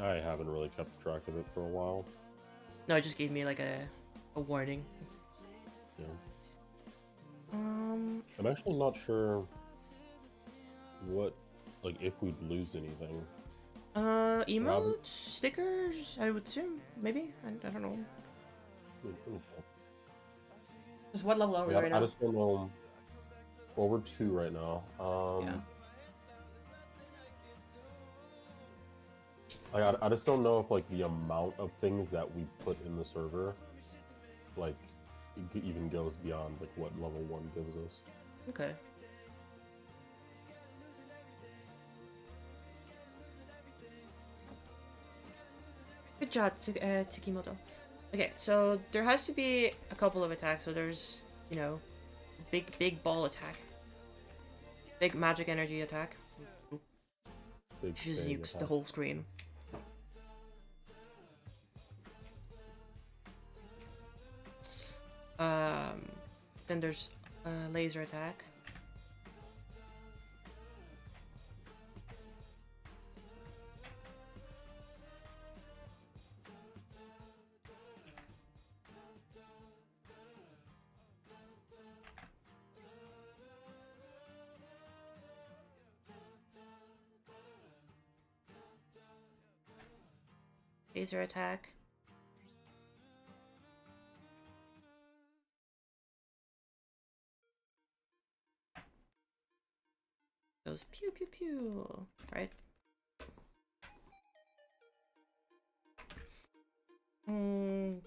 I haven't really kept track of it for a while. No, it just gave me like a warning. Yeah. Um, I'm actually not sure what, like, if we'd lose anything. emotes, stickers, I would assume, maybe? I don't know. Just what level are we right now? I just don't know. Well, we're 2 right now. Yeah. I just don't know if like the amount of things that we put in the server, like, even goes beyond like what level 1 gives us. Okay. Good job, Tsukimoto. Okay, so there has to be a couple of attacks. So there's, you know, big ball attack, big magic energy attack. Big Just bang nukes the attack. whole screen. Then there's laser attack. Laser attack. Goes pew pew pew, right? Hmm.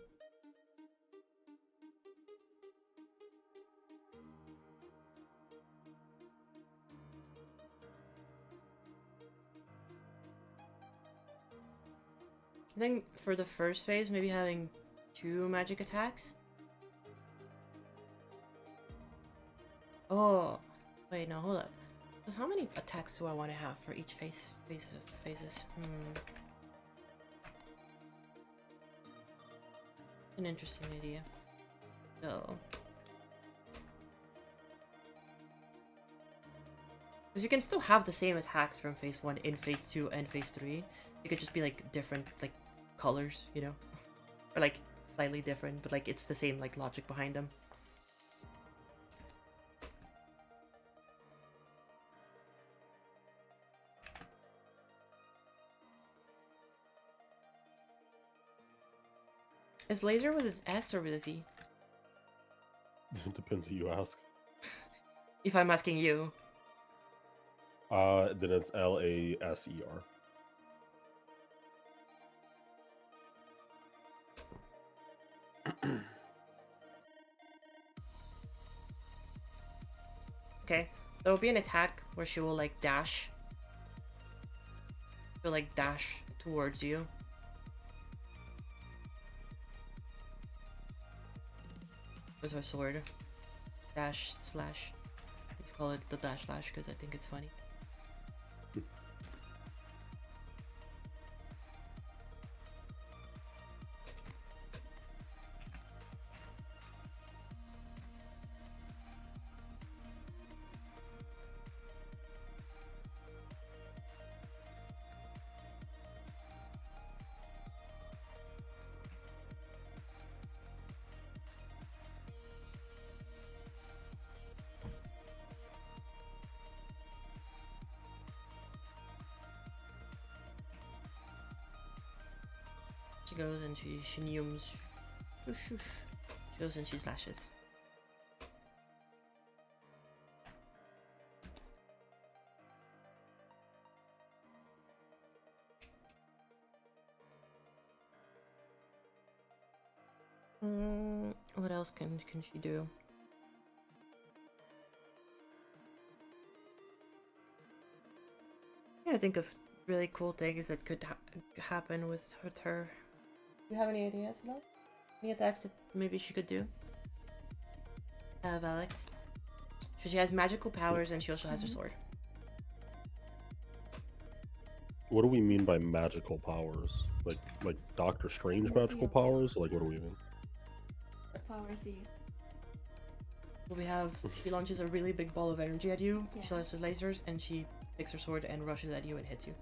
I think for the first phase, maybe having 2 magic attacks. Oh, wait, no, hold up. Because how many attacks do I want to have for each phases? An interesting idea. So, because you can still have the same attacks from phase 1 in phase 2 and phase 3. It could just be like different, like, colors, you know? Or like slightly different, but like it's the same like logic behind them. Is laser with an S or with a Z? It depends who you ask. If I'm asking you. Then it's LASER. Okay, there will be an attack where she will like dash. She'll like dash towards you. With her sword. Dash slash. Let's call it the dash slash because I think it's funny. She goes and she neumes. She goes and she slashes. What else can she do? Yeah, I think of really cool things that could happen with her. Do you have any ideas, Love? Any attacks that maybe she could do? Alex. So she has magical powers and she also has her sword. What do we mean by magical powers? Like Doctor Strange magical powers? Like, what do we mean? What powers do you? Well, we have, she launches a really big ball of energy at you, Yeah. she launches lasers, and she takes her sword and rushes at you and hits you.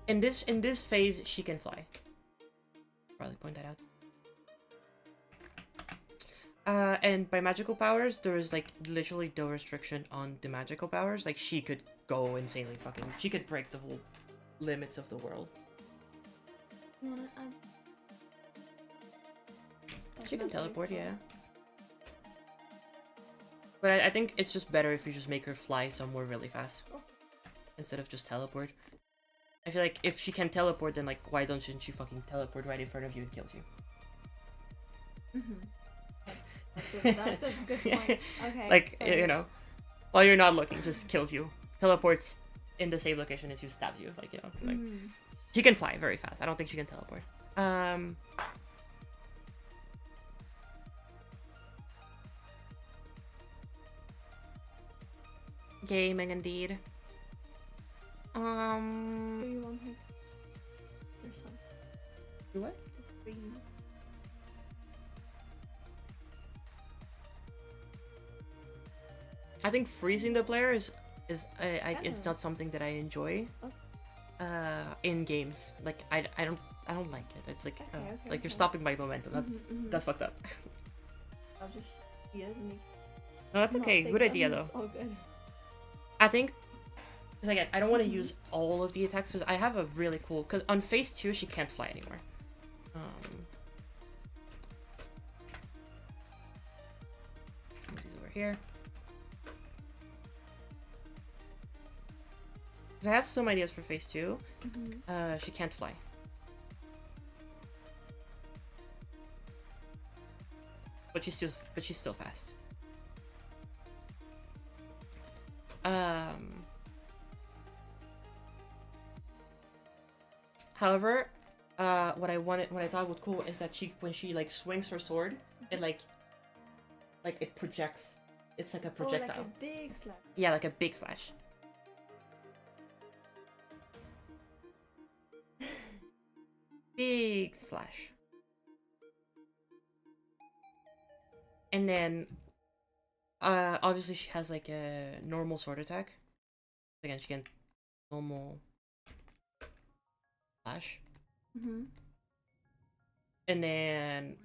In this phase, she can fly. Probably point that out. And by magical powers, there is like literally no restriction on the magical powers. Like she could go insanely fucking. She could break the whole limits of the world. You wanna add? She can teleport, yeah. But I think it's just better if you just make her fly somewhere really fast instead of just teleport. I feel like if she can teleport, then like why don't she fucking teleport right in front of you and kills you? That's a good point. Okay. Like so you know, while you're not looking, just kills you. Teleports in the same location as you, stabs you. Like you know, like she can fly very fast. I don't think she can teleport. Gaming indeed. Do you want his or something? Do what? Freeze. I think freezing the player is it's not something that I enjoy. In games, like I don't like it. It's like like you're stopping my momentum. That's fucked up. I'll just use me. No, that's okay. Good idea though. It's all good. I think, because again, I don't want to use all of the attacks because I have a really cool. Because on phase 2 she can't fly anymore. These over here. Because I have some ideas for phase 2. She can't fly. But she's still fast. However, what I thought was cool is that when she like swings her sword, it like it projects. It's like a projectile. Oh, like a big slash. Yeah, like a big slash. Big slash. And then, obviously she has like a normal sword attack. Again, she can normal slash. And then,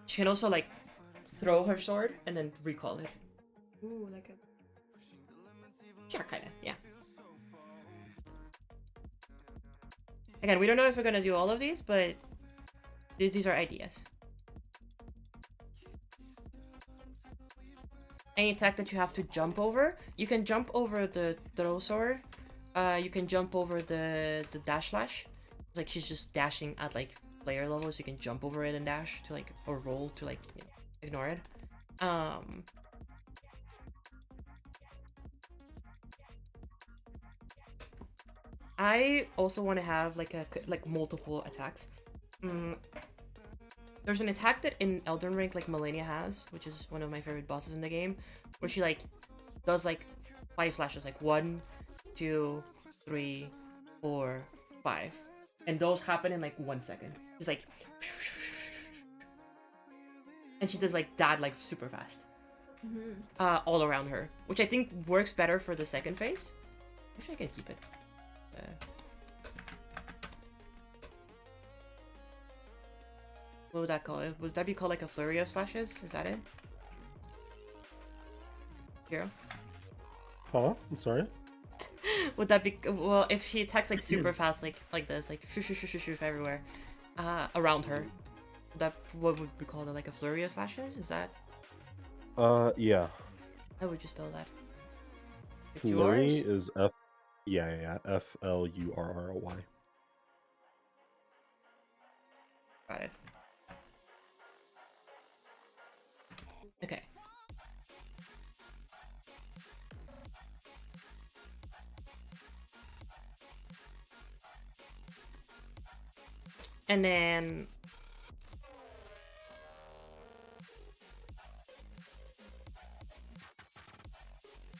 she can also like throw her sword and then recall it. Ooh, like a. Yeah, kinda, yeah. Again, we don't know if we're gonna do all of these, but these are ideas. Any attack that you have to jump over, you can jump over the throw sword. You can jump over the dash slash. It's like she's just dashing at like player level, so you can jump over it and dash to like, or roll to like, you know, ignore it. I also want to have like multiple attacks. There's an attack that in Elden Ring like Melania has, which is one of my favorite bosses in the game, where she like does like 5 flashes, like 1, 2, 3, 4, 5, and those happen in like 1 second. It's like, and she does like that like super fast, all around her, which I think works better for the second phase. Actually, I can keep it. What would that call it? Would that be called like a flurry of slashes? Is that it? Hero? Huh? I'm sorry. Would that be, well, if she attacks like super fast, like this, like shoo everywhere, around her, that what would we call it? Like a flurry of slashes? Is that? Yeah. How would you spell that? Like Flurry is F. Yeah. FLURRY. Got it. Okay. And then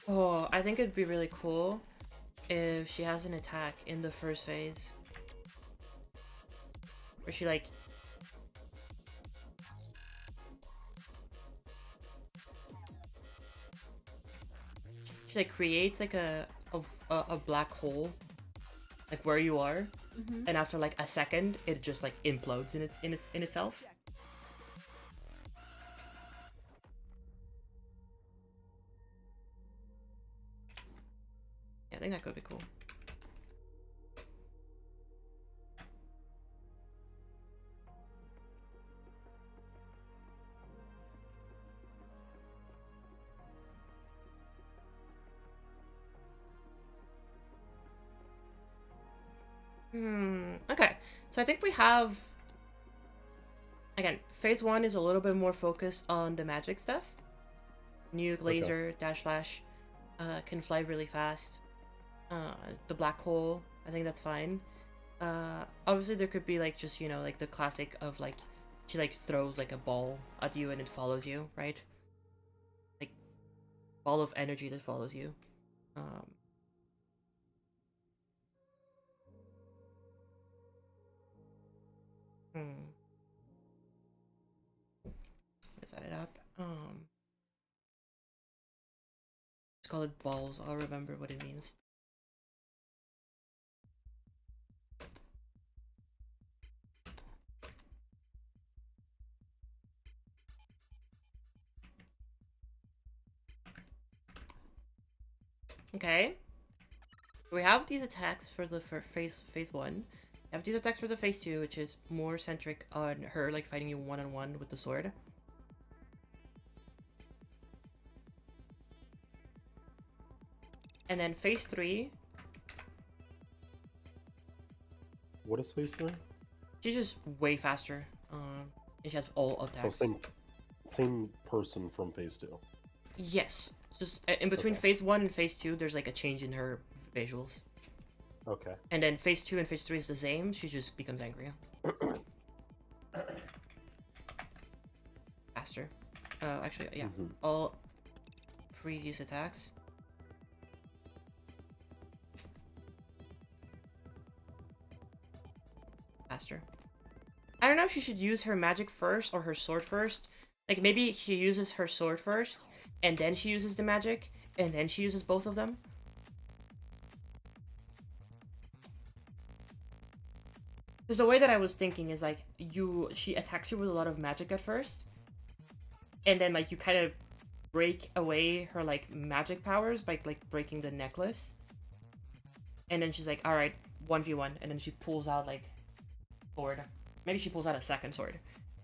oh, I think it'd be really cool if she has an attack in the first phase where she like creates like a black hole like where you are, and after like a second it just like implodes in itself. Yeah, I think that could be cool. Okay, so I think we have, again, phase 1 is a little bit more focused on the magic stuff. Nuke, laser, dash slash, can fly really fast. The black hole, I think that's fine. Obviously there could be like just, you know, like the classic of like she like throws like a ball at you and it follows you, right? Like ball of energy that follows you. Let's set it up. Let's call it balls. I'll remember what it means. Okay. We have these attacks for the phase 1. We have these attacks for the phase 2, which is more centric on her like fighting you one-on-one with the sword. And then phase 3. What is phase 3? She's just way faster. And she has all attacks. So same person from phase 2. Yes. Just in between phase 1 and phase 2, there's like a change in her visuals. Okay. And then phase 2 and phase 3 is the same. She just becomes angrier. Faster. Actually, yeah. All previous attacks. Faster. I don't know if she should use her magic first or her sword first. Like maybe she uses her sword first, and then she uses the magic, and then she uses both of them. Because the way that I was thinking is like she attacks you with a lot of magic at first, and then like you kind of break away her like magic powers by like breaking the necklace, and then she's like, all right, 1v1, and then she pulls out like sword. Maybe she pulls out a second sword,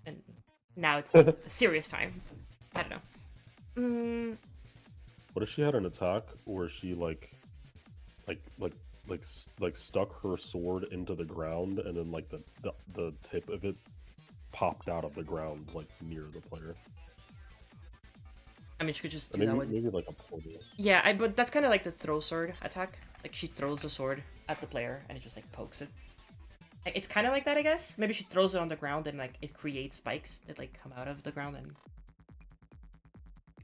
and now it's a serious time. I don't know. What if she had an attack where she like like stuck her sword into the ground, and then like the tip of it popped out of the ground like near the player. I mean, she could just Or do that maybe with... maybe like a portal. Yeah, but that's kind of like the throw sword attack. Like, she throws the sword at the player, and it just, like, pokes it. It's kind of like that, I guess. Maybe she throws it on the ground, and, like, it creates spikes that, like, come out of the ground, and...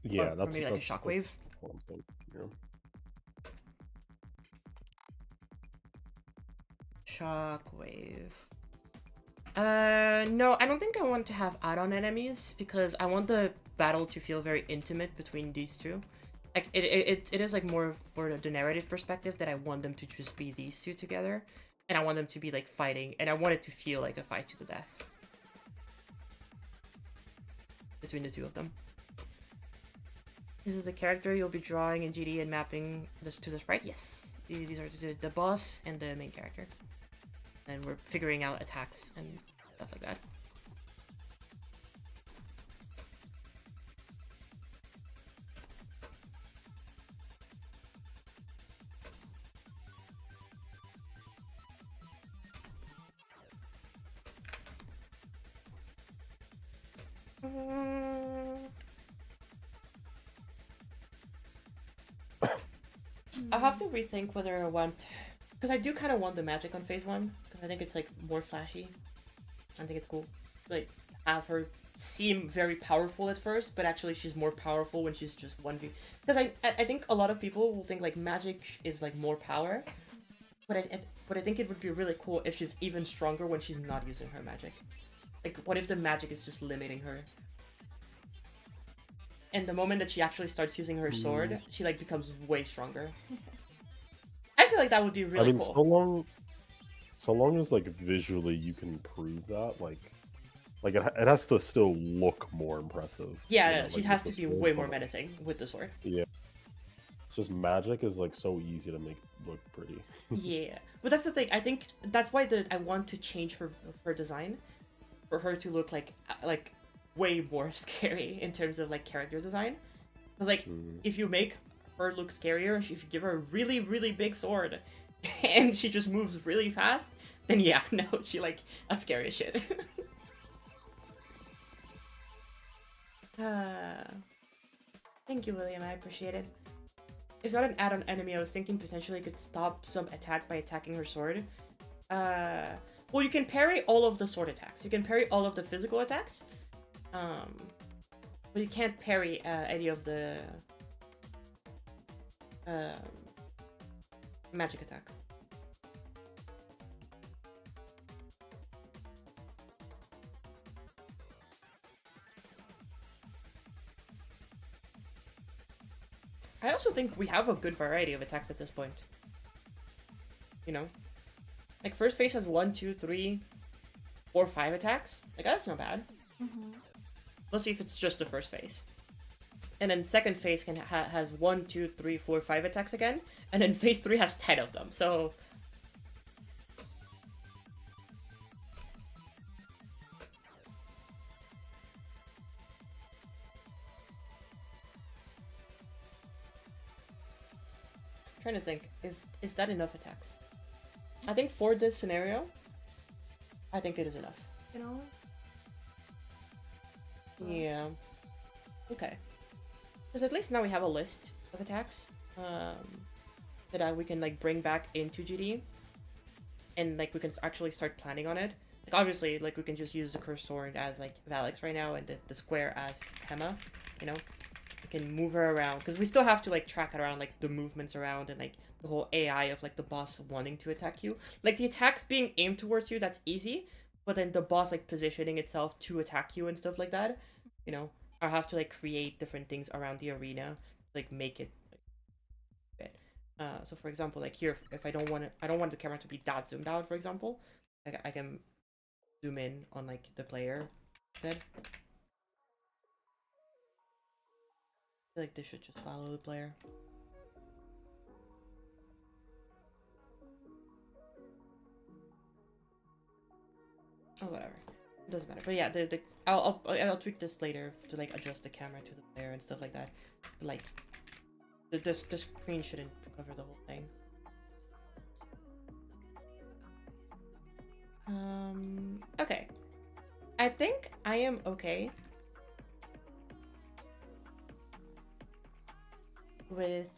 Yeah, or that's maybe, like, a that's shockwave. what I'm saying. Yeah. Shockwave. No, I don't think I want to have add-on enemies, because I want the battle to feel very intimate between these two. Like, it is, like, more for the narrative perspective that I want them to just be these two together. And I want them to be, like, fighting, and I want it to feel like a fight to the death. Between the two of them. This is a character you'll be drawing in GD and mapping this to the sprite? Yes. These are the boss and the main character. And we're figuring out attacks and stuff like that. I'll have to rethink whether I want... Because I do kind of want the magic on phase 1. Because I think it's, like, more flashy. I think it's cool. Like, have her seem very powerful at first, but actually she's more powerful when she's just 1v. Because I think a lot of people will think, like, magic is, like, more power. But I think it would be really cool if she's even stronger when she's not using her magic. Like, what if the magic is just limiting her? And the moment that she actually starts using her sword, she, like, becomes way stronger. I feel like that would be really cool. so long as like visually you can prove that, like it has to still look more impressive. Yeah, you know, she like, has with to the be sword, way more but, menacing with the sword. Yeah. It's just magic is like so easy to make look pretty. Yeah, but that's the thing. I think that's why I want to change her design, for her to look like way more scary in terms of like character design. Because like if you make her look scarier, if you give her a really really big sword, and she just moves really fast, then yeah, no, she like that's scary as shit. Thank you, William. I appreciate it. If not an add-on enemy, I was thinking potentially could stop some attack by attacking her sword. Well, you can parry all of the sword attacks. You can parry all of the physical attacks. But you can't parry any of the magic attacks. I also think we have a good variety of attacks at this point. You know? Like, first phase has 1, 2, 3, 4, 5 attacks. Like, that's not bad. Let's see if it's just the first phase. And then second phase has 1, 2, 3, 4, 5 attacks again. And then phase 3 has 10 of them, so... I'm trying to think, is that enough attacks? I think for this scenario, I think it is enough. You know? Yeah. Okay. Because at least now we have a list of attacks that we can like bring back into GD, and like we can actually start planning on it. Like obviously, like we can just use the cursed sword as like Valix right now, and the square as Hema. You know, we can move her around because we still have to like track around like the movements around and like the whole AI of like the boss wanting to attack you. Like the attacks being aimed towards you, that's easy, but then the boss like positioning itself to attack you and stuff like that, you know, I have to like create different things around the arena, like make it fit. So for example, like here, if I don't want the camera to be that zoomed out, for example, like I can zoom in on like the player instead. I feel like this should just follow the player. Oh, whatever. It doesn't matter. But yeah, I'll tweak this later to like adjust the camera to the player and stuff like that. But like, the screen shouldn't cover the whole thing. I think I am okay with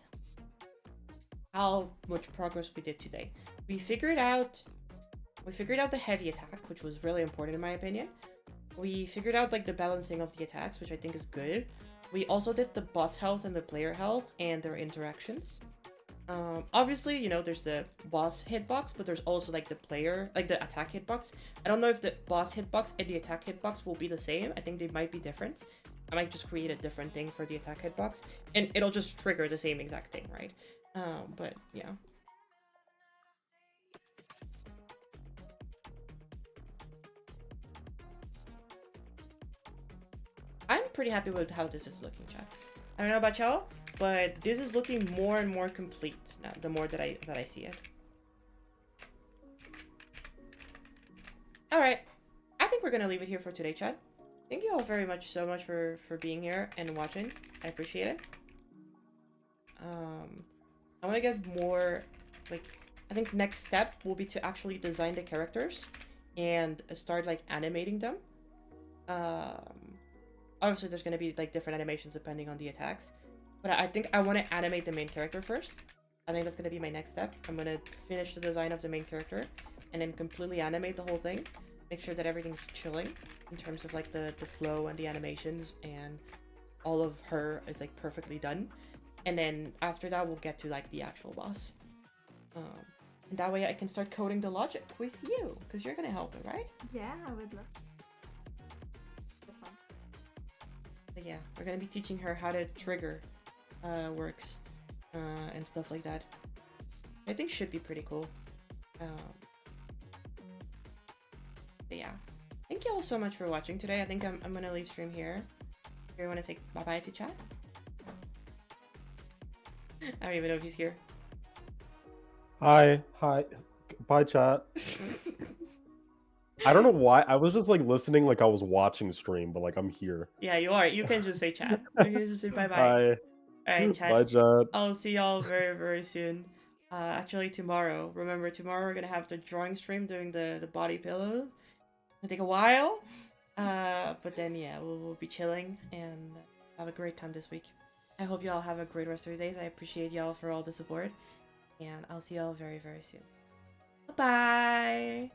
how much progress we did today. We figured out the heavy attack, which was really important in my opinion. We figured out like the balancing of the attacks, which I think is good. We also did the boss health and the player health and their interactions. Obviously, you know, there's the boss hitbox, but there's also like the player, like the attack hitbox. I don't know if the boss hitbox and the attack hitbox will be the same. I think they might be different. I might just create a different thing for the attack hitbox, and it'll just trigger the same exact thing, right? But yeah. I'm pretty happy with how this is looking, chat. I don't know about y'all, but this is looking more and more complete now, the more that I see it. Alright. I think we're gonna leave it here for today, chat. Thank you all very much so much for being here and watching. I appreciate it. I want to get more, like, I think next step will be to actually design the characters and start like animating them. Obviously there's going to be like different animations depending on the attacks, but I think I want to animate the main character first. I think that's going to be my next step. I'm going to finish the design of the main character and then completely animate the whole thing, make sure that everything's chilling in terms of like the flow and the animations, and all of her is like perfectly done. And then after that we'll get to like the actual boss. And that way I can start coding the logic with you, because you're gonna help me, right? Yeah, I would love. But yeah, we're gonna be teaching her how to trigger works and stuff like that. I think should be pretty cool. But yeah, thank you all so much for watching today. I think I'm gonna leave stream here. You want to say bye-bye to chat? I don't even know if he's here. Hi. Bye, chat. I don't know why. I was just like listening like I was watching stream, but like I'm here. Yeah, you are. You can just say chat. You can just say bye-bye. Bye. Alright, chat. Bye, chat. I'll see y'all very, very soon. Actually tomorrow. Remember, tomorrow we're gonna have the drawing stream doing the body pillow. It'll take a while. But then yeah, we'll be chilling and have a great time this week. I hope y'all have a great rest of your days. I appreciate y'all for all the support. And I'll see y'all very, very soon. Bye-bye!